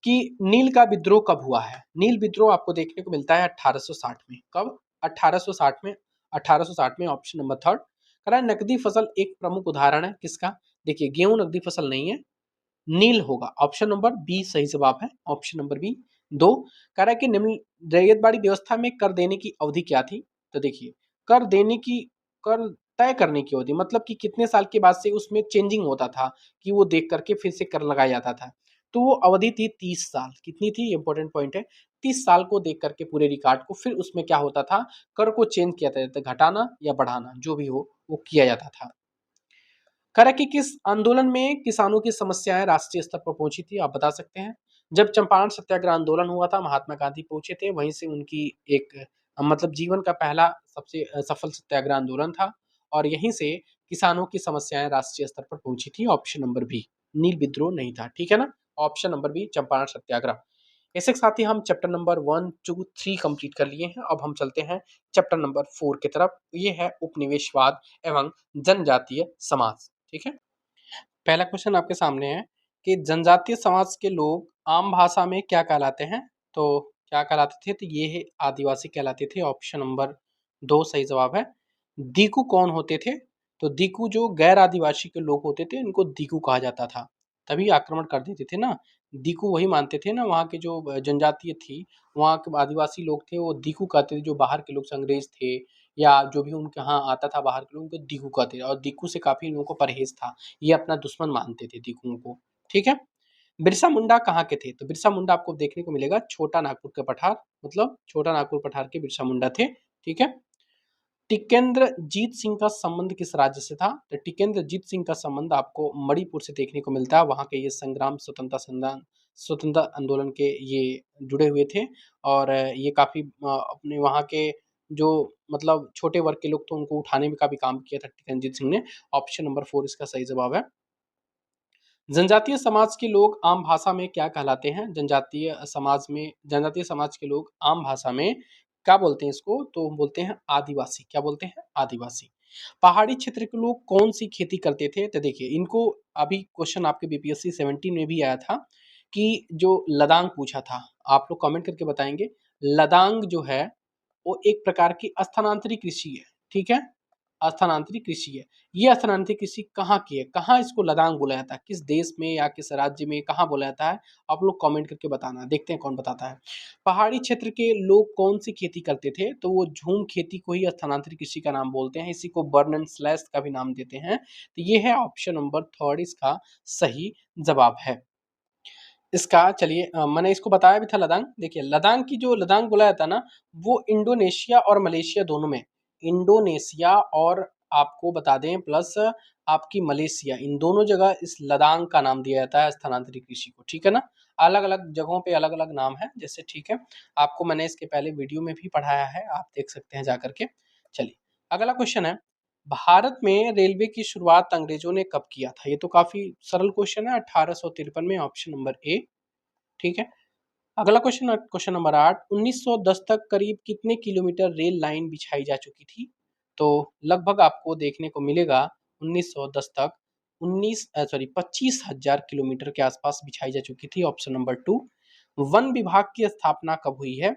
कि नील का विद्रोह कब हुआ है? नील विद्रोह आपको देखने को मिलता है 1860 में। कब? 1860 में। 1860 में, ऑप्शन नंबर थर्ड। कह रहा है नकदी फसल एक प्रमुख उदाहरण है किसका? देखिए, गेहूं नकदी फसल नहीं है, नील होगा। ऑप्शन नंबर बी सही जवाब है, ऑप्शन नंबर बी। दो, कह रहा है कि निम्न रैयतवाड़ी व्यवस्था में कर देने की अवधि क्या थी? तो देखिए, कर देने की, कर तय करने की अवधि मतलब कि कितने साल के बाद से उसमें चेंजिंग होता था, कि वो देख करके फिर से कर लगाया जाता था। तो वो अवधि थी 30 साल। कितनी थी? इंपॉर्टेंट पॉइंट है। 30 साल को देख करके पूरे रिकॉर्ड को, फिर उसमें क्या होता था, कर को चेंज किया जाता था, घटाना या बढ़ाना जो भी हो वो किया जाता था। कह रहा है कि किस आंदोलन में किसानों की समस्याएं राष्ट्रीय स्तर पर पहुंची थी? आप बता सकते हैं। जब चंपारण सत्याग्रह आंदोलन हुआ था, महात्मा गांधी पहुंचे थे, वहीं से उनकी एक मतलब जीवन का पहला सबसे सफल सत्याग्रह आंदोलन था, और यहीं से किसानों की समस्याएं राष्ट्रीय स्तर पर पहुंची थी। ऑप्शन नंबर बी, नील विद्रोह नहीं था, ठीक है ना। ऑप्शन नंबर बी, चंपारण सत्याग्रह। इसके साथ ही हम चैप्टर नंबर 1, 2, 3 कंप्लीट कर लिए हैं। अब हम चलते हैं चैप्टर नंबर 4 की तरफ। ये है उपनिवेशवाद एवं जनजातीय समाज, ठीक है। पहला क्वेश्चन आपके सामने है कि जनजातीय समाज के लोग आम भाषा में क्या कहलाते हैं? तो क्या कहलाते थे? तो ये है आदिवासी कहलाते थे। ऑप्शन नंबर 2 सही जवाब है। दीकू कौन होते थे? तो दीकू जो गैर आदिवासी के लोग होते थे, इनको दीकू कहा जाता था। तभी आक्रमण कर देते थे ना। दीकू वही मानते थे ना, वहाँ के जो जनजातीय थी, वहाँ के आदिवासी लोग थे, वो दीकू कहते थे। जो बाहर के लोग से, अंग्रेज थे या जो भी उनके यहाँ आता था बाहर के लोग, उनको दीकू कहते थे, और दीकू से काफी लोगों को परहेज था। ये अपना दुश्मन मानते थे दीकुओं को, ठीक है। बिरसा मुंडा कहाँ के थे? तो बिरसा मुंडा आपको देखने को मिलेगा छोटा नागपुर के पठार, मतलब छोटा नागपुर पठार के बिरसा मुंडा थे। ठीक है। टिकेंद्रजीत सिंह का संबंध किस राज्य से था? तो टिकेंद्रजीत सिंह का संबंध आपको मणिपुर से देखने को मिलता है। वहाँ के ये संग्राम स्वतंत्रता आंदोलन के ये जुड़े हुए थे और ये काफ़ी अपने वहाँ के जो मतलब छोटे वर्ग के लोग थे उनको उठाने में काफ़ी काम किया था टिकेंद्रजीत सिंह ने। ऑप्शन नंबर 4 इसका सही जवाब है। जनजातीय समाज के लोग आम भाषा में क्या कहलाते हैं? जनजातीय समाज के लोग आम भाषा में क्या बोलते हैं इसको? तो बोलते हैं आदिवासी। क्या बोलते हैं? आदिवासी। पहाड़ी क्षेत्र के लोग कौन सी खेती करते थे? तो देखिए इनको अभी क्वेश्चन आपके बीपीएससी 17 में भी आया था कि जो लदांग पूछा था, आप लोग कमेंट करके बताएंगे। लदांग जो है वो एक प्रकार की स्थानांतरित कृषि है। ठीक है, स्थानांतरित कृषि है। ये स्थानांतरित कृषि कहाँ की है? कहाँ इसको लदांग बोला जाता है? किस देश में या किस राज्य में कहाँ बोला जाता है? आप लोग कमेंट करके बताना, देखते हैं कौन बताता है। पहाड़ी क्षेत्र के लोग कौन सी खेती करते थे? तो वो झूम खेती को ही स्थानांतरित कृषि का नाम बोलते हैं। इसी को बर्न एंड स्लैश का भी नाम देते हैं। तो ये है ऑप्शन नंबर 3 इसका सही जवाब है। इसका चलिए मैंने इसको बताया भी था लदांग। देखिए लदांग की जो लदांग बोला जाता है ना, वो इंडोनेशिया और मलेशिया दोनों में, इंडोनेशिया और आपको बता दें प्लस आपकी मलेशिया, इन दोनों जगह इस लदांग का नाम दिया जाता है स्थानांतरित कृषि को। ठीक है ना, अलग अलग जगहों पे अलग अलग नाम है जैसे। ठीक है, आपको मैंने इसके पहले वीडियो में भी पढ़ाया है, आप देख सकते हैं जा करके। चलिए अगला क्वेश्चन है, भारत में रेलवे की शुरुआत अंग्रेजों ने कब किया था? ये तो काफी सरल क्वेश्चन है, 1853 में, ऑप्शन नंबर ए। ठीक है। अगला क्वेश्चन, क्वेश्चन नंबर 8, 1910 तक करीब कितने किलोमीटर रेल लाइन बिछाई जा चुकी थी? तो लगभग आपको देखने को मिलेगा 1910 तक 25,000 किलोमीटर के आसपास बिछाई जा चुकी थी। Option number 2। वन विभाग की स्थापना कब हुई है?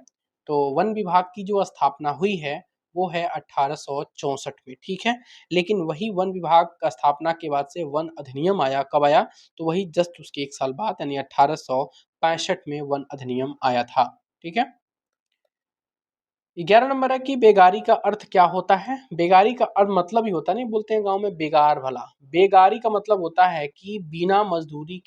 तो वन विभाग की जो स्थापना हुई है वो है 1864 में। ठीक है, लेकिन वही वन विभाग का स्थापना के बाद से वन अधिनियम आया, कब आया? तो वही जस्ट उसके एक साल बाद यानी 1865 में वन अधिनियम आया था। ठीक है। 11 नंबर है कि बेगारी का अर्थ क्या होता है? बेगारी का अर्थ मतलब ही होता है, नहीं बोलते हैं गांव में बेगार भला। बेगारी का मतलब होता है कि बिना मजदूरी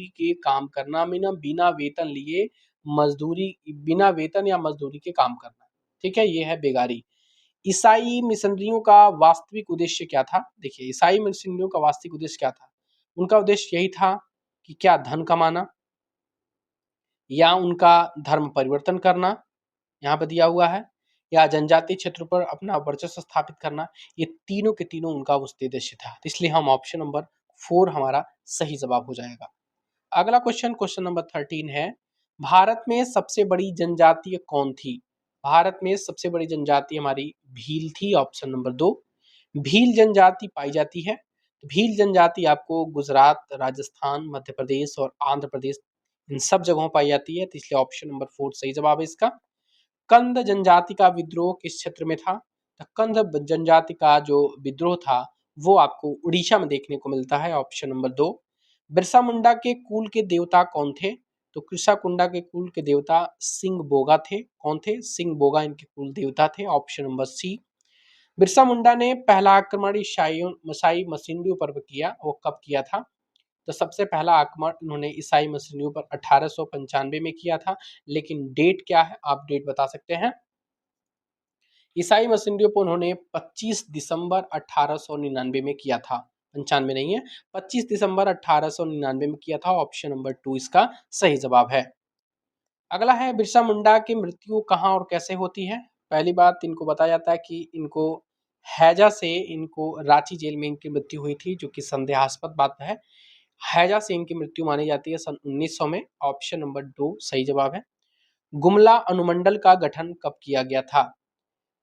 के काम करना, बिना वेतन लिए मजदूरी, बिना वेतन या मजदूरी के काम करना। ठीक है, ये है बेगारी। ईसाई मिशनरियों का वास्तविक उद्देश्य क्या था? देखिए ईसाई मिशनरियों का वास्तविक उद्देश्य क्या था? उनका उद्देश्य यही था कि क्या धन कमाना या उनका धर्म परिवर्तन करना, यहाँ पे दिया हुआ है, या जनजातीय क्षेत्रों पर अपना वर्चस्व स्थापित करना। ये तीनों के तीनों उनका उद्देश्य था। तो इसलिए हम ऑप्शन नंबर 4 हमारा सही जवाब हो जाएगा। अगला क्वेश्चन, क्वेश्चन नंबर 13 है, भारत में सबसे बड़ी जनजातीय कौन थी? भारत में सबसे बड़ी जनजाति हमारी भील थी। Option number 2। भील जनजाति पाई जाती है। तो भील जनजाति आपको गुजरात, राजस्थान, मध्य प्रदेश और आंध्र प्रदेश, इन सब जगहों पाई जाती है। तो इसलिए ऑप्शन नंबर 4 सही जवाब है इसका। कंद जनजाति का विद्रोह किस क्षेत्र में था? तो कंद जनजाति का जो विद्रोह था वो आपको उड़ीसा में देखने को मिलता है। Option number 2। बिरसा मुंडा के कुल के देवता कौन थे? तो बिरसा मुंडा के कुल के देवता सिंह बोगा थे। कौन थे? सिंह बोगा इनके कुल देवता थे। Option number C. Birsa Munda ने पहला आक्रमण ईसाई मशीनरियों पर किया, वो कब किया था? तो सबसे पहला आक्रमण इन्होंने ईसाई मशीनरियों पर 1895 में किया था। लेकिन डेट क्या है, आप डेट बता सकते हैं? ईसाई मशीनरियों पर उन्होंने 25 दिसंबर 1899 में किया था, 95 नहीं है, 25 दिसंबर 1899 में किया था। ऑप्शन नंबर 2 इसका सही जवाब है। अगला है, बिरसा मुंडा की मृत्यु कहाँ और कैसे होती है? पहली बात इनको बताया जाता है कि इनको हैजा से, इनको रांची जेल में इनकी मृत्यु हुई थी, जो कि संदेहास्पद बात है। हैजा से इनकी मृत्यु मानी जाती है सन 1900 में। ऑप्शन नंबर 2 सही जवाब है। गुमला अनुमंडल का गठन कब किया गया था?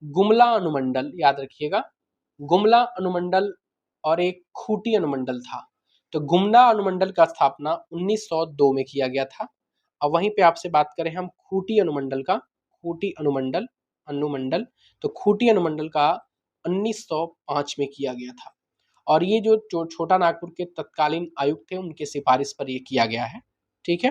गुमला अनुमंडल याद रखिएगा, गुमला अनुमंडल और एक खूंटी अनुमंडल था। तो गुमला अनुमंडल का स्थापना 1902 में किया गया था। अब वहीं पे आपसे बात करें हम खूंटी अनुमंडल का, खूंटी अनुमंडल अनुमंडल, तो खूंटी अनुमंडल का 1905 में किया गया था। और ये जो छोटा नागपुर के तत्कालीन आयुक्त थे उनके सिफारिश पर ये किया गया है। ठीक है,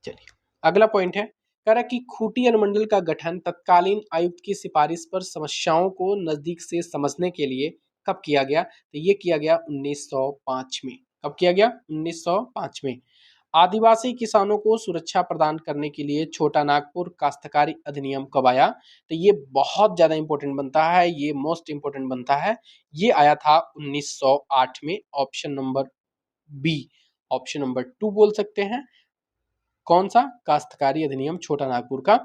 चलिए अगला पॉइंट है, कह रहा कि खूंटी अनुमंडल का गठन तत्कालीन आयुक्त की सिफारिश पर समस्याओं को नजदीक से समझने के लिए कब किया गया? तो ये किया गया 1905 में। कब किया गया? 1905 में। आदिवासी किसानों को सुरक्षा प्रदान करने के लिए छोटा नागपुर काश्तकारी अधिनियम कब आया? तो ये बहुत ज्यादा इंपॉर्टेंट बनता है, ये मोस्ट इंपॉर्टेंट बनता है। ये आया था 1908 में, option number B, option number 2 बोल सकते हैं। कौन सा? काश्तकारी अधिनियम छोटा नागपुर का।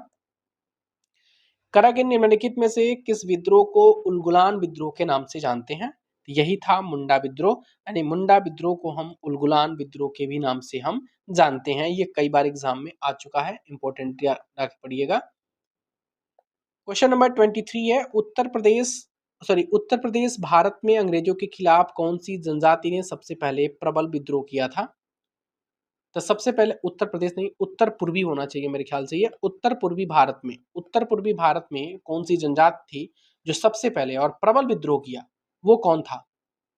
करा के निम्नलिखित में से किस विद्रोह को उलगुलान विद्रोह के नाम से जानते हैं? यही था मुंडा विद्रोह, यानी मुंडा विद्रोह को हम उलगुलान विद्रोह के भी नाम से हम जानते हैं। ये कई बार एग्जाम में आ चुका है, इंपॉर्टेंट रख पड़िएगा। क्वेश्चन नंबर 23 है, उत्तर प्रदेश भारत में अंग्रेजों के खिलाफ कौन सी जनजाति ने सबसे पहले प्रबल विद्रोह किया था? तो सबसे पहले उत्तर प्रदेश नहीं, उत्तर पूर्वी होना चाहिए मेरे ख्याल से। ये उत्तर पूर्वी भारत में कौन सी जनजाति थी जो सबसे पहले और प्रबल विद्रोह किया? वो कौन था?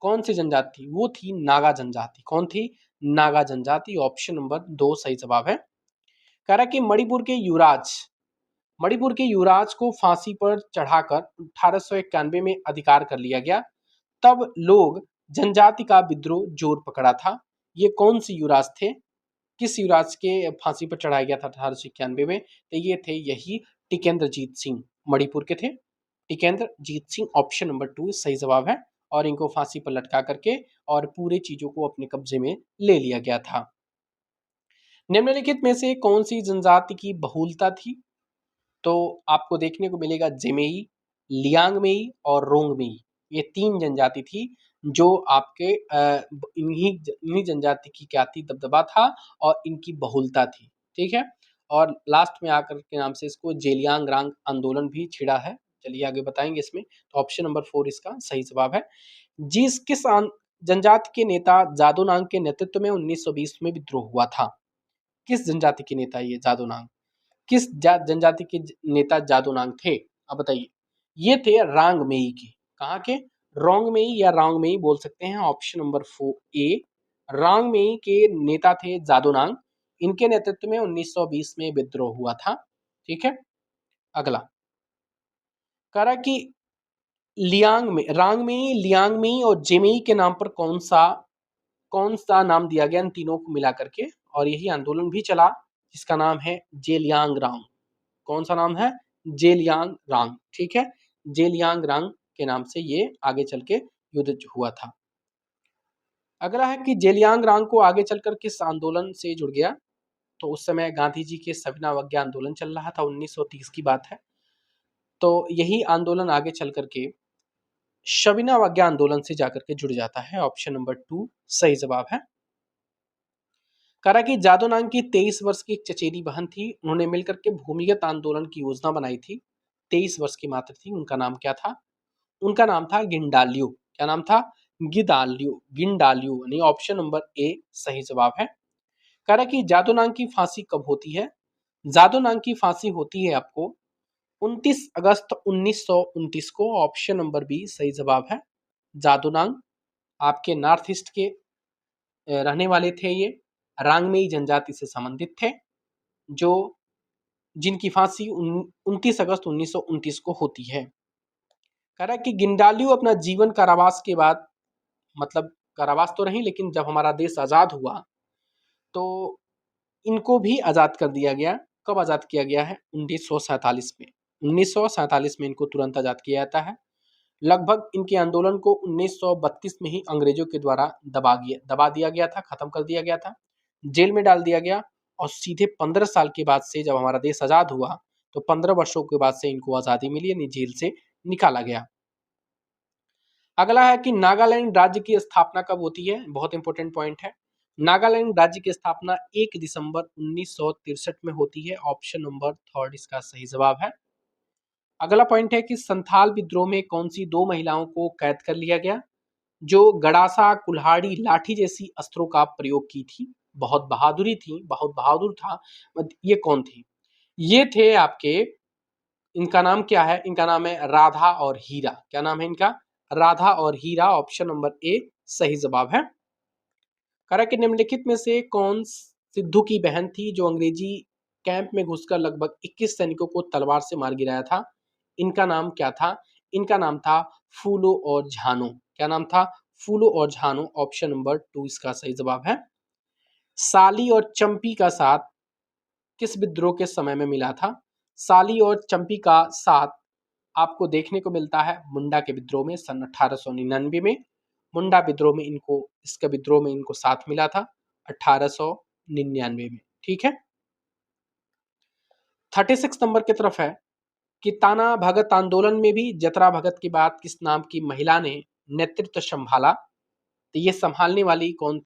कौन सी जनजाति थी? वो थी नागा जनजाति। कौन थी? नागा जनजाति। ऑप्शन नंबर 2 सही जवाब है। कह रहा कि मणिपुर के युवराज को फांसी पर चढ़ाकर 1891 में अधिकार कर लिया गया। तब लोग जनजाति का विद्रोह जोर पकड़ा था। ये कौन सी युवराज थे? किस युवराज के फांसी पर चढ़ाया गया था 1891 में? तो ये थे यही टिकेंद्रजीत सिंह, मणिपुर के थे टिकेंद्रजीत सिंह। ऑप्शन नंबर 2 सही जवाब है। और इनको फांसी पर लटका करके और पूरे चीजों को अपने कब्जे में ले लिया गया था। निम्नलिखित में से कौन सी जनजाति की बहुलता थी? तो आपको देखने को मिलेगा जेमेई, लियांगमेई और रोंगमेई। ये 3 जनजाति थी जो आपके इन्हीं जनजाति की क्या थी? दबदबा था और इनकी बहुलता थी। ठीक है। और लास्ट में आकर के नाम से इसको जेलियांगरांग आंदोलन भी छिड़ा है। चलिए आगे बताएंगे इसमें। तो ऑप्शन नंबर 4 इसका सही जवाब है। किस जनजाति के नेता जादोनांग के नेतृत्व में 1920 में विद्रोह हुआ था? किस जनजाति के नेता ये जादोनांग? किस जनजाति के नेता जादोनांग थे? अब बताइए। ये थे रांगमेई के। कहाँ के? रोंगमेई या रांगमेई बोल सकते हैं। ऑप्शन नंबर 4 ए, रांगमेई के नेता थे जादोनांग। इनके नेतृत्व में 1920 में विद्रोह हुआ था। ठीक है। अगला करा कि रांगमेई, लियांगमेई और जेमेई के नाम पर कौन सा नाम दिया गया इन तीनों को मिला करके? और यही आंदोलन भी चला जिसका नाम है जेलियांगरांग। कौन सा नाम है? जेलियांगरांग। ठीक है। जेलियांगरांग के नाम से ये आगे चल के युद्ध हुआ था। अगला है कि जेलियांगरांग को आगे चलकर किस आंदोलन से जुड़ गया? तो उस समय गांधी जी के सविनय अवज्ञा आंदोलन चल रहा था, 1930 की बात है। तो यही आंदोलन आगे चल करके सविनय अवज्ञा आंदोलन से जाकर के जुड़ जाता है। ऑप्शन नंबर 2 सही जवाब है। करा कि जादोनांग की 23 वर्ष की एक चचेरी बहन थी। उन्होंने मिलकर के भूमिगत आंदोलन की योजना बनाई थी। 23 वर्ष की मात्र थी। उनका नाम क्या था? उनका नाम था गिंडालियो। क्या नाम था? गिंडालियो यानी ऑप्शन नंबर ए सही जवाब है। कह रहा कि जादोनांग की फांसी कब होती है? जादोनांग की फांसी होती है आपको 29 अगस्त 1929 को। ऑप्शन नंबर बी सही जवाब है। जादोनांग आपके नॉर्थ ईस्ट के रहने वाले थे। ये रांगमेई जनजाति से संबंधित थे, जो जिनकी फांसी 29 अगस्त 1929 को होती है। कह रहा है कि गिंडालियो अपना जीवन कारावास के बाद, मतलब कारावास तो नहीं लेकिन जब हमारा देश आजाद हुआ तो इनको भी आजाद कर दिया गया। कब आजाद किया गया है? 1947 में। 1947 में इनको तुरंत आजाद किया जाता है। लगभग इनके आंदोलन को 1932 में ही अंग्रेजों के द्वारा दबा दिया गया था, खत्म कर दिया गया था, जेल में डाल दिया गया। और सीधे 15 साल के बाद से जब हमारा देश आजाद हुआ तो 15 वर्षों के बाद से इनको आजादी मिली, यानी जेल से निकाला गया। अगला है कि नागालैंड राज्य की स्थापना कब होती है? बहुत इंपॉर्टेंट पॉइंट है। नागालैंड राज्य की स्थापना 1 दिसंबर 1963 में होती है। ऑप्शन नंबर 3 इसका सही जवाब है। अगला पॉइंट है कि संथाल विद्रोह में कौन सी 2 महिलाओं को कैद कर लिया गया जो गड़ासा, कुल्हाड़ी, लाठी जैसी अस्त्रों का प्रयोग की थी? बहुत बहादुरी थी, बहुत बहादुर था। ये कौन थी? ये थे आपके, इनका नाम क्या है? इनका नाम है राधा और हीरा। क्या नाम है इनका? राधा और हीरा। ऑप्शन नंबर ए सही जवाब है। करा कि निम्नलिखित में से कौन सिद्धू की बहन थी जो अंग्रेजी कैंप में घुसकर लगभग 21 सैनिकों को तलवार से मार गिराया था? इनका नाम क्या था? इनका नाम था फूलो और झानो। क्या नाम था? फूलो और झानो, ऑप्शन नंबर 2 इसका सही जवाब है। साली और चंपी का साथ किस विद्रोह के समय में मिला था? साली और चंपी का साथ आपको देखने को मिलता है मुंडा के विद्रोह में सन 1899 में। मुंडा विद्रोह में इनको इसके विद्रोह में इनको साथ मिला था 1899 में। ठीक है। 36 नंबर की तरफ है कि ताना भगत आंदोलन में भी जतरा भगत के बाद किस नाम की महिला ने नेतृत्व संभाला? तो ये संभालने वाली कौन?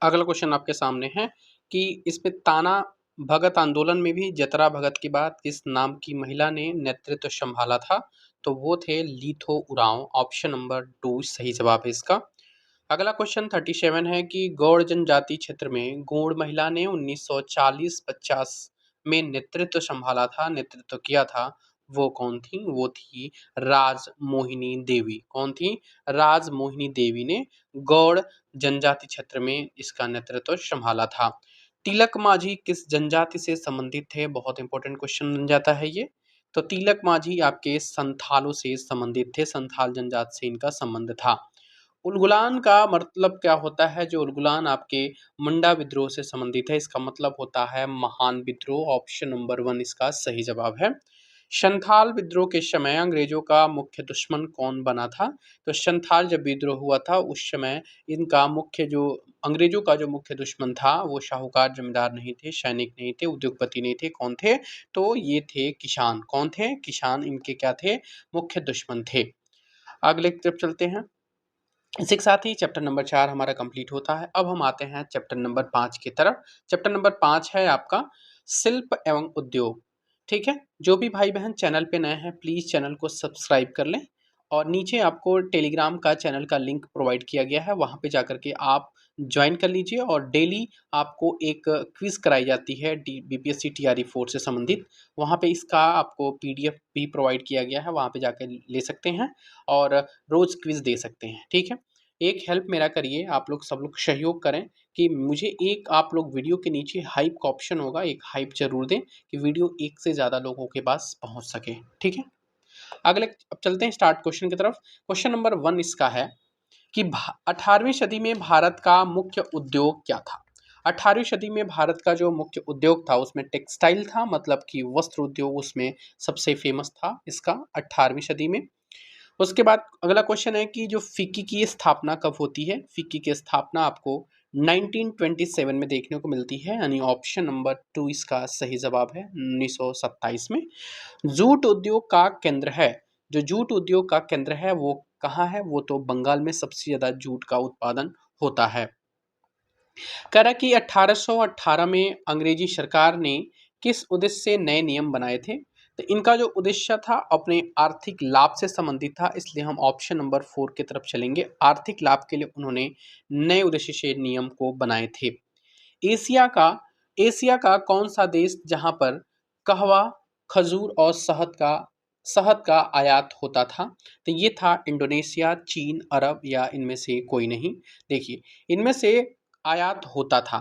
अगला क्वेश्चन आपके सामने है कि इसमें ताना भगत आंदोलन में भी जतरा भगत के बाद किस नाम की महिला ने नेतृत्व संभाला था? तो वो थे लीथो उरांव, ऑप्शन नंबर 2 सही जवाब है इसका। अगला क्वेश्चन 37 है कि गौड़ जनजाति क्षेत्र में गौड़ महिला ने 1940-50 में नेतृत्व किया था, वो कौन थी? वो थी राज मोहिनी देवी। कौन थी? राज मोहिनी देवी ने गौड़ जनजाति क्षेत्र में इसका नेतृत्व संभाला था। तिलक माझी किस जनजाति से संबंधित थे? बहुत इंपॉर्टेंट क्वेश्चन बन जाता है ये। तो तिलक माझी आपके संथालों से संबंधित थे, संथाल जनजाति से इनका संबंध था। उलगुलान का मतलब क्या होता है? जो उलगुलान आपके मुंडा विद्रोह से संबंधित है, इसका मतलब होता है महान विद्रोह, ऑप्शन नंबर 1 इसका सही जवाब है। संथाल विद्रोह के समय अंग्रेजों का मुख्य दुश्मन कौन बना था? तो संथाल जब विद्रोह हुआ था उस समय इनका मुख्य जो अंग्रेजों का जो मुख्य दुश्मन था वो शाहूकार जमींदार नहीं थे, सैनिक नहीं थे, उद्योगपति नहीं थे। कौन थे? तो ये थे किसान। कौन थे? किसान इनके क्या थे? मुख्य दुश्मन थे। अगले की तरफ चलते हैं। इसी के साथ ही चैप्टर नंबर 4 हमारा कंप्लीट होता है। अब हम आते हैं चैप्टर नंबर 5 की तरफ। चैप्टर नंबर 5 है आपका शिल्प एवं उद्योग। ठीक है। जो भी भाई बहन चैनल पे नए हैं प्लीज़ चैनल को सब्सक्राइब कर लें और नीचे आपको टेलीग्राम का चैनल का लिंक प्रोवाइड किया गया है, वहाँ पे जाकर के आप ज्वाइन कर लीजिए और डेली आपको एक क्विज़ कराई जाती है बीपीएससी टीआरई 4 से संबंधित। वहाँ पे इसका आपको पीडीएफ भी प्रोवाइड किया गया है, वहाँ पे जाकर ले सकते हैं और रोज़ क्विज़ दे सकते हैं। ठीक है। एक हेल्प मेरा करिए, आप लोग सब लोग सहयोग करें कि मुझे एक आप लोग वीडियो के नीचे हाइप का ऑप्शन होगा, एक हाइप ज़रूर दें कि वीडियो एक से ज़्यादा लोगों के पास पहुँच सके। ठीक है। अगले अब चलते हैं स्टार्ट क्वेश्चन की तरफ। क्वेश्चन नंबर 1 इसका है कि 18वीं सदी में भारत का मुख्य उद्योग क्या था? 18वीं सदी में भारत का जो मुख्य उद्योग था उसमें टेक्सटाइल था, मतलब कि वस्त्र उद्योग उसमें सबसे फेमस था इसका 18वीं सदी में। उसके बाद अगला क्वेश्चन है कि जो फिक्की की स्थापना कब होती है? फिक्की की स्थापना आपको 1927 में देखने को मिलती है, यानी ऑप्शन नंबर 2 इसका सही जवाब है 1927 में। जूट उद्योग का केंद्र है, जो जूट उद्योग का केंद्र है वो कहाँ है? वो तो बंगाल में सबसे ज़्यादा जूट का उत्पादन होता है। कह रहा कि 1818 में अंग्रेजी सरकार ने किस उद्देश्य से नए नियम बनाए थे? तो इनका जो उद्देश्य था अपने आर्थिक लाभ से संबंधित था, इसलिए हम ऑप्शन नंबर 4 की तरफ चलेंगे। आर्थिक लाभ के लिए उन्होंने नए उद्देश्य से नियम को बनाए थे। एशिया का एशिया का कौन सा देश जहां पर कहवा, खजूर और शहद का आयात होता था? तो ये था इंडोनेशिया, चीन, अरब या इनमें से कोई नहीं। देखिए इनमें से आयात होता था।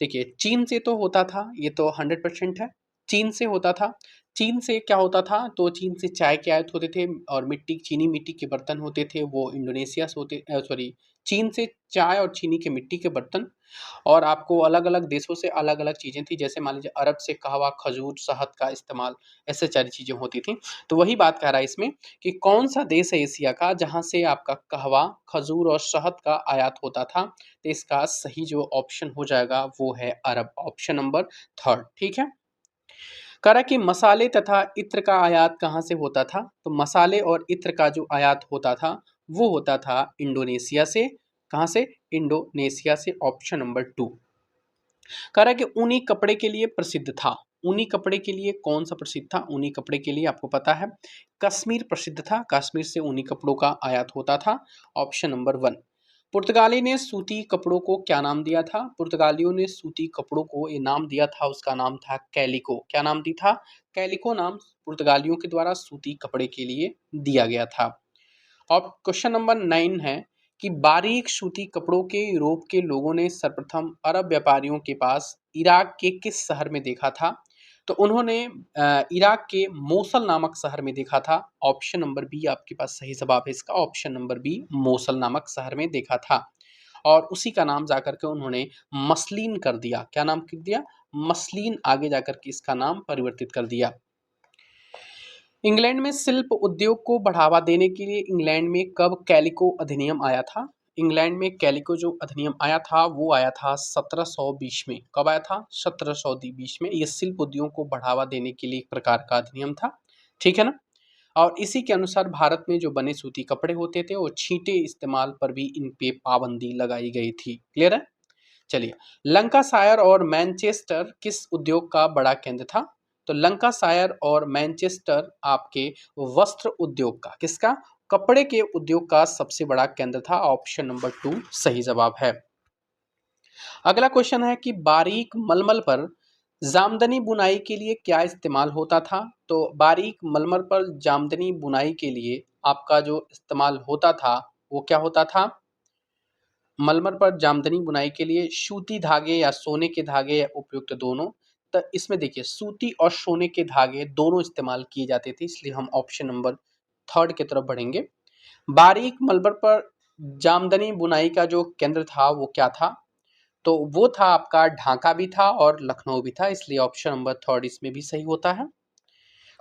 देखिए चीन से तो होता था, ये तो 100% है। चीन से होता था। चीन से क्या होता था? तो चीन से चाय के आयात होते थे और चीनी मिट्टी के बर्तन होते थे, वो इंडोनेशिया से होते सॉरी चीन से चाय और चीनी के मिट्टी के बर्तन। और आपको अलग-अलग देशों से अलग-अलग चीज़ें थी, जैसे मान लीजिए अरब से कहवा, खजूर, शहद का इस्तेमाल, ऐसे सारी चीज़ें होती थी। तो वही बात कह रहा है इसमें कि कौन-सा देश है एशिया का जहाँ से आपका कहवा, खजूर और शहद का आयात होता था? तो इसका सही जो ऑप्शन हो जाएगा वो है अरब, ऑप्शन नंबर 3। ठीक है। कह रहा है कि मसाले तथा इत्र का आयात कहाँ से होता था? तो मसाले और इत्र का जो आयात होता था वो होता था इंडोनेशिया से। कहाँ से? इंडोनेशिया से, ऑप्शन नंबर 2। कह रहा है कि ऊनी कपड़े के लिए प्रसिद्ध था। ऊनी कपड़े के लिए कौन सा प्रसिद्ध था? ऊनी कपड़े के लिए आपको पता है कश्मीर प्रसिद्ध था। कश्मीर से ऊनी कपड़ों का आयात होता था, ऑप्शन नंबर 1। पुर्तगाली ने सूती कपड़ों को क्या नाम दिया था? पुर्तगालियों ने सूती कपड़ों को ये नाम दिया था, उसका नाम था कैलिको। क्या नाम दी था? कैलिको नाम पुर्तगालियों के द्वारा सूती कपड़े के लिए दिया गया था। और क्वेश्चन नंबर 9 है कि बारीक सूती कपड़ों के यूरोप के लोगों ने सर्वप्रथम अरब व्यापारियों के पास इराक के किस शहर में देखा था? तो उन्होंने इराक के मोसल नामक शहर में देखा था। ऑप्शन नंबर बी आपके पास सही जवाब है इसका, ऑप्शन नंबर बी मोसल नामक शहर में देखा था। और उसी का नाम जाकर के उन्होंने मसलीन कर दिया। क्या नाम कर दिया? मसलीन, आगे जाकर के इसका नाम परिवर्तित कर दिया। इंग्लैंड में शिल्प उद्योग को बढ़ावा देने के लिए इंग्लैंड में कब कैलिको अधिनियम आया था? इंग्लैंड में कैलिको जो अधिनियम आया था वो आया था 1720 में। कब आया था? 1720 में। ये शिल्प उद्योग को बढ़ावा देने के लिए एक प्रकार का अधिनियम था, ठीक है ना। और इसी के अनुसार भारत में जो बने सूती कपड़े होते थे वो छींटे इस्तेमाल पर भी इन पे पाबंदी लगाई गई थी। क्लियर है? चलिए, लंकाशायर और मैनचेस्टर किस उद्योग का बड़ा केंद्र था? तो लंकाशायर और मैनचेस्टर आपके वस्त्र उद्योग का, किसका? कपड़े के उद्योग का सबसे बड़ा केंद्र था। ऑप्शन नंबर 2 सही जवाब है। अगला क्वेश्चन है कि बारीक मलमल पर जामदनी बुनाई के लिए क्या इस्तेमाल होता था? तो बारीक मलमल पर जामदनी बुनाई के लिए आपका जो इस्तेमाल होता था वो क्या होता था? मलमल पर जामदनी बुनाई के लिए सूती धागे या सोने के धागे या उपयुक्त दोनों। तो इसमें देखिए सूती और सोने के धागे दोनों इस्तेमाल किए जाते थे, इसलिए हम ऑप्शन नंबर 3 की तरफ बढ़ेंगे। बारीक मलमल पर जामदनी बुनाई का जो केंद्र था वो क्या था? तो वो था आपका ढाका भी था और लखनऊ भी था, इसलिए ऑप्शन नंबर 3 इसमें भी सही होता है।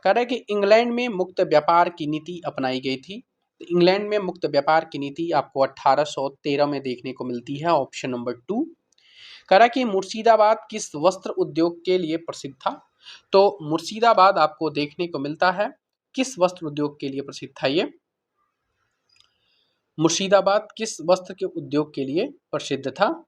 कह रहा है कि इंग्लैंड में मुक्त व्यापार की नीति अपनाई गई थी। तो इंग्लैंड में मुक्त व्यापार की नीति आपको 1813 में देखने को मिलती है, ऑप्शन नंबर 2। कह रहा है कि मुर्शिदाबाद किस वस्त्र उद्योग के लिए प्रसिद्ध था? तो मुर्शिदाबाद आपको देखने को मिलता है किस वस्त्र उद्योग के लिए प्रसिद्ध था? ये मुर्शिदाबाद किस वस्त्र के उद्योग के लिए प्रसिद्ध था?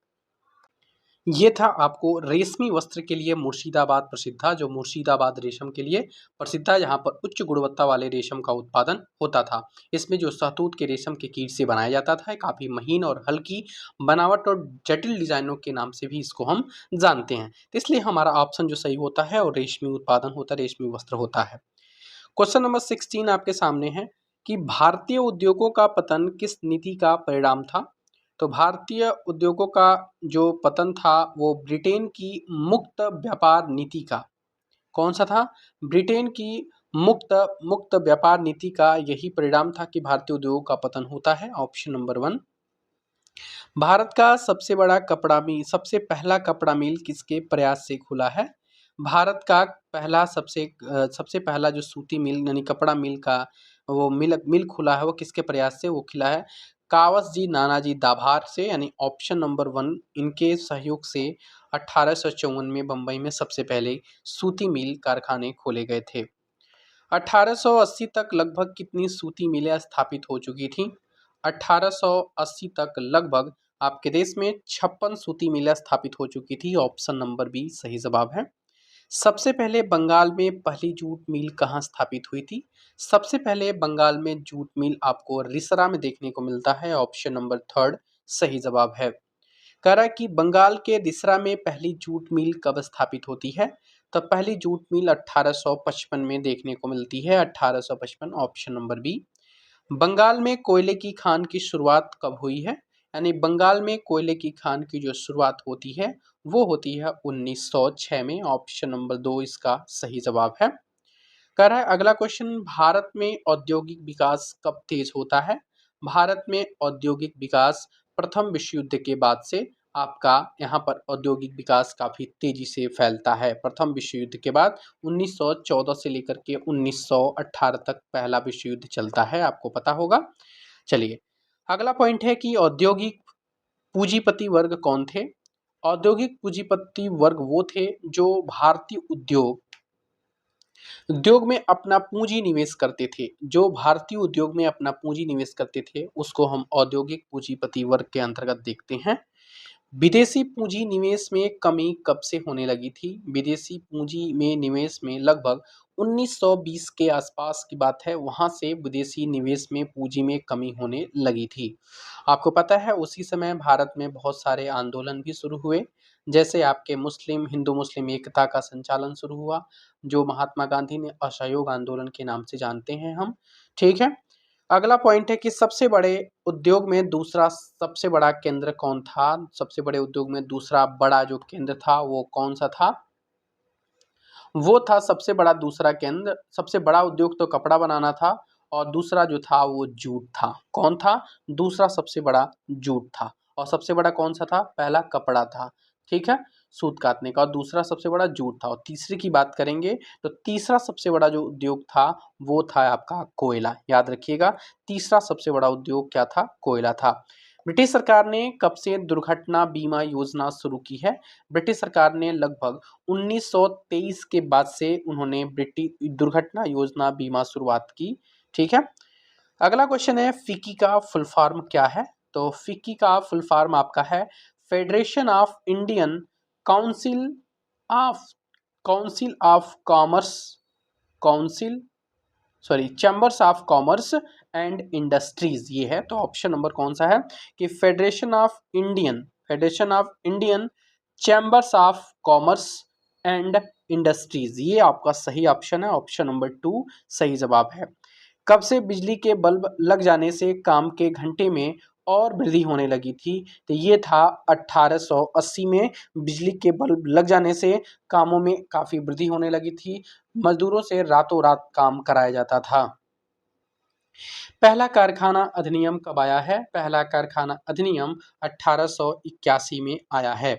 ये था आपको रेशमी वस्त्र के लिए मुर्शिदाबाद प्रसिद्ध था, जो मुर्शिदाबाद रेशम के लिए प्रसिद्ध था, जहाँ पर उच्च गुणवत्ता वाले रेशम का उत्पादन होता था। इसमें जो शहतूत के रेशम के कीट से बनाया जाता था, काफ़ी महीन और हल्की बनावट और जटिल डिजाइनों के नाम से भी इसको हम जानते हैं। तो इसलिए हमारा ऑप्शन जो सही होता है और रेशमी उत्पादन होता है, रेशमी वस्त्र होता है। क्वेश्चन नंबर 16 आपके सामने है कि भारतीय उद्योगों का पतन किस नीति का परिणाम था? तो भारतीय उद्योगों का जो पतन था वो ब्रिटेन की मुक्त व्यापार नीति का, कौन सा था? ब्रिटेन की मुक्त मुक्त व्यापार नीति का यही परिणाम था कि भारतीय उद्योगों का पतन होता है, ऑप्शन नंबर 1। भारत का सबसे पहला कपड़ा मिल किसके प्रयास से खुला है? भारत का सबसे पहला जो सूती मिल यानी कपड़ा मिल का वो मिल खुला है, वो किसके प्रयास से वो खुला है? कावस जी नानाजी दाभार से, यानी ऑप्शन नंबर 1 इनके सहयोग से 1854 में बम्बई में सबसे पहले सूती मिल कारखाने खोले गए थे। 1880 तक लगभग कितनी सूती मिलें स्थापित हो चुकी थीं? 1880 तक लगभग आपके देश में 56 सूती मिलें स्थापित हो चुकी थी, ऑप्शन नंबर बी सही जवाब है। सबसे पहले बंगाल में पहली जूट मिल कहाँ स्थापित हुई थी? सबसे पहले बंगाल में जूट मिल आपको रिसरा में देखने को मिलता है, ऑप्शन नंबर 3 सही जवाब है। कह रहा है कि बंगाल के रिसरा में पहली जूट मिल कब स्थापित होती है? तो पहली जूट मिल 1855 में देखने को मिलती है, 1855 ऑप्शन नंबर बी। बंगाल में कोयले की खान की शुरुआत कब हुई है? यानी बंगाल में कोयले की खान की जो शुरुआत होती है वो होती है 1906 में, ऑप्शन नंबर 2 इसका सही जवाब है। कह रहा है अगला क्वेश्चन, भारत में औद्योगिक विकास कब तेज होता है? भारत में औद्योगिक विकास प्रथम विश्व युद्ध के बाद से आपका यहाँ पर औद्योगिक विकास काफी तेजी से फैलता है। प्रथम विश्व युद्ध के बाद 1914 से लेकर के 1918 तक पहला विश्व युद्ध चलता है, आपको पता होगा। चलिए, अगला पॉइंट है कि औद्योगिक पूंजीपति वर्ग कौन थे? औद्योगिक पूंजीपति वर्ग वो थे जो भारतीय उद्योग में अपना पूंजी निवेश करते थे। जो भारतीय उद्योग में अपना पूंजी निवेश करते थे उसको हम औद्योगिक पूंजीपति वर्ग के अंतर्गत देखते हैं। विदेशी पूंजी निवेश में कमी कब से होने लगी थी? विदेशी पूंजी में निवेश में लगभग 1920 के आसपास की बात है, वहां से विदेशी निवेश में पूंजी में कमी होने लगी थी। आपको पता है उसी समय भारत में बहुत सारे आंदोलन भी शुरू हुए, जैसे आपके हिंदू मुस्लिम एकता का संचालन शुरू हुआ, जो महात्मा गांधी ने असहयोग आंदोलन के नाम से जानते हैं हम, ठीक है। अगला पॉइंट है कि सबसे बड़े उद्योग में दूसरा सबसे बड़ा केंद्र कौन था? सबसे बड़े उद्योग में दूसरा बड़ा जो केंद्र था वो कौन सा था? वो था सबसे बड़ा दूसरा केंद्र। सबसे बड़ा उद्योग तो कपड़ा बनाना था और दूसरा जो था वो जूट था। कौन था? दूसरा सबसे बड़ा जूट था। और सबसे बड़ा कौन सा था? पहला कपड़ा था, ठीक है, सूत काटने का, और दूसरा सबसे बड़ा जूट था। और तीसरे की बात करेंगे तो तीसरा सबसे बड़ा जो उद्योग था वो था आपका कोयला। याद रखिएगा, तीसरा सबसे बड़ा उद्योग क्या था? कोयला था। ब्रिटिश सरकार ने कब से दुर्घटना बीमा योजना शुरू की है? ब्रिटिश सरकार ने लगभग 1923 के बाद से उन्होंने ब्रिटिश दुर्घटना योजना बीमा शुरुआत की, ठीक है। अगला क्वेश्चन है, फिक्की का फुल फॉर्म क्या है? तो फिक्की का फुल फॉर्म आपका है federation of Indian council of commerce, council chambers of commerce and industries. ये है, तो ऑप्शन नंबर कौन सा है कि federation of Indian chambers of commerce and industries, ये आपका सही ऑप्शन है। ऑप्शन नंबर 2 सही जवाब है। कब से बिजली के बल्ब लग जाने से काम के घंटे में और वृद्धि होने लगी थी? तो ये था 1880 में बिजली के बल्ब लग जाने से कामों में काफ़ी वृद्धि होने लगी थी। मजदूरों से रातों रात काम कराया जाता था। पहला कारखाना अधिनियम कब आया है? पहला कारखाना अधिनियम 1881 में आया है।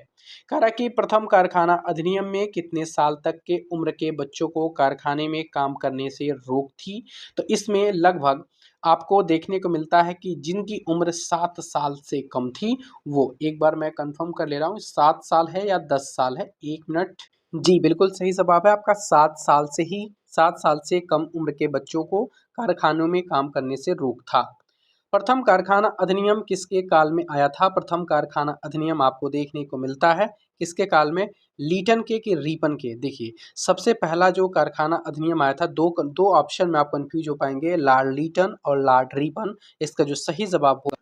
कह रहा कि प्रथम कारखाना अधिनियम में कितने साल तक के उम्र के बच्चों को कारखाने में काम करने से रोक थी? तो इसमें लगभग आपको देखने को मिलता है कि जिनकी उम्र 7 साल से कम थी, वो, एक बार मैं कंफर्म कर ले रहा हूँ, 7 साल है या 10 साल है? 1 मिनट। जी बिल्कुल सही जवाब है आपका। 7 साल से कम उम्र के बच्चों को कारखानों में काम करने से रोक था। प्रथम कारखाना अधिनियम किसके काल में आया था? प्रथम कारखाना अधिनियम आपको देखने को मिलता है किसके काल में? लीटन के कि रीपन के? देखिए, सबसे पहला जो कारखाना अधिनियम आया था, दो दो ऑप्शन में आप कंफ्यूज हो पाएंगे, लॉर्ड लीटन और लॉर्ड रीपन। इसका जो सही जवाब होगा,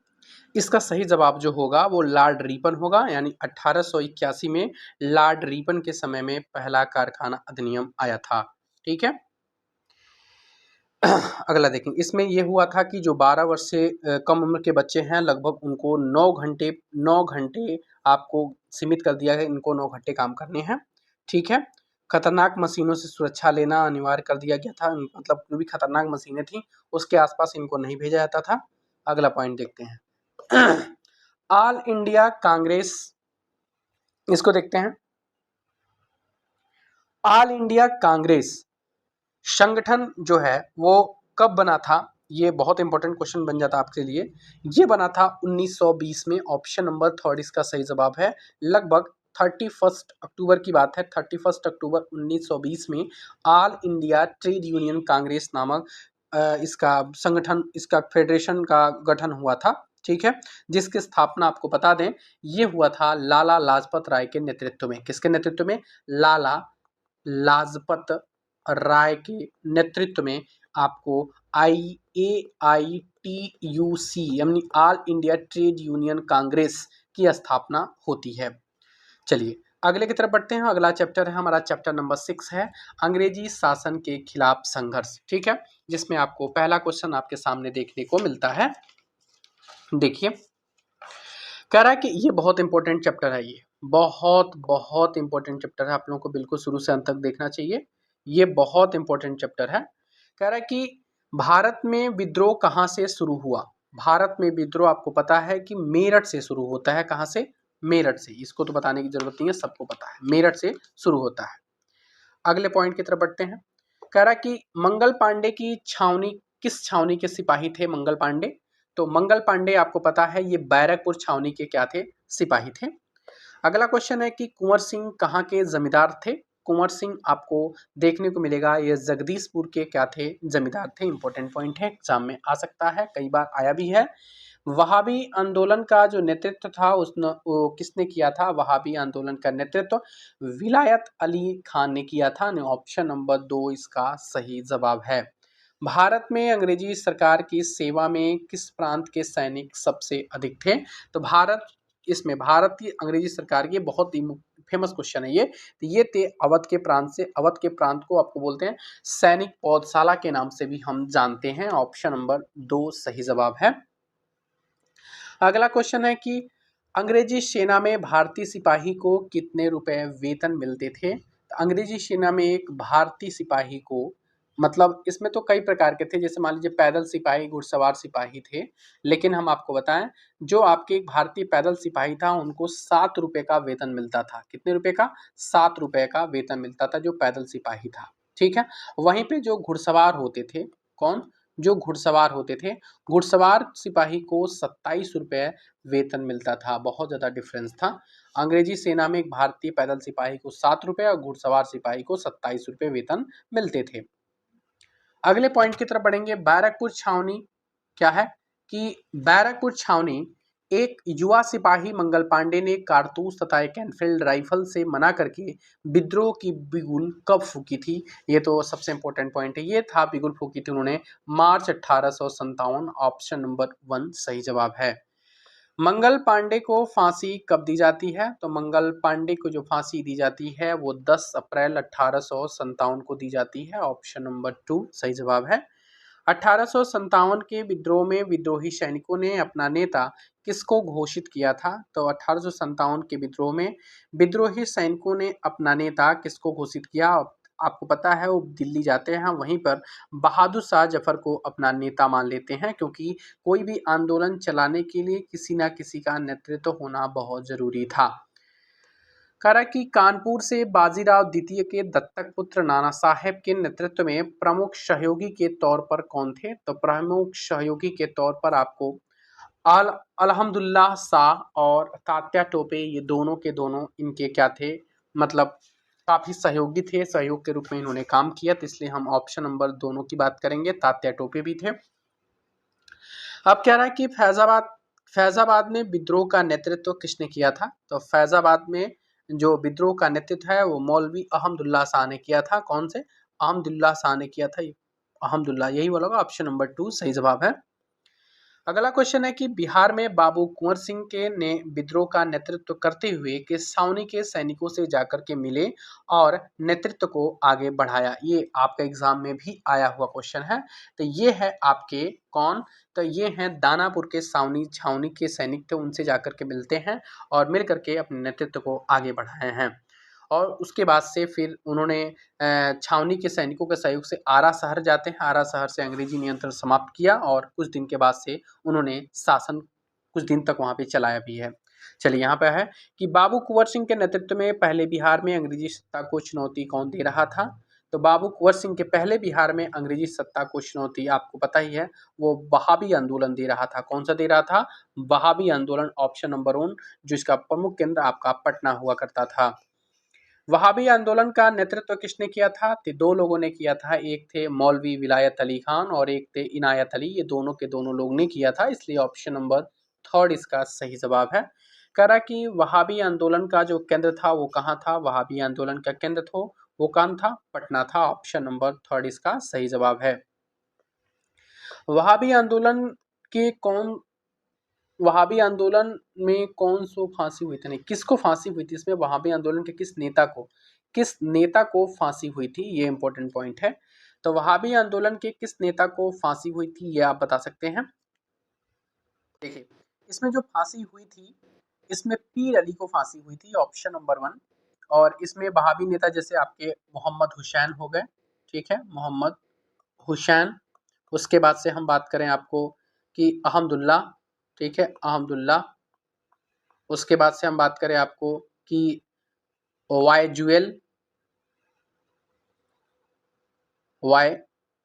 इसका सही जवाब जो होगा वो लॉर्ड रीपन होगा। यानी 1881 में लॉर्ड रीपन के समय में पहला कारखाना अधिनियम आया था, ठीक है। अगला देखें, इसमें ये हुआ था कि जो 12 वर्ष से कम उम्र के बच्चे हैं, लगभग उनको 9 घंटे आपको सीमित कर दिया है, इनको 9 घंटे काम करने हैं, ठीक है। खतरनाक मशीनों से सुरक्षा लेना अनिवार्य कर दिया गया था, मतलब जो भी खतरनाक मशीनें थी उसके आसपास इनको नहीं भेजा जाता था। अगला पॉइंट देखते हैं। ऑल इंडिया कांग्रेस, इसको देखते हैं। ऑल इंडिया कांग्रेस संगठन जो है वो कब बना था? ये बहुत इंपॉर्टेंट क्वेश्चन बन जाता है आपके लिए। ये बना था 1920 में। ऑप्शन नंबर 3 इसका सही जवाब है। लगभग 31 अक्टूबर की बात है, 31 अक्टूबर 1920 में all India trade union Congress नामक इसका संगठन, इसका फेडरेशन का गठन हुआ था, ठीक है। जिसकी स्थापना आपको बता दें, ये हुआ था लाला लाजपत राय के नेतृत्व में। किसके नेतृत्व में? लाला लाजपत राय के नेतृत्व में आपको AITUC यानी all India trade union Congress की स्थापना होती है। चलिए अगले की तरफ बढ़ते हैं। अगला चैप्टर है हमारा, चैप्टर नंबर 6 है अंग्रेजी शासन के खिलाफ संघर्ष, ठीक है। जिसमें आपको पहला क्वेश्चन आपके सामने देखने को मिलता है। देखिए, कह रहा है कि ये बहुत इंपॉर्टेंट चैप्टर है, ये बहुत बहुत इंपॉर्टेंट चैप्टर है, आप लोगों को बिल्कुल शुरू से अंत तक देखना चाहिए। ये बहुत इंपॉर्टेंट चैप्टर है। कह रहा है कि भारत में विद्रोह कहाँ से शुरू हुआ? भारत में विद्रोह आपको पता है कि मेरठ से शुरू होता है। कहाँ से? मेरठ से। इसको तो बताने की जरूरत नहीं है, सबको पता है, मेरठ से शुरू होता है। अगले पॉइंट की तरफ बढ़ते हैं। कह रहा कि मंगल पांडे की छावनी, किस छावनी के सिपाही थे मंगल पांडे? तो मंगल पांडे आपको पता है ये बैरकपुर छावनी के क्या थे? सिपाही थे। अगला क्वेश्चन है कि कुंवर सिंह कहाँ के जमींदार थे? कुंवर सिंह आपको देखने को मिलेगा ये जगदीशपुर के क्या थे? जमींदार थे। इंपॉर्टेंट पॉइंट है, एग्जाम में आ सकता है, कई बार आया भी है। वहाबी आंदोलन का जो नेतृत्व था उसने, वो किसने किया था? वहाबी आंदोलन का नेतृत्व विलायत अली खान ने किया था। ऑप्शन नंबर 2 इसका सही जवाब है। भारत में अंग्रेजी सरकार की सेवा में किस प्रांत के सैनिक सबसे अधिक थे? तो भारत की अंग्रेजी सरकार की बहुत ही फेमस क्वेश्चन है ये। तो ये थे अवध के प्रांत से। अवध के प्रांत को आपको बोलते हैं सैनिक पौधशाला के नाम से भी हम जानते हैं। ऑप्शन नंबर 2 सही जवाब है। अगला क्वेश्चन है कि अंग्रेजी सेना में भारतीय सिपाही को कितने रुपए वेतन मिलते थे? अंग्रेजी सेना में एक भारतीय सिपाही को, मतलब इसमें तो कई प्रकार के थे, जैसे मान लीजिए पैदल सिपाही, घुड़सवार सिपाही थे, लेकिन हम आपको बताएं जो आपके एक भारतीय पैदल सिपाही था उनको 7 रुपए का वेतन मिलता था। कितने रुपए का? 7 रुपए का वेतन मिलता था जो पैदल सिपाही था। ठीक है, वहीं पे जो घुड़सवार होते थे, कौन? जो घुड़सवार होते थे, घुड़सवार सिपाही को 27 रुपए वेतन मिलता था। बहुत ज्यादा डिफरेंस था। अंग्रेजी सेना में एक भारतीय पैदल सिपाही को 7 रुपए और घुड़सवार सिपाही को 27 रुपए वेतन मिलते थे। अगले पॉइंट की तरफ बढ़ेंगे। बैरकपुर छावनी क्या है? कि बैरकपुर छावनी एक युवा सिपाही मंगल पांडे ने कारतूस तथा एक एनफील्ड राइफल से मना करके विद्रोह की बिगुल कब फूकी थी? ये तो सबसे इंपॉर्टेंट पॉइंट है। ये था बिगुल फूकी थी उन्होंने मार्च 1857। ऑप्शन नंबर 1 सही जवाब है। मंगल पांडे को फांसी कब दी जाती है? तो मंगल पांडे को जो फांसी दी जाती है वो 10 अप्रैल 1857 को दी जाती है। ऑप्शन नंबर 2 सही जवाब है। 1857 के विद्रोह में विद्रोही सैनिकों ने अपना नेता किसको घोषित किया था? तो 1857 के विद्रोह में विद्रोही सैनिकों ने अपना नेता किसको घोषित किया? आपको पता है वो दिल्ली जाते हैं, वहीं पर बहादुर शाह जफर को अपना नेता मान लेते हैं, क्योंकि कोई भी आंदोलन चलाने के लिए किसी न किसी का नेतृत्व होना बहुत जरूरी था। करा कि कानपुर से बाजीराव द्वितीय के दत्तक पुत्र नाना साहेब के नेतृत्व में प्रमुख सहयोगी के तौर पर कौन थे? तो प्रमुख सहयोगी के तौर पर आपको अल्हम्दुलिल्लाह शाह और तात्या टोपे, ये दोनों के दोनों इनके क्या थे, मतलब काफी सहयोगी थे, सहयोग के रूप में इन्होंने काम किया, तो इसलिए हम ऑप्शन नंबर दोनों की बात करेंगे। तात्या टोपे भी थे। अब कह रहा है कि फैजाबाद में विद्रोह का नेतृत्व किसने किया था? तो फैजाबाद में जो विद्रोह का नेतृत्व है वो मौलवी अहमदुल्ला शाह ने किया था। कौन से? अहमदुल्ला शाह ने किया था। अहमदुल्ला, यही बोला होगा। ऑप्शन नंबर 2 सही जवाब है। अगला क्वेश्चन है कि बिहार में बाबू कुंवर सिंह के ने विद्रोह का नेतृत्व करते हुए किस छावनी के सैनिकों से जाकर के मिले और नेतृत्व को आगे बढ़ाया? ये आपका एग्जाम में भी आया हुआ क्वेश्चन है। तो ये है आपके कौन? तो ये हैं दानापुर के छावनी के सैनिक थे, उनसे जाकर के मिलते हैं और मिल करके अपने नेतृत्व को आगे बढ़ाए हैं। और उसके बाद से फिर उन्होंने छावनी के सैनिकों के सहयोग से आरा शहर जाते हैं। आरा शहर से अंग्रेजी नियंत्रण समाप्त किया और कुछ दिन के बाद से उन्होंने शासन कुछ दिन तक वहां पे चलाया भी है। चलिए, यहाँ पे है कि बाबू कुंवर सिंह के नेतृत्व में पहले बिहार में अंग्रेजी सत्ता को चुनौती कौन दे रहा था? तो बाबू कुंवर सिंह के पहले बिहार में अंग्रेजी सत्ता को चुनौती आपको पता ही है, वो वहाबी आंदोलन दे रहा था। कौन सा दे रहा था? वहाबी आंदोलन। ऑप्शन नंबर 1, जिसका प्रमुख केंद्र आपका पटना हुआ करता था। वहाबी आंदोलन का नेतृत्व किसने किया था? तो 2 लोगों ने किया था। एक थे मौलवी विलायत अली खान और एक थे इनायत अली। ये दोनों के दोनों लोग ने किया था, इसलिए ऑप्शन नंबर 3 इसका सही जवाब है। करा कि वहाबी आंदोलन का जो केंद्र था वो कहाँ था? वहाबी आंदोलन का केंद्र था वो कहाँ था? पटना था। ऑप्शन नंबर 3 इसका सही जवाब है। वहाबी आंदोलन के कौन वहाबी आंदोलन में कौन सो फांसी हुई थी? नहीं, किसको फांसी हुई थी इसमें? वहाबी आंदोलन के किस नेता को फांसी हुई थी? ये इंपॉर्टेंट पॉइंट है। तो वहाबी आंदोलन के किस नेता को फांसी हुई थी ये आप बता सकते हैं? देखिए, इसमें जो फांसी हुई थी, इसमें पीर अली को फांसी हुई थी। Option number 1। और इसमें वहाबी नेता जैसे आपके मोहम्मद हुसैन हो गए, ठीक है, मोहम्मद हुसैन। उसके बाद से हम बात करें आपको कि अहमदुल्ला, ठीक है, अहमदुल्ला। उसके बाद से हम बात करें आपको कि वाई जुएल, वाई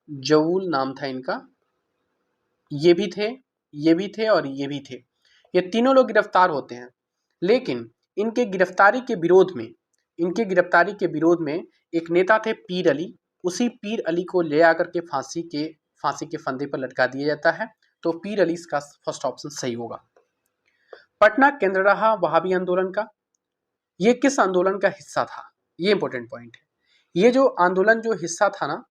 जऊल नाम था इनका, ये भी थे, ये भी थे और ये भी थे। ये तीनों लोग गिरफ्तार होते हैं, लेकिन इनके गिरफ्तारी के विरोध में एक नेता थे पीर अली। उसी पीर अली को ले आकर के फांसी के फंदे पर लटका दिया जाता है। तो पीर अली इसका फर्स्ट ऑप्शन सही होगा। पटना केंद्र रहा वहाबी आंदोलन का। ये किस आंदोलन का हिस्सा था? ये इंपॉर्टेंट पॉइंट है। ये जो आंदोलन जो हिस्सा था ना,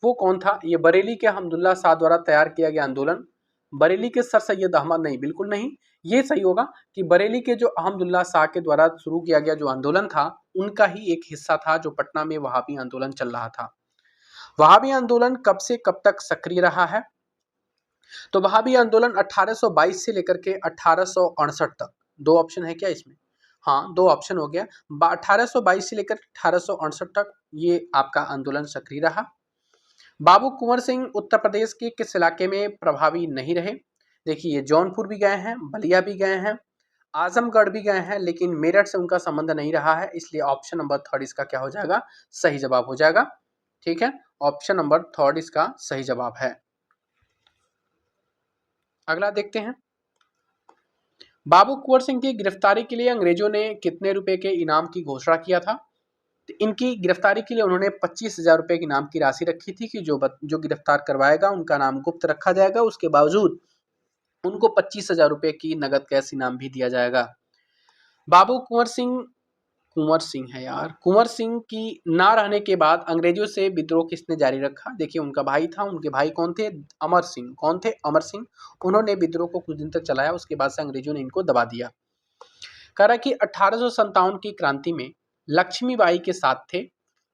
वो कौन था? ये बरेली के अहमदुल्ला शाह द्वारा तैयार किया गया आंदोलन। बरेली के सर सैयद अहमद नहीं, बिल्कुल नहीं। ये सही होगा कि बरेली के जो अहमदुल्ला शाह के द्वारा शुरू किया गया जो आंदोलन था, उनका ही एक हिस्सा था जो पटना में वहाबी आंदोलन चल रहा था। वहाबी आंदोलन कब से कब तक सक्रिय रहा है? तो वहाबी आंदोलन 1822 से लेकर के 1868 तक। 2 ऑप्शन है क्या इसमें? हाँ, 2 ऑप्शन हो गया। 1822 से लेकर 1868 तक ये आपका आंदोलन सक्रिय रहा। बाबू कुंवर सिंह उत्तर प्रदेश के किस इलाके में प्रभावी नहीं रहे? देखिए, ये जौनपुर भी गए हैं, बलिया भी गए हैं, आजमगढ़ भी गए हैं, लेकिन मेरठ से उनका संबंध नहीं रहा है, इसलिए ऑप्शन नंबर थर्ड इसका क्या हो जाएगा? सही जवाब हो जाएगा। ठीक है, ऑप्शन नंबर थर्ड इसका सही जवाब है। अगला देखते हैं। बाबू कुंवर सिंह की गिरफ्तारी के लिए अंग्रेजों ने कितने रुपए के इनाम की घोषणा किया था? तो इनकी गिरफ्तारी के लिए उन्होंने 25,000 रुपए की इनाम की राशि रखी थी कि जो गिरफ्तार करवाएगा उनका नाम गुप्त रखा जाएगा। उसके बावजूद उनको 25,000 रुपए की नगद कैश इनाम भी दिया जाएगा। बाबू कुंवर सिंह है यार, कुंवर सिंह की ना रहने के बाद अंग्रेजों से विद्रोह किसने जारी रखा? देखिए, उनका भाई था। उनके भाई कौन थे? अमर सिंह। कौन थे? अमर सिंह। उन्होंने विद्रोह को कुछ दिन तक चलाया, उसके बाद से अंग्रेजों ने इनको दबा दिया। कह रहा कि 1857 की क्रांति में लक्ष्मीबाई के साथ थे,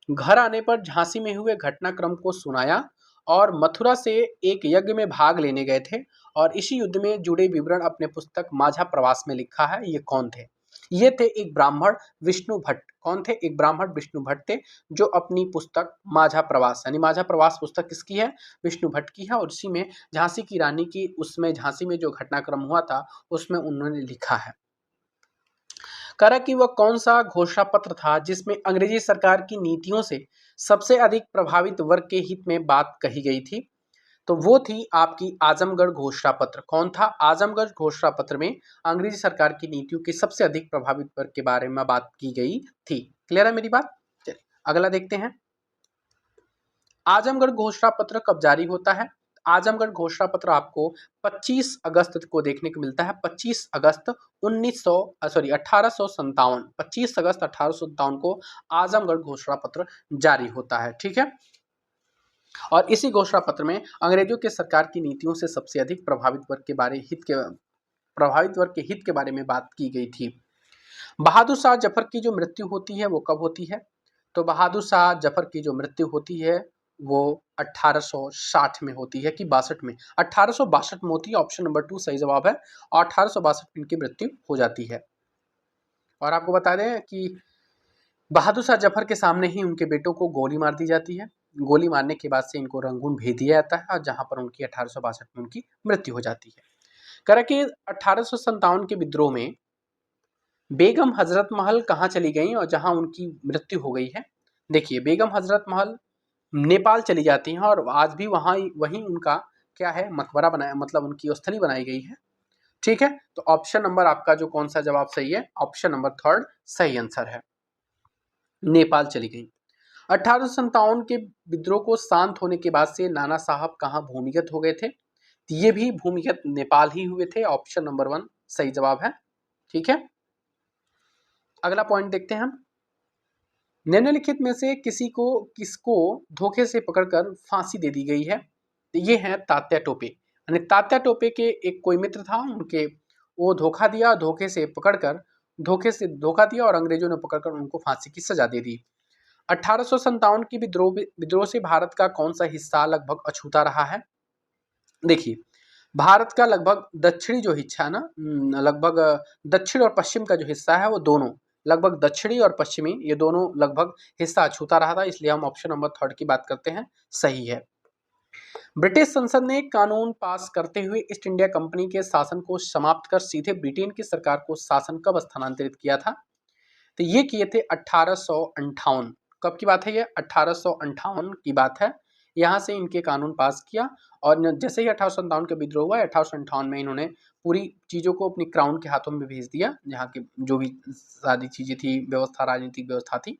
घर आने पर झांसी में हुए घटनाक्रम को सुनाया और मथुरा से एक यज्ञ में भाग लेने गए थे और इसी युद्ध में जुड़े विवरण अपने पुस्तक माझा प्रवास में लिखा है। ये कौन थे? ये थे एक ब्राह्मण विष्णु भट्ट। कौन थे? एक ब्राह्मण विष्णु भट्ट थे, जो अपनी पुस्तक माझा प्रवास, यानी माझा प्रवास पुस्तक किसकी है? विष्णु भट्ट की है। और इसी में झांसी की रानी की, उसमें झांसी में जो घटनाक्रम हुआ था उसमें उन्होंने लिखा है। कह रहा कि वह कौन सा घोषणा पत्र था जिसमें अंग्रेजी सरकार की नीतियों से सबसे अधिक प्रभावित वर्ग के हित में बात कही गई थी? तो वो थी आपकी आजमगढ़ घोषणा पत्र। कौन था? आजमगढ़ घोषणा पत्र में अंग्रेजी सरकार की नीतियों के सबसे अधिक प्रभावित वर्ग के बारे में बात की गई थी। क्लियर है मेरी बात? चलिए अगला देखते हैं। आजमगढ़ घोषणा पत्र कब जारी होता है? आजमगढ़ घोषणा पत्र आपको 25 अगस्त को देखने को मिलता है। 25 अगस्त 1857, 25 अगस्त 1857 को आजमगढ़ घोषणा पत्र जारी होता है। ठीक है, और इसी घोषणा पत्र में अंग्रेजों के सरकार की नीतियों से सबसे अधिक प्रभावित वर्ग के हित के बारे में बात की गई थी। बहादुर शाह जफर की जो मृत्यु होती है वो कब होती है? तो बहादुर शाह जफर की जो मृत्यु होती है वो 1860 में होती है कि 62 में? 1862 में होती है। ऑप्शन नंबर 2 सही जवाब है, और 1862 में इनकी मृत्यु हो जाती है। और आपको बता दें कि बहादुर शाह जफर के सामने ही उनके बेटों को गोली मार दी जाती है। गोली मारने के बाद से इनको रंगून भेज दिया जाता है, और जहां पर उनकी 1862 में उनकी मृत्यु हो जाती है। कह रहा कि 1857 के विद्रोह में बेगम हजरत महल कहाँ चली गई और जहां उनकी मृत्यु हो गई है? देखिए, बेगम हजरत महल नेपाल चली जाती हैं और आज भी वहीं उनका क्या है? मकबरा बनाया, मतलब उनकी स्थली बनाई गई है। ठीक है, तो ऑप्शन नंबर आपका जो कौन सा जवाब सही है? ऑप्शन नंबर थर्ड सही आंसर है, नेपाल चली गई। 1857 के विद्रोह को शांत होने के बाद से नाना साहब कहाँ भूमिगत हो गए थे? तो ये भी भूमिगत नेपाल ही हुए थे। ऑप्शन नंबर 1 सही जवाब है। ठीक है, अगला पॉइंट देखते हैं हम। निम्नलिखित में से किसको धोखे से पकड़कर फांसी दे दी गई है? तो ये है तात्या टोपे। यानी तात्या टोपे के एक कोई मित्र था, उनके वो धोखा दिया, धोखे से धोखा दिया और अंग्रेजों ने पकड़कर उनको फांसी की सजा दे दी। 1857 की विद्रोह से भारत का कौन सा हिस्सा लगभग अछूता रहा है? देखिए, भारत का लगभग दक्षिणी जो हिस्सा है ना, लगभग दक्षिण और पश्चिम का जो हिस्सा है वो दोनों लगभग, दक्षिणी और पश्चिमी ये दोनों लगभग हिस्सा अछूता रहा था, इसलिए हम ऑप्शन नंबर थर्ड की बात करते हैं, सही है। ब्रिटिश संसद ने कानून पास करते हुए ईस्ट इंडिया कंपनी के शासन को समाप्त कर सीधे ब्रिटेन की सरकार को शासन कब स्थानांतरित किया था? तो ये किए थे 1858। कब की बात है ये? 1858 की बात है। यहाँ से इनके कानून पास किया और जैसे ही 1857 का विद्रोह हुआ, 1858 में इन्होंने पूरी चीज़ों को अपनी क्राउन के हाथों में भेज दिया, जहाँ की जो भी सारी चीज़ें थी, व्यवस्था, राजनीतिक व्यवस्था थी।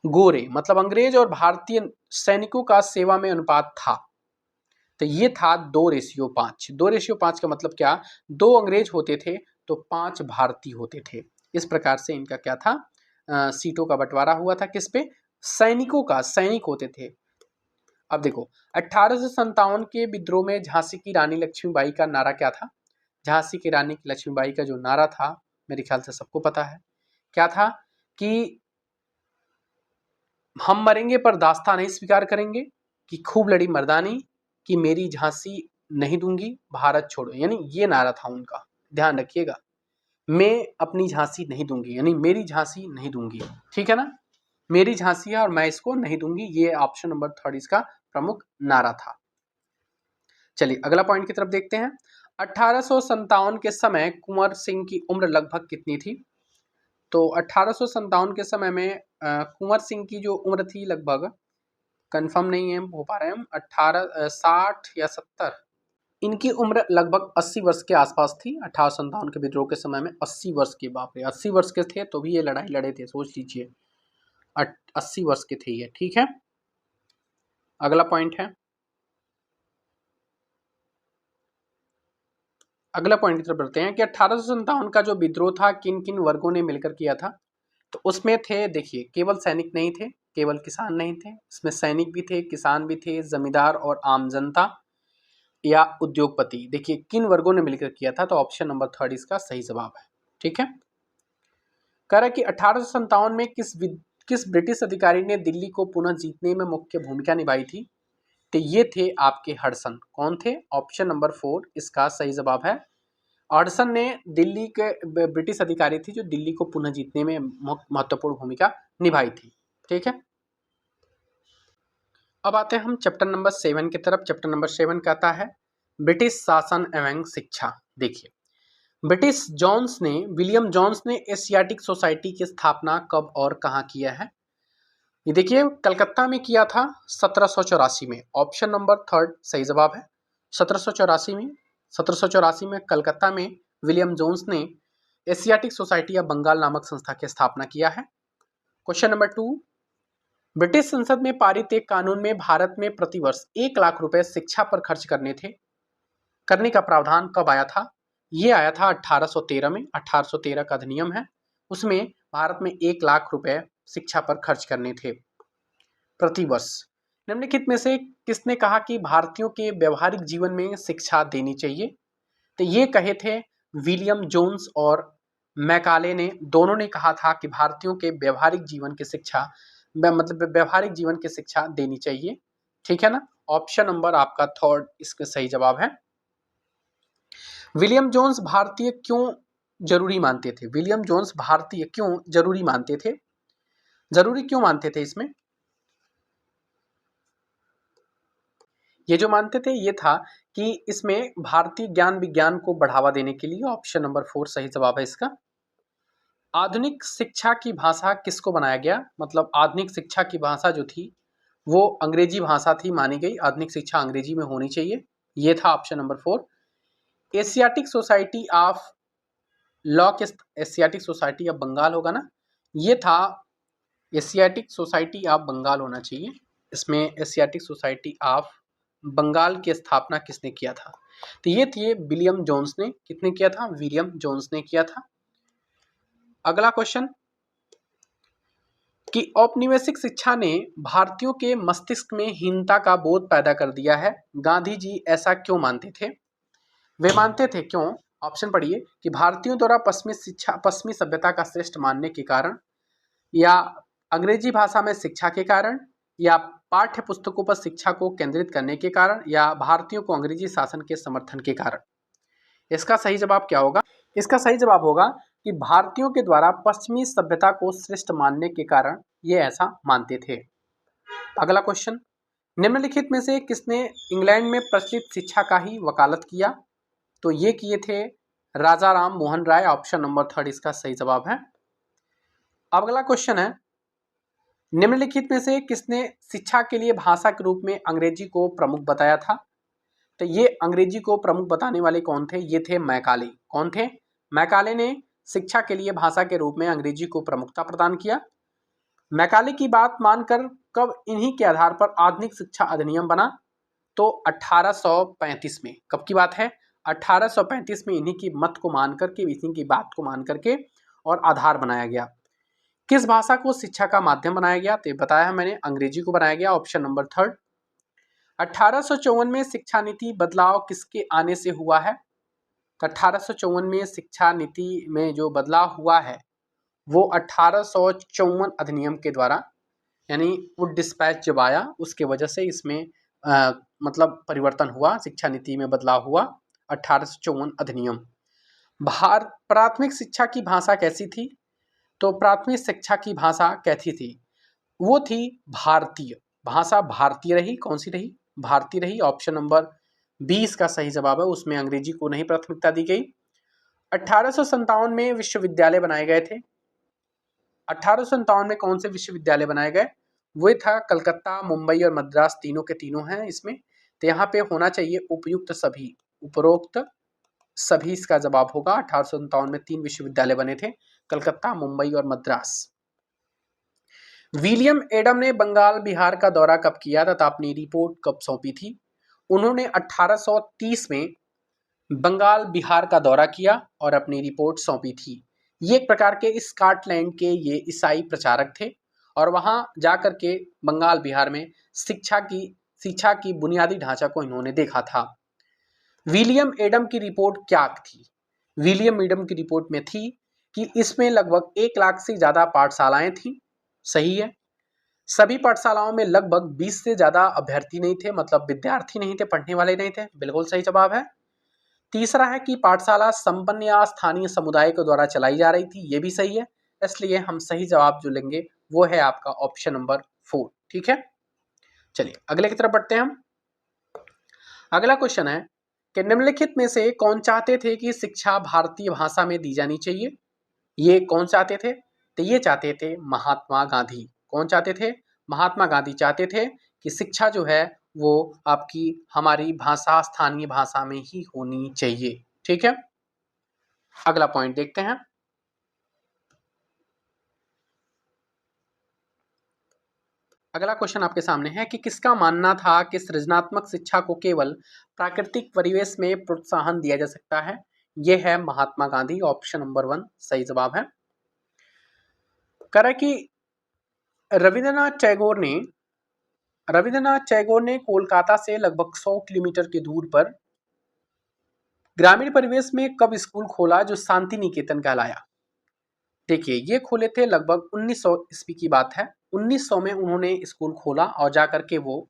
गोरे मतलब अंग्रेज और भारतीय सैनिकों का सेवा में अनुपात था, तो ये था 2:5। 2:5 का मतलब क्या? 2 अंग्रेज होते थे तो 5 भारतीय होते थे। इस प्रकार से इनका क्या था? सीटों का बंटवारा हुआ था। किस पे? सैनिकों का, सैनिक होते थे। अब देखो, 1857 के विद्रोह में झांसी की रानी लक्ष्मीबाई का नारा क्या था? झांसी की रानी लक्ष्मीबाई का जो नारा था, मेरे ख्याल से सबको पता है, क्या था? कि हम मरेंगे पर दास्तां नहीं स्वीकार करेंगे, कि खूब लड़ी मर्दानी, कि मेरी झांसी नहीं दूंगी, भारत छोड़ो। यानी ये नारा था उनका, ध्यान रखिएगा। मैं अपनी झांसी नहीं दूंगी, यानी मेरी झांसी नहीं दूंगी, ठीक है ना, मेरी झांसी है और मैं इसको नहीं दूंगी, ये ऑप्शन नंबर 3 इसका प्रमुख नारा था। चलिए अगला पॉइंट की तरफ देखते हैं। 1857 के समय कुंवर सिंह की उम्र लगभग कितनी थी? तो 1857 के समय में कुंवर सिंह की जो उम्र थी लगभग, कंफर्म नहीं है हो पा रहे हैं हम, 60 या 70, इनकी उम्र लगभग 80 वर्ष के आसपास थी। 1857 के विद्रोह के समय में 80 वर्ष के, बाप रे 80 वर्ष के थे तो भी ये लड़ाई लड़े थे, सोच लीजिए 80 वर्ष के थे ये, ठीक है। अगला पॉइंट है, अगला पॉइंट की तरफ बढ़ते हैं कि 1857 का जो विद्रोह था किन किन वर्गों ने मिलकर किया था? तो उसमें थे, देखिए केवल सैनिक नहीं थे, केवल किसान नहीं थे, इसमें सैनिक भी थे, किसान भी थे, जमींदार और आम जनता या उद्योगपति। देखिए किन वर्गों ने मिलकर किया था, तो ऑप्शन नंबर 3 इसका सही जवाब है, ठीक है। कह रहा है कि 1857 में किस ब्रिटिश अधिकारी ने दिल्ली को पुनः जीतने में मुख्य भूमिका निभाई थी? तो ये थे आपके हडसन। कौन थे? ऑप्शन नंबर 4 इसका सही जवाब है। हडसन ने दिल्ली के ब्रिटिश अधिकारी थी जो दिल्ली को पुनः जीतने में महत्वपूर्ण भूमिका निभाई थी, ठीक है। अब आते हैं हम चैप्टर नंबर 7 की तरफ। चैप्टर नंबर 7 कहता है ब्रिटिश शासन एवं शिक्षा। देखिए विलियम जोन्स ने एशियाटिक सोसाइटी की स्थापना कब और कहाँ किया है? ये देखिए कलकत्ता में किया था 1784 में, ऑप्शन नंबर 3 सही जवाब है। 1784 में कलकत्ता में विलियम जोन्स ने एशियाटिक सोसाइटी या बंगाल नामक संस्था की स्थापना किया है। क्वेश्चन नंबर 2, ब्रिटिश संसद में पारित एक कानून में भारत में प्रतिवर्ष 1 लाख रुपए शिक्षा पर खर्च करने का प्रावधान कब आया था? ये आया था 1813 में। 1813 का अधिनियम है, उसमें भारत में 1 लाख रुपए शिक्षा पर खर्च करने थे प्रतिवर्ष। निम्नलिखित में से किसने कहा कि भारतीयों के व्यवहारिक जीवन में शिक्षा देनी चाहिए? तो ये कहे थे विलियम जोन्स और मैकाले ने, दोनों ने कहा था कि भारतीयों के व्यवहारिक जीवन की शिक्षा, मतलब व्यवहारिक जीवन की शिक्षा देनी चाहिए, ठीक है ना। ऑप्शन नंबर आपका 3 इसका सही जवाब है। विलियम जोन्स भारतीय क्यों जरूरी मानते थे? विलियम जोन्स भारतीय क्यों जरूरी मानते थे? जरूरी क्यों मानते थे? इसमें ये जो मानते थे ये था कि इसमें भारतीय ज्ञान विज्ञान को बढ़ावा देने के लिए। ऑप्शन नंबर 4 सही जवाब है इसका। आधुनिक शिक्षा की भाषा किसको बनाया गया? मतलब आधुनिक शिक्षा की भाषा जो थी वो अंग्रेजी भाषा थी मानी गई, आधुनिक शिक्षा अंग्रेजी में होनी चाहिए, ये था option number 4। Asiatic society of law के, एशियाटिक सोसाइटी ऑफ बंगाल होगा ना, ये था एशियाटिक सोसाइटी ऑफ बंगाल होना चाहिए। इसमें एशियाटिक सोसाइटी ऑफ बंगाल की स्थापना किसने किया था? तो ये थे विलियम जोन्स ने। किसने किया था? विलियम जोन्स ने किया था। अगला क्वेश्चन कि औपनिवेशिक शिक्षा ने भारतीयों के मस्तिष्क में हीनता का बोध पैदा कर दिया है, गांधी जी ऐसा क्यों मानते थे? वे मानते थे क्यों? ऑप्शन पढ़िए कि भारतीयों द्वारा पश्चिमी सभ्यता का श्रेष्ठ मानने के कारण, या अंग्रेजी भाषा में शिक्षा के कारण, या पाठ्य पुस्तकों पर शिक्षा को केंद्रित करने के कारण, या भारतीयों को अंग्रेजी शासन के समर्थन के कारण। इसका सही जवाब क्या होगा? इसका सही जवाब होगा कि भारतीयों के द्वारा पश्चिमी सभ्यता को श्रेष्ठ मानने के कारण ये ऐसा मानते थे। अगला क्वेश्चन, निम्नलिखित में से किसने इंग्लैंड में प्रचलित शिक्षा का ही वकालत किया? तो ये किए थे राजा राम मोहन राय। ऑप्शन नंबर 3 इसका सही जवाब है। अगला क्वेश्चन है, निम्नलिखित में से किसने शिक्षा के लिए भाषा के रूप में अंग्रेजी को प्रमुख बताया था? तो ये अंग्रेजी को प्रमुख बताने वाले कौन थे? ये थे मैकाले। कौन थे? मैकाले ने शिक्षा के लिए भाषा के रूप में अंग्रेजी को प्रमुखता प्रदान किया। मैकाले की बात मानकर कब इन्हीं के आधार पर आधुनिक शिक्षा अधिनियम बना? तो 1835 में। कब की बात है? 1835 में इन्हीं की मत को मान करके, इन्हीं की बात को मान करके और आधार बनाया गया। किस भाषा को शिक्षा का माध्यम बनाया गया? तो बताया मैंने, अंग्रेजी को बनाया गया। Option number 3। 1854 में शिक्षा नीति बदलाव किसके आने से हुआ है? 1854 में शिक्षा नीति में जो बदलाव हुआ है वो 1854 अधिनियम के द्वारा, यानी वुड डिस्पैच जब आया उसके वजह से इसमें मतलब परिवर्तन हुआ, शिक्षा नीति में बदलाव हुआ, 1854 अधिनियम। प्राथमिक शिक्षा की भाषा कैसी थी? तो प्राथमिक शिक्षा की भाषा कैसी थी? वो थी भारतीय। भाषा भारतीय रही। कौन सी रही? भारतीय रही। ऑप्शन नंबर 20 का सही जवाब है, उसमें अंग्रेजी को नहीं प्राथमिकता दी गई। 1857 में विश्वविद्यालय बनाए गए थे। 1857 में कौन से विश्वविद्यालय बनाए गए? वो था कलकत्ता, मुंबई और मद्रास, तीनों के तीनों हैं इसमें। तो यहाँ पे होना चाहिए उपयुक्त सभी, उपरोक्त सभी इसका जवाब होगा। 1857 में 3 विश्वविद्यालय बने थे, कलकत्ता, मुंबई और मद्रास। विलियम एडम ने बंगाल बिहार का दौरा कब किया तथा अपनी रिपोर्ट कब सौंपी थी? उन्होंने 1830 में बंगाल बिहार का दौरा किया और अपनी रिपोर्ट सौंपी थी। ये एक प्रकार के स्कॉटलैंड के ये ईसाई प्रचारक थे और वहां जाकर के बंगाल बिहार में शिक्षा की बुनियादी ढांचा को इन्होंने देखा था। विलियम एडम की रिपोर्ट क्या थी? विलियम एडम की रिपोर्ट में थी कि इसमें लगभग 1 लाख से ज्यादा पाठशालाएं थी। सही है। सभी पाठशालाओं में लगभग 20 से ज्यादा अभ्यर्थी नहीं थे, मतलब विद्यार्थी नहीं थे, पढ़ने वाले नहीं थे। बिल्कुल सही जवाब है। तीसरा है कि पाठशाला संपन्न या स्थानीय समुदाय के द्वारा चलाई जा रही थी। ये भी सही है। इसलिए हम सही जवाब जो लेंगे वो है आपका ऑप्शन नंबर 4। ठीक है, चलिए अगले की तरफ बढ़ते हैं हम। अगला क्वेश्चन है कि निम्नलिखित में से कौन चाहते थे कि शिक्षा भारतीय भाषा में दी जानी चाहिए? ये कौन चाहते थे? तो ये चाहते थे महात्मा गांधी। कौन चाहते थे? महात्मा गांधी चाहते थे कि शिक्षा जो है वो आपकी हमारी भाषा, स्थानीय भाषा में ही होनी चाहिए। ठीक है, अगला पॉइंट देखते हैं। अगला क्वेश्चन आपके सामने है कि किसका मानना था कि सृजनात्मक शिक्षा को केवल प्राकृतिक परिवेश में प्रोत्साहन दिया जा सकता है? यह है महात्मा गांधी। ऑप्शन नंबर 1 सही जवाब है। कह कि रविंद्रनाथ टैगोर ने कोलकाता से लगभग 100 किलोमीटर की दूर पर ग्रामीण परिवेश में कब स्कूल खोला जो शांति निकेतन कहलाया? देखिए, ये खोले थे लगभग 1900 ईस्वी की बात है। 1900 में उन्होंने स्कूल खोला और जाकर के वो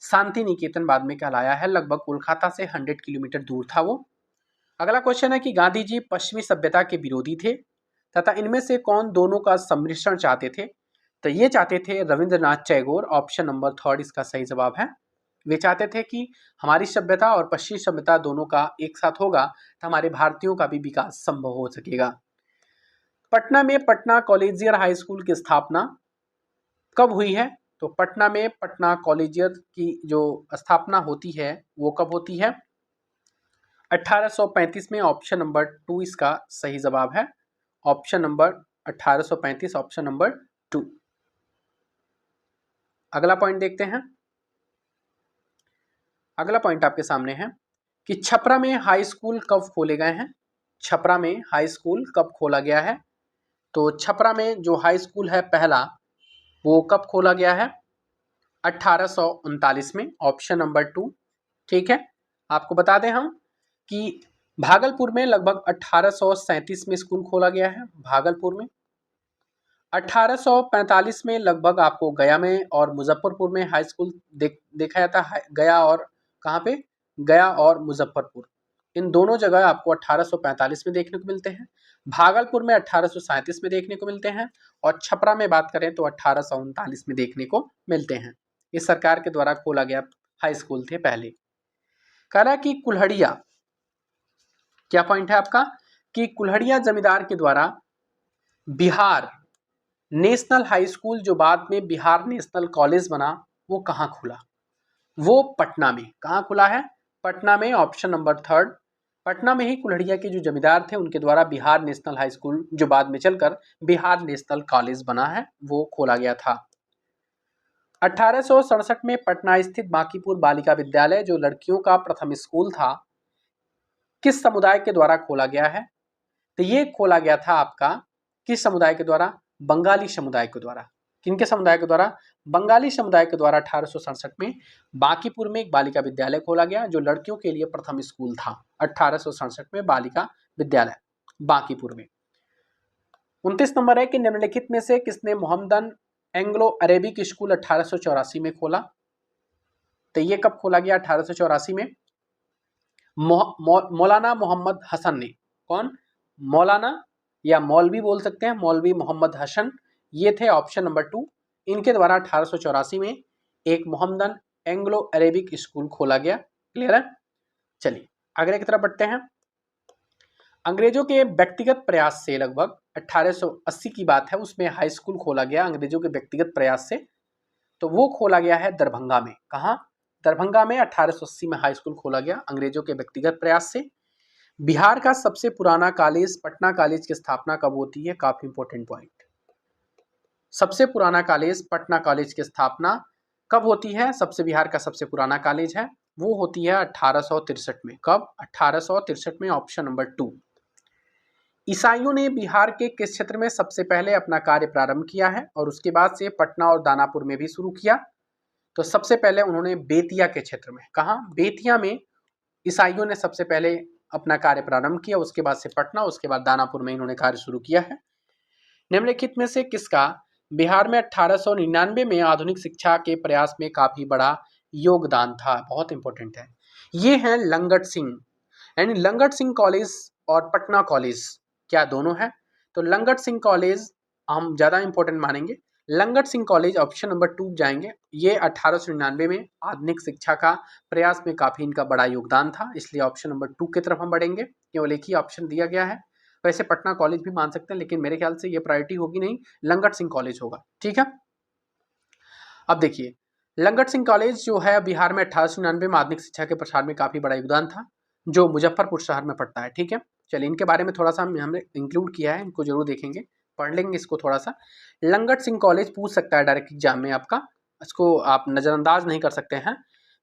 शांति निकेतन बाद में कहलाया है। लगभग कोलकाता से 100 किलोमीटर दूर था वो। अगला क्वेश्चन है कि गांधी जी पश्चिमी सभ्यता के विरोधी थे तथा इनमें से कौन दोनों का सम्मिश्रण चाहते थे? तो ये चाहते थे रविंद्रनाथ टैगोर। ऑप्शन नंबर 3 इसका सही जवाब है। वे चाहते थे कि हमारी सभ्यता और पश्चिमी सभ्यता दोनों का एक साथ होगा तो हमारे भारतीयों का भी विकास संभव हो सकेगा। पटना में पटना कॉलेजियर हाई स्कूल की स्थापना कब हुई है? तो पटना में पटना कॉलेजियर की जो स्थापना होती है वो कब होती है? 1835 में। ऑप्शन नंबर 2 इसका सही जवाब है। Option number 1835, option number 2। अगला पॉइंट देखते हैं। अगला पॉइंट आपके सामने है कि छपरा में हाई स्कूल कब खोले गए हैं? छपरा में हाई स्कूल कब खोला गया है? तो छपरा में जो हाई स्कूल है पहला, वो कब खोला गया है? 1839 में। ऑप्शन नंबर 2 ठीक है। आपको बता दें हम कि भागलपुर में लगभग 1837 में स्कूल खोला गया है। भागलपुर में 1845 में लगभग आपको गया में और मुजफ्फरपुर में हाई स्कूल देखा जाता है। गया और कहाँ पे? गया और मुजफ्फरपुर, इन दोनों जगह आपको 1845 में देखने को मिलते हैं। भागलपुर में 1837 में देखने को मिलते हैं और छपरा में बात करें तो 1839 में देखने को मिलते हैं। ये सरकार के द्वारा खोला गया हाई स्कूल थे पहले। कह रहा कि कुल्हड़िया, क्या पॉइंट है आपका कि कुल्हड़िया जमींदार के द्वारा बिहार नेशनल हाई स्कूल जो बाद में बिहार नेशनल कॉलेज बना, वो कहाँ खुला? वो पटना में। कहाँ खुला है? पटना में। ऑप्शन नंबर 3 पटना में ही कुल्हड़िया के जो जमींदार थे उनके द्वारा बिहार नेशनल हाई स्कूल जो बाद में चलकर बिहार नेशनल कॉलेज बना है वो खोला गया था। 1867 में पटना स्थित बांकीपुर बालिका विद्यालय जो लड़कियों का प्रथम स्कूल था, किस समुदाय के द्वारा खोला गया है? तो ये खोला गया था आपका किस समुदाय के द्वारा? बंगाली समुदाय के द्वारा। किनके समुदाय के द्वारा? बंगाली समुदाय के द्वारा 1867 में बांकीपुर में एक बालिका विद्यालय खोला गया जो लड़कियों के लिए प्रथम स्कूल था। 1867 में बालिका विद्यालय बांकीपुर में। 29 नंबर है कि निम्नलिखित में से किसने मोहम्मदन एंग्लो अरेबिक स्कूल 1884 में खोला? तो ये कब खोला गया? 1884 में। मौलाना मोहम्मद हसन ने। कौन? मौलाना या मौलवी बोल सकते हैं, मौलवी मोहम्मद हसन, ये थे ऑप्शन नंबर 2। इनके द्वारा 1884 में एक मोहम्मदन एंग्लो अरेबिक स्कूल खोला गया। क्लियर है? चलिए अगले की तरफ बढ़ते हैं। अंग्रेजों के व्यक्तिगत प्रयास से लगभग 1880 की बात है, उसमें हाई स्कूल खोला गया अंग्रेजों के व्यक्तिगत प्रयास से। तो वो खोला गया है दरभंगा में। कहाँ? दरभंगा में 1880 में हाई स्कूल खोला गया अंग्रेजों के व्यक्तिगत प्रयास से। बिहार का सबसे पुराना कॉलेज पटना कॉलेज की स्थापना कब होती है? काफी इंपॉर्टेंट पॉइंट। सबसे पुराना कॉलेज पटना कॉलेज की स्थापना कब होती है? बिहार का सबसे पुराना कॉलेज है वो होती है 1863 में। कब? 1863 में, ऑप्शन नंबर 2। ईसाइयों ने बिहार के किस क्षेत्र में सबसे पहले अपना कार्य प्रारंभ किया है और उसके बाद से पटना और दानापुर में भी शुरू किया? तो सबसे पहले उन्होंने बेतिया के क्षेत्र में। कहाँ? बेतिया में ईसाइयों ने सबसे पहले अपना कार्य प्रारंभ किया, उसके बाद से पटना, उसके बाद दानापुर में इन्होंने कार्य शुरू किया है। निम्नलिखित में से किसका बिहार में 1899 में आधुनिक शिक्षा के प्रयास में काफी बड़ा योगदान था? बहुत इंपॉर्टेंट है। ये है लंगट सिंह, यानी लंगट सिंह कॉलेज और पटना कॉलेज क्या दोनों है? तो लंगट सिंह कॉलेज हम ज्यादा इंपॉर्टेंट मानेंगे। Langat Singh college option number 2 जाएंगे। ये 1899 में आधुनिक शिक्षा का प्रयास में काफी इनका बड़ा योगदान था, इसलिए ऑप्शन नंबर 2 की तरफ हम बढ़ेंगे। केवल एक ही ऑप्शन दिया गया है। वैसे पटना कॉलेज भी मान सकते हैं, लेकिन मेरे ख्याल से ये प्रायोरिटी होगी नहीं, लंगट सिंह कॉलेज होगा। ठीक है, अब देखिए लंगट सिंह कॉलेज जो है बिहार में 1899 में आधुनिक शिक्षा के प्रसार में काफी बड़ा योगदान था, जो मुजफ्फरपुर शहर में पड़ता है। ठीक है, चलिए इनके बारे में थोड़ा सा हमने इंक्लूड किया है, इनको जरूर देखेंगे, पढ़ लेंगे इसको थोड़ा सा। लंगट सिंह कॉलेज पूछ सकता है डायरेक्ट एग्जाम में आपका, इसको आप नजरअंदाज नहीं कर सकते हैं।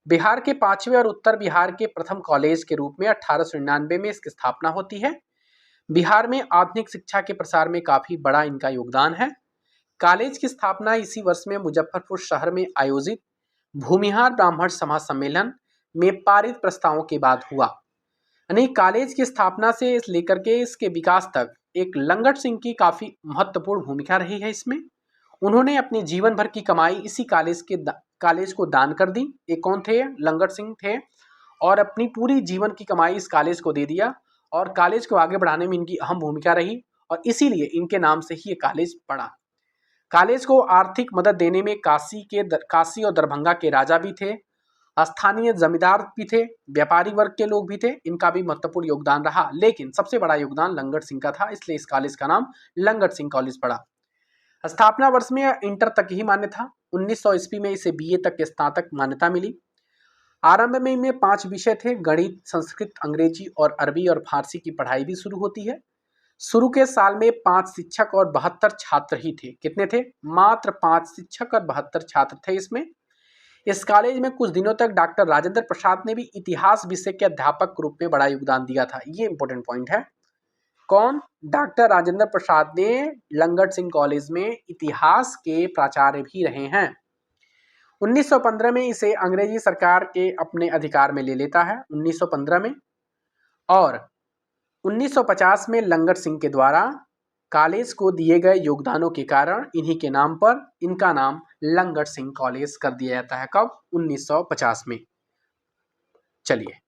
बिहार के 5वें और उत्तर बिहार के प्रथम कॉलेज के रूप में 1899 में इसकी स्थापना होती है। बिहार में आधुनिक शिक्षा के प्रसार में काफी बड़ा इनका योगदान है। कॉलेज की स्थापना इसी वर्ष में मुजफ्फरपुर शहर में आयोजित भूमिहार ब्राह्मण समाज सम्मेलन में पारित प्रस्तावों के बाद हुआ। यानी कॉलेज की स्थापना से लेकर के इसके विकास तक एक लंगट सिंह की काफी महत्वपूर्ण भूमिका रही है इसमें। उन्होंने अपने जीवन भर की कमाई इसी कॉलेज को दान कर दी। एक कौन थे? लंगट सिंह थे, और अपनी पूरी जीवन की कमाई इस कॉलेज को दे दिया, और कॉलेज को आगे बढ़ाने में इनकी अहम भूमिका रही, और इसीलिए इनके नाम से ही ये कॉलेज पड़ा। कॉलेज को आर्थिक मदद देने में काशी और दरभंगा के राजा भी थे, स्थानीय जमींदार भी थे, व्यापारी वर्ग के लोग भी थे, इनका भी महत्वपूर्ण योगदान रहा। लेकिन सबसे बड़ा योगदान लंगट सिंह का था, इसलिए इस कॉलेज का नाम लंगट सिंह कॉलेज पड़ा। स्थापना वर्ष में इंटर तक ही मान्य था। 1900 ईस्वी में इसे बीए तक के स्नातक मान्यता मिली। आरंभ में इनमें 5 विषय थे, गणित, संस्कृत, अंग्रेजी और अरबी और फारसी की पढ़ाई भी शुरू होती है। शुरू के साल में 5 शिक्षक और 72 छात्र ही थे। कितने थे? मात्र 5 शिक्षक और 72 छात्र थे इसमें। इस कॉलेज में कुछ दिनों तक डॉक्टर राजेंद्र प्रसाद ने भी इतिहास विषय के अध्यापक के रूप में बड़ा योगदान दिया था। ये इंपॉर्टेंट पॉइंट है। कौन? डॉक्टर राजेंद्र प्रसाद ने लंगट सिंह कॉलेज में इतिहास के प्राचार्य भी रहे हैं। 1915 में इसे अंग्रेजी सरकार के अपने अधिकार में ले लेता है, 1915 में। और 1950 में लंगट सिंह के द्वारा कॉलेज को दिए गए योगदानों के कारण इन्हीं के नाम पर इनका नाम लंगट सिंह कॉलेज कर दिया जाता है। कब? 1950 में। चलिए